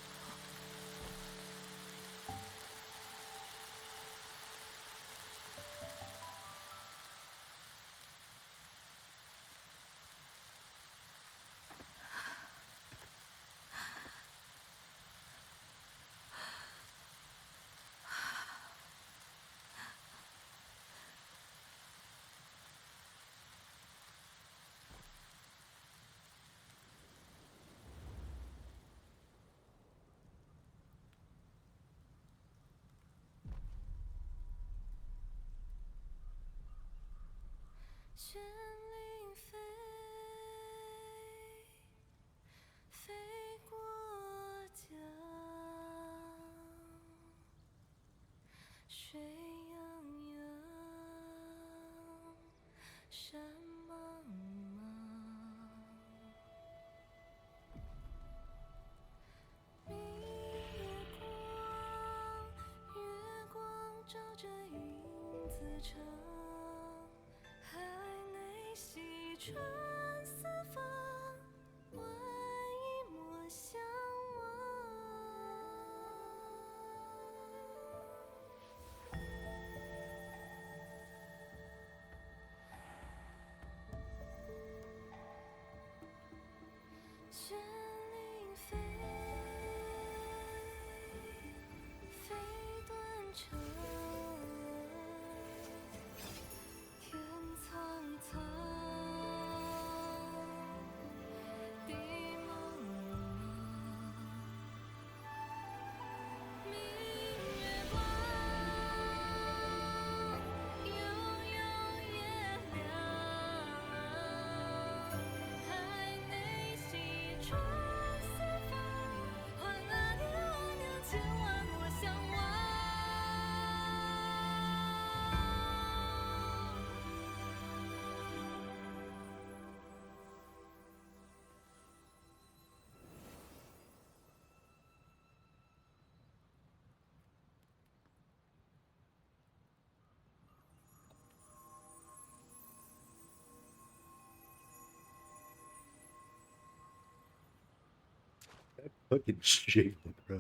[SPEAKER 1] Fucking jiggle, bro.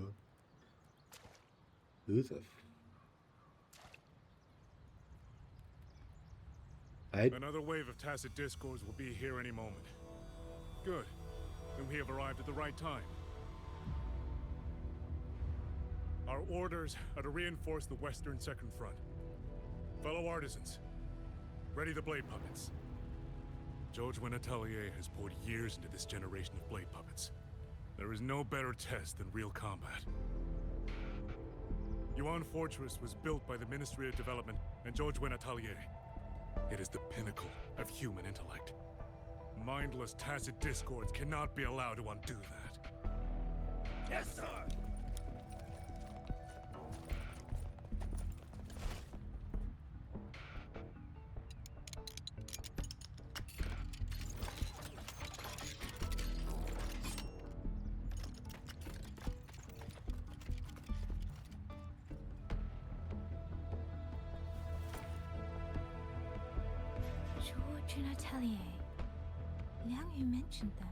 [SPEAKER 1] Who the
[SPEAKER 5] Another wave of tacit discords will be here any moment. Good. Then we have arrived at the right time. Our orders are to reinforce the western second front. Fellow artisans, ready the blade puppets. George Atelier has poured years into this generation of blade puppets. There is no better test than real combat. Yuan Fortress was built by the Ministry of Development and George Atelier. It is the pinnacle of human intellect. Mindless tacit discords cannot be allowed to undo that. Yes, sir!
[SPEAKER 7] George and Atelier. Liang Yu mentioned them.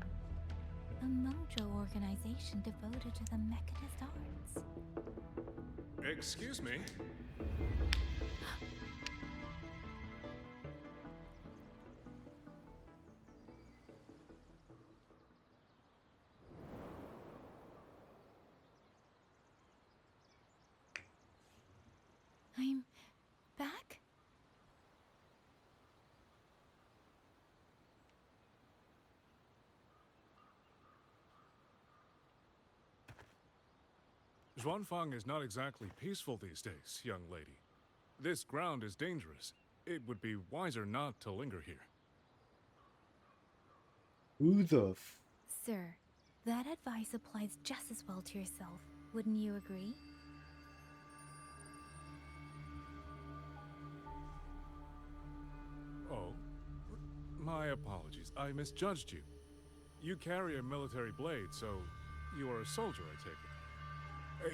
[SPEAKER 7] A Mengzhou organization devoted to the mechanist arts.
[SPEAKER 5] Excuse me?
[SPEAKER 7] I'm back?
[SPEAKER 5] Xuanfang is not exactly peaceful these days, young lady. This ground is dangerous. It would be wiser not to linger here.
[SPEAKER 1] Who the
[SPEAKER 7] Sir, that advice applies just as well to yourself. Wouldn't you agree?
[SPEAKER 5] Oh, my apologies. I misjudged you. You carry a military blade, so you are a soldier, I take it.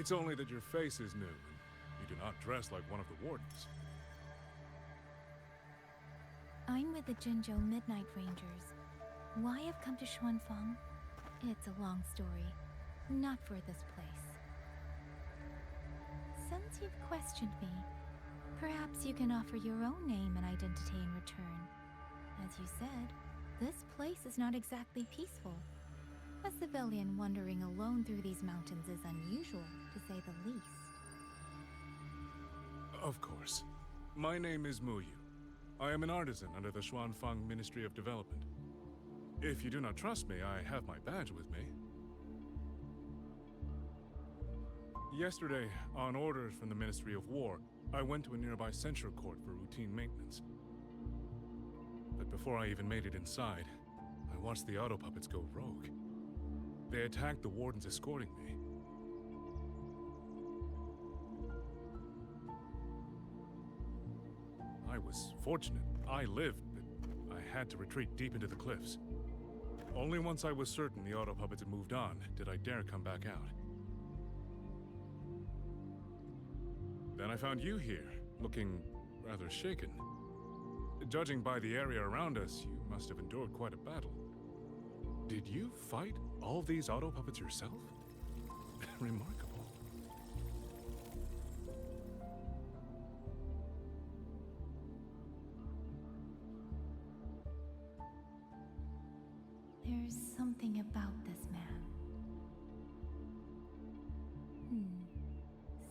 [SPEAKER 5] It's only that your face is new, and you do not dress like one of the wardens.
[SPEAKER 7] I'm with the Jinzhou Midnight Rangers. Why I've come to Xuanfang? It's a long story. Not for this place. Since you've questioned me, perhaps you can offer your own name and identity in return. As you said, this place is not exactly peaceful. A civilian wandering alone through these mountains is unusual, to say the least.
[SPEAKER 5] Of course. My name is Muyu. I am an artisan under the Xuanfang Ministry of Development. If you do not trust me, I have my badge with me. Yesterday, on orders from the Ministry of War, I went to a nearby censure court for routine maintenance. But before I even made it inside, I watched the auto puppets go rogue. They attacked the wardens escorting me. I was fortunate. I lived, but I had to retreat deep into the cliffs. Only once I was certain the auto puppets had moved on did I dare come back out. Then I found you here, looking rather shaken. Judging by the area around us, you must have endured quite a battle. Did you fight all these auto puppets yourself? Remarkable.
[SPEAKER 7] There's something about this man.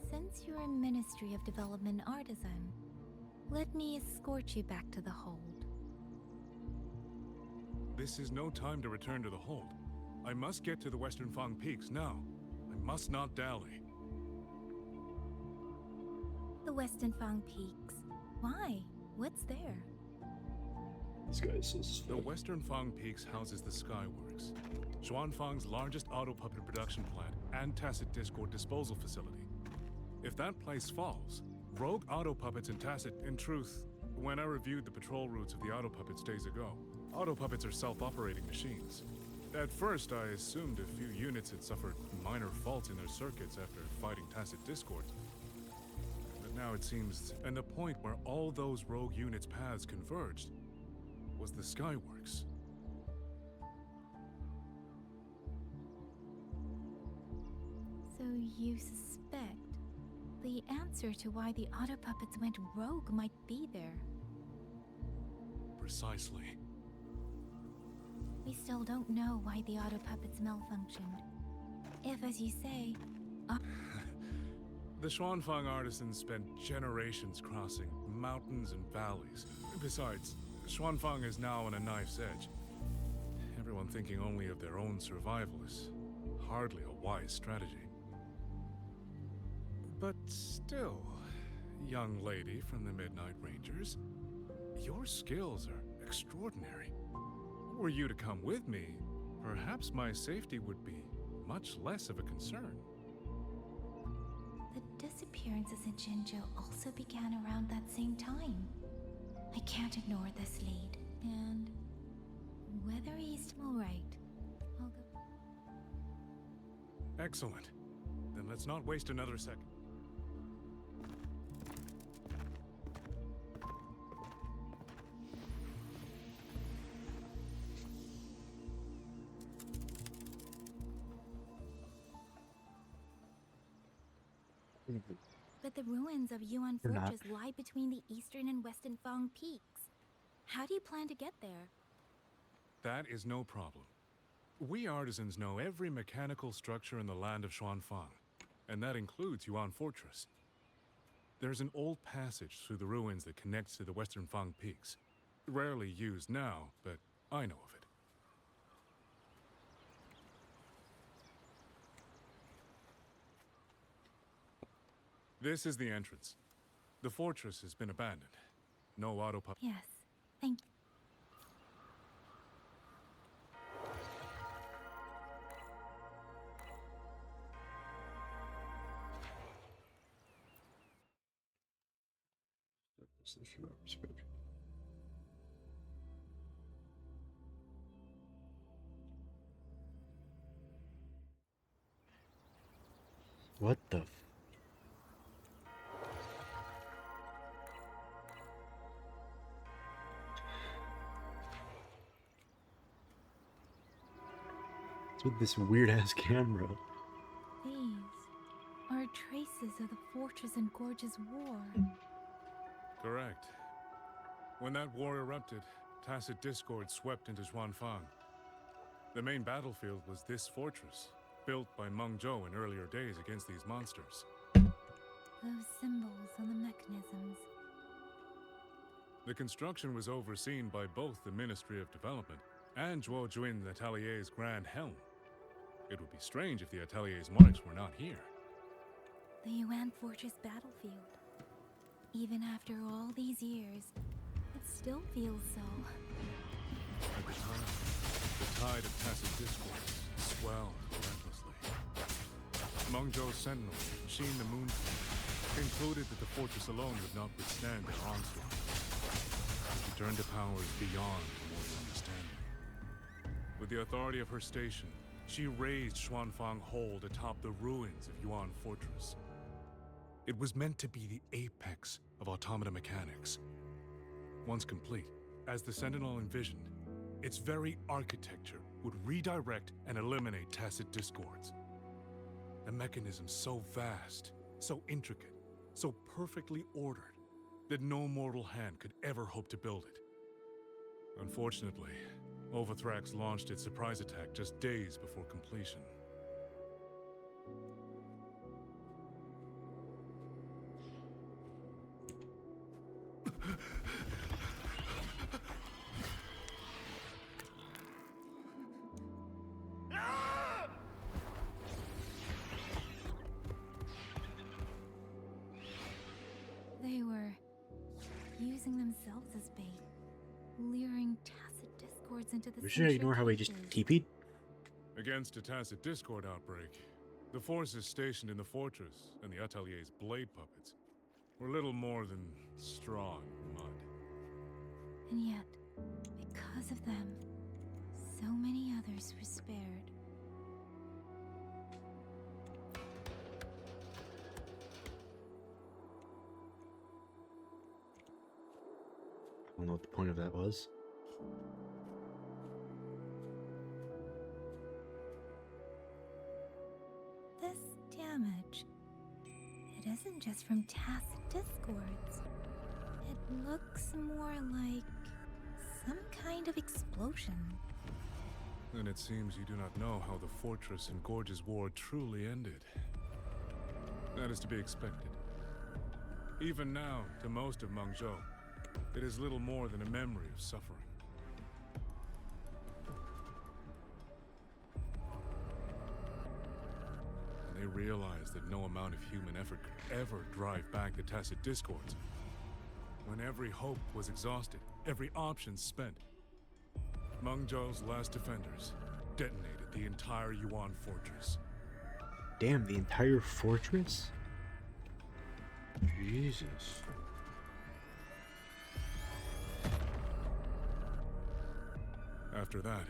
[SPEAKER 7] Since you're a Ministry of Development artisan, let me escort you back to the hold.
[SPEAKER 5] This is no time to return to the hold. I must get to the Western Fang Peaks now. I must not dally.
[SPEAKER 7] The Western Fang Peaks. Why? What's there?
[SPEAKER 1] This guy is so slow.
[SPEAKER 5] The Western Fang Peaks houses the Skyworks, Xuanfang's largest auto puppet production plant and tacit discord disposal facility. If that place falls, rogue auto puppets and tacit, in truth, when I reviewed the patrol routes of the auto puppets days ago, auto puppets are self-operating machines. At first, I assumed a few units had suffered minor faults in their circuits after fighting tacit discords. But now it seems, and the point where all those rogue units' paths converged was the Skyworks.
[SPEAKER 7] you suspect the answer to why the auto puppets went rogue might be there?
[SPEAKER 5] Precisely.
[SPEAKER 7] We still don't know why the auto puppets malfunctioned. If, as you say,
[SPEAKER 5] The Xuanfang artisans spent generations crossing mountains and valleys. Besides, Xuanfang is now on a knife's edge. Everyone thinking only of their own survival is hardly a wise strategy. But still, young lady from the Midnight Rangers, your skills are extraordinary. Were you to come with me, perhaps my safety would be much less of a concern.
[SPEAKER 7] the disappearances in Jinzhou also began around that same time. I can't ignore this lead, and whether he's all right, I'll go.
[SPEAKER 5] Excellent. Then let's not waste another second.
[SPEAKER 7] But the ruins of Yuan
[SPEAKER 1] They're not.
[SPEAKER 7] Fortress lie between the eastern and western Fang peaks. How do you plan to get there?
[SPEAKER 5] That is no problem. We artisans know every mechanical structure in the land of Xuanfang, and that includes Yuan Fortress. There's an old passage through the ruins that connects to the western Fang peaks. Rarely used now, but I know of it. This is the entrance. The fortress has been abandoned. No auto pup.
[SPEAKER 7] Yes, thank you.
[SPEAKER 1] What the f- What's with this weird ass camera?
[SPEAKER 7] These are traces of the Fortress and Gorge's war.
[SPEAKER 5] Correct. When that war erupted, tacit discord swept into Xuanfang. The main battlefield was this fortress, built by Meng Zhou in earlier days against these monsters.
[SPEAKER 7] Those symbols on the mechanisms.
[SPEAKER 5] The construction was overseen by both the Ministry of Development and Zhuo Juin Atelier's Grand Helm. It would be strange if the Atelier's marks were not here.
[SPEAKER 7] The Yuan Fortress battlefield. Even after all these years, it still feels so.
[SPEAKER 5] At the time, the tide of tacit discord swelled relentlessly. Meng Zhou's sentinel, Shin the Moon, concluded that the fortress alone would not withstand their onslaught. She turned to powers beyond mortal understanding. With the authority of her station, she raised Xuanfang Hold atop the ruins of Yuan Fortress. It was meant to be the apex of automata mechanics. Once complete, as the Sentinel envisioned, its very architecture would redirect and eliminate tacit discords. A mechanism so vast, so intricate, so perfectly ordered, that no mortal hand could ever hope to build it. Unfortunately, Overthrax launched its surprise attack just days before completion.
[SPEAKER 7] They were using themselves as bait, luring tacit discords into the
[SPEAKER 1] We should ignore how he just TP'd.
[SPEAKER 5] Against a tacit discord outbreak, the forces stationed in the fortress and the Atelier's blade puppets were little more than straw and mud.
[SPEAKER 7] And yet, because of them, so many others were spared.
[SPEAKER 1] I don't know what the point of that was.
[SPEAKER 7] This damage. It isn't just from tacit discords. It looks more like some kind of explosion.
[SPEAKER 5] Then it seems you do not know how the Fortress and Gorge's war truly ended. That is to be expected. Even now, to most of Mengzhou, it is little more than a memory of suffering. And they realized that no amount of human effort could ever drive back the tacit discords. When every hope was exhausted, every option spent, Mengzhou's last defenders detonated the entire Yuan fortress.
[SPEAKER 1] Damn, the entire fortress? Jesus.
[SPEAKER 5] After that,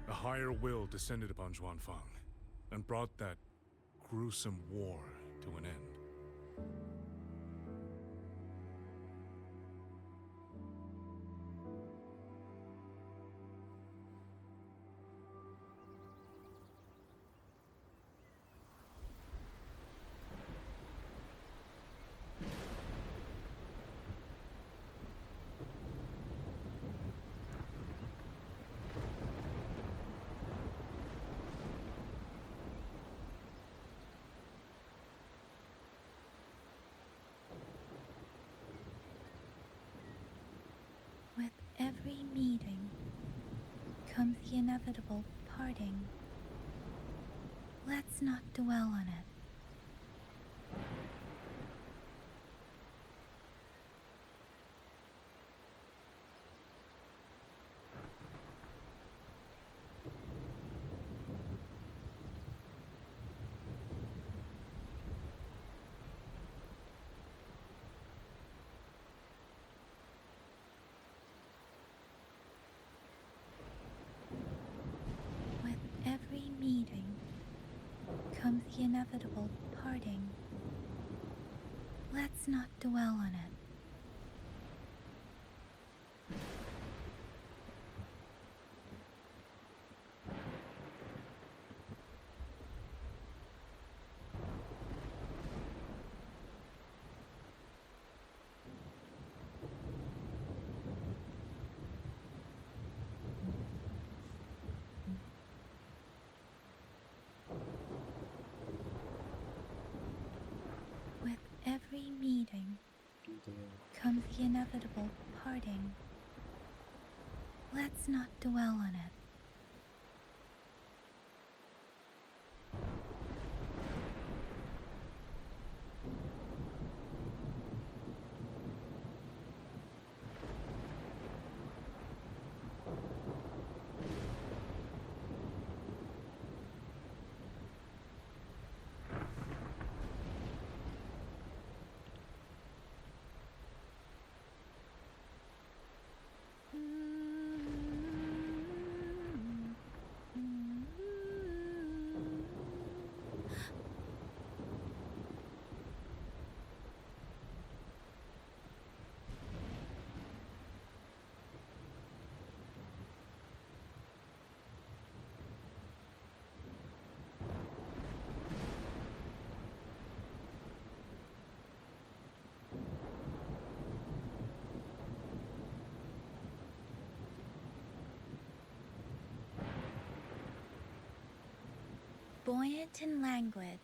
[SPEAKER 5] a higher will descended upon Xuanfang and brought that gruesome war to an end.
[SPEAKER 7] With every meeting comes the inevitable parting. Let's not dwell on it. With every meeting comes the inevitable parting. Let's not dwell on it. With every meeting comes the inevitable parting. Let's not dwell on it. Buoyant and languid,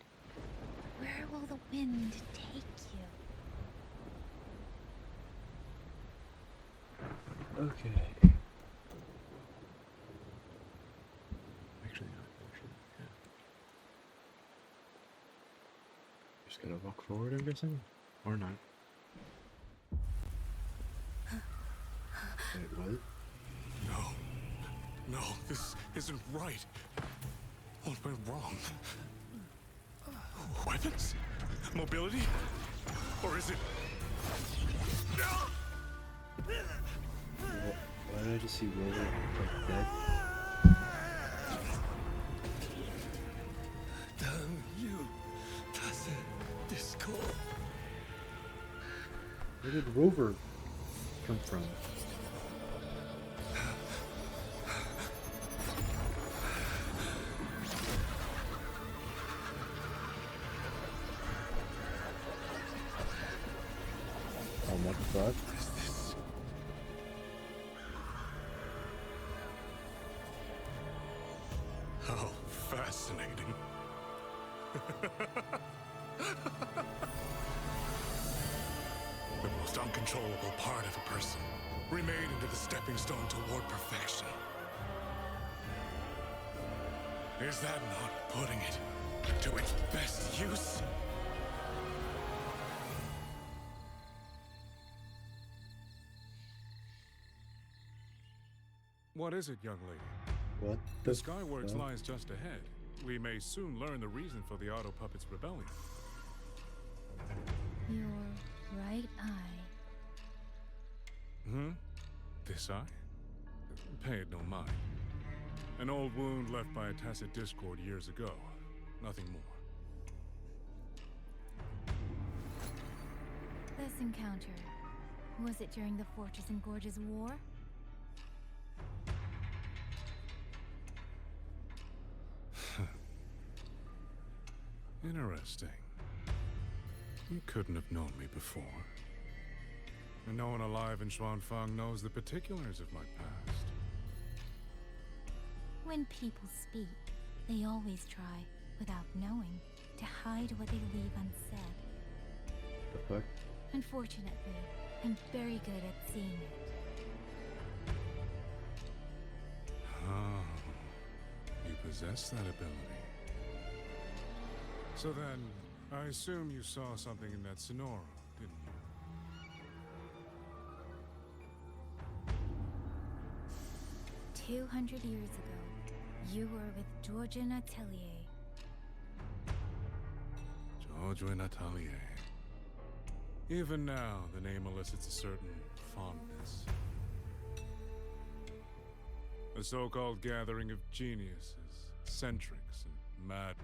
[SPEAKER 7] where will the wind take you?
[SPEAKER 1] Okay. Actually, no. Yeah. Just gotta walk forward, I'm guessing? Or not. Wait, what?
[SPEAKER 5] No, this isn't right. What went wrong? Weapons? Mobility? Or is it...
[SPEAKER 1] Why did I just see Wilbur like dead?
[SPEAKER 18] Damn you, tacit discord.
[SPEAKER 1] Where did Rover come from?
[SPEAKER 2] fuck?
[SPEAKER 5] What is this? How fascinating. The most uncontrollable part of a person, remade into the stepping stone toward perfection. Is that not putting it to its best use? What is it, young lady?
[SPEAKER 2] What
[SPEAKER 5] The Skyworks lies just ahead. We may soon learn the reason for the Auto Puppets' rebellion.
[SPEAKER 7] Your right eye.
[SPEAKER 5] This eye? Pay it no mind. An old wound left by a tacit discord years ago. Nothing more.
[SPEAKER 7] This encounter, was it during the Fortress and Gorges War?
[SPEAKER 5] Interesting. You couldn't have known me before. And no one alive in Xuanfang knows the particulars of my past.
[SPEAKER 7] When people speak, they always try, without knowing, to hide what they leave unsaid.
[SPEAKER 2] The fuck?
[SPEAKER 7] Unfortunately, I'm very good at seeing it.
[SPEAKER 5] Oh, you possess that ability. So then, I assume you saw something in that Sonora, didn't you?
[SPEAKER 7] 200 years ago, you were with Georgia Atelier.
[SPEAKER 5] Georgia Atelier. Even now, the name elicits a certain fondness. A so-called gathering of geniuses, eccentrics, and madmen.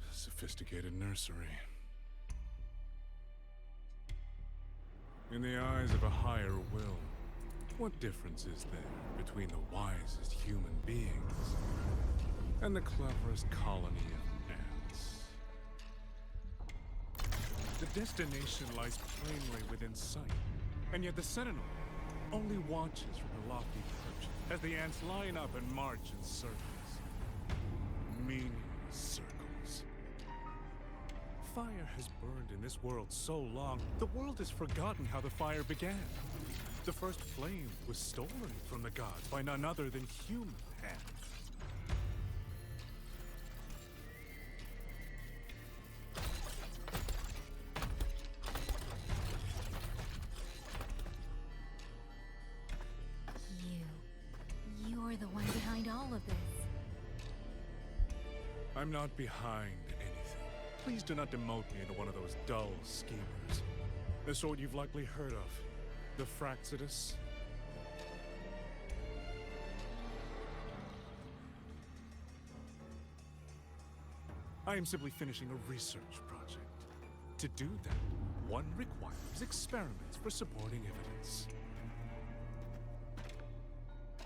[SPEAKER 5] A sophisticated nursery. In the eyes of a higher will, what difference is there between the wisest human beings and the cleverest colony of ants? The destination lies plainly within sight, and yet the Sentinel only watches from her lofty perch as the ants line up and march in circles. Meaningless circles. Fire has burned in this world so long, the world has forgotten how the fire began. The first flame was stolen from the gods by none other than human hands.
[SPEAKER 7] You're the one behind all of this.
[SPEAKER 5] I'm not behind anything. Please do not demote me into one of those dull schemers. The sort you've likely heard of. The Fraxidus. I am simply finishing a research project. To do that, one requires experiments for supporting evidence.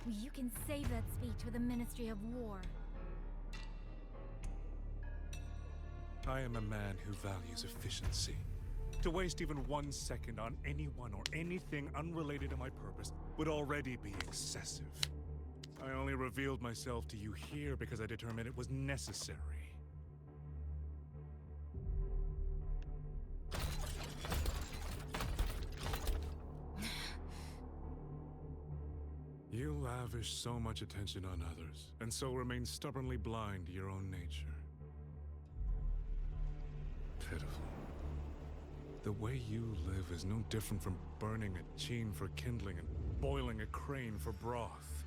[SPEAKER 7] You can save that speech with the Ministry of War.
[SPEAKER 5] I am a man who values efficiency. To waste even 1 second on anyone or anything unrelated to my purpose would already be excessive. I only revealed myself to you here because I determined it was necessary. You lavish so much attention on others, and so remain stubbornly blind to your own nature. Pitiful. The way you live is no different from burning a chine for kindling and boiling a crane for broth.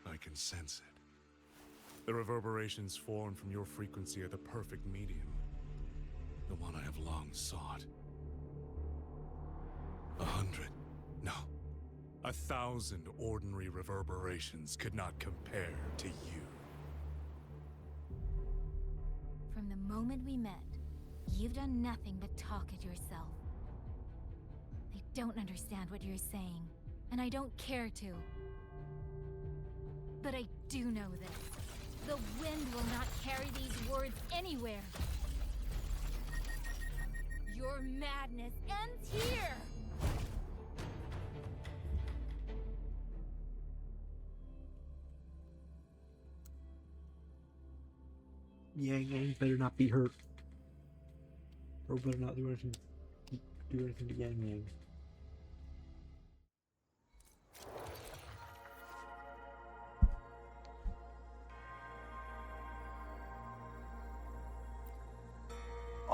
[SPEAKER 5] I can sense it. The reverberations formed from your frequency are the perfect medium. The one I have long sought. 100, no, 1,000 ordinary reverberations could not compare to you.
[SPEAKER 7] From the moment we met, you've done nothing but talk at yourself. I don't understand what you're saying, and I don't care to. But I do know this. The wind will not carry these words anywhere. Your madness ends here!
[SPEAKER 1] Yang better not be hurt. Or better not do anything to Yang.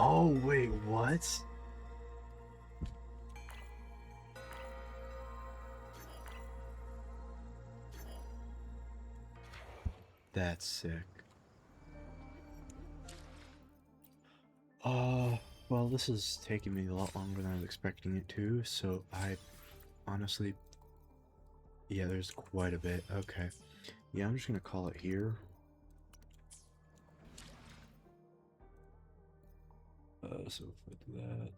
[SPEAKER 1] Oh, wait, what? That's sick. Well, this is taking me a lot longer than I was expecting it to, so I honestly... Yeah, there's quite a bit. Okay. Yeah, I'm just gonna call it here. So if I do that...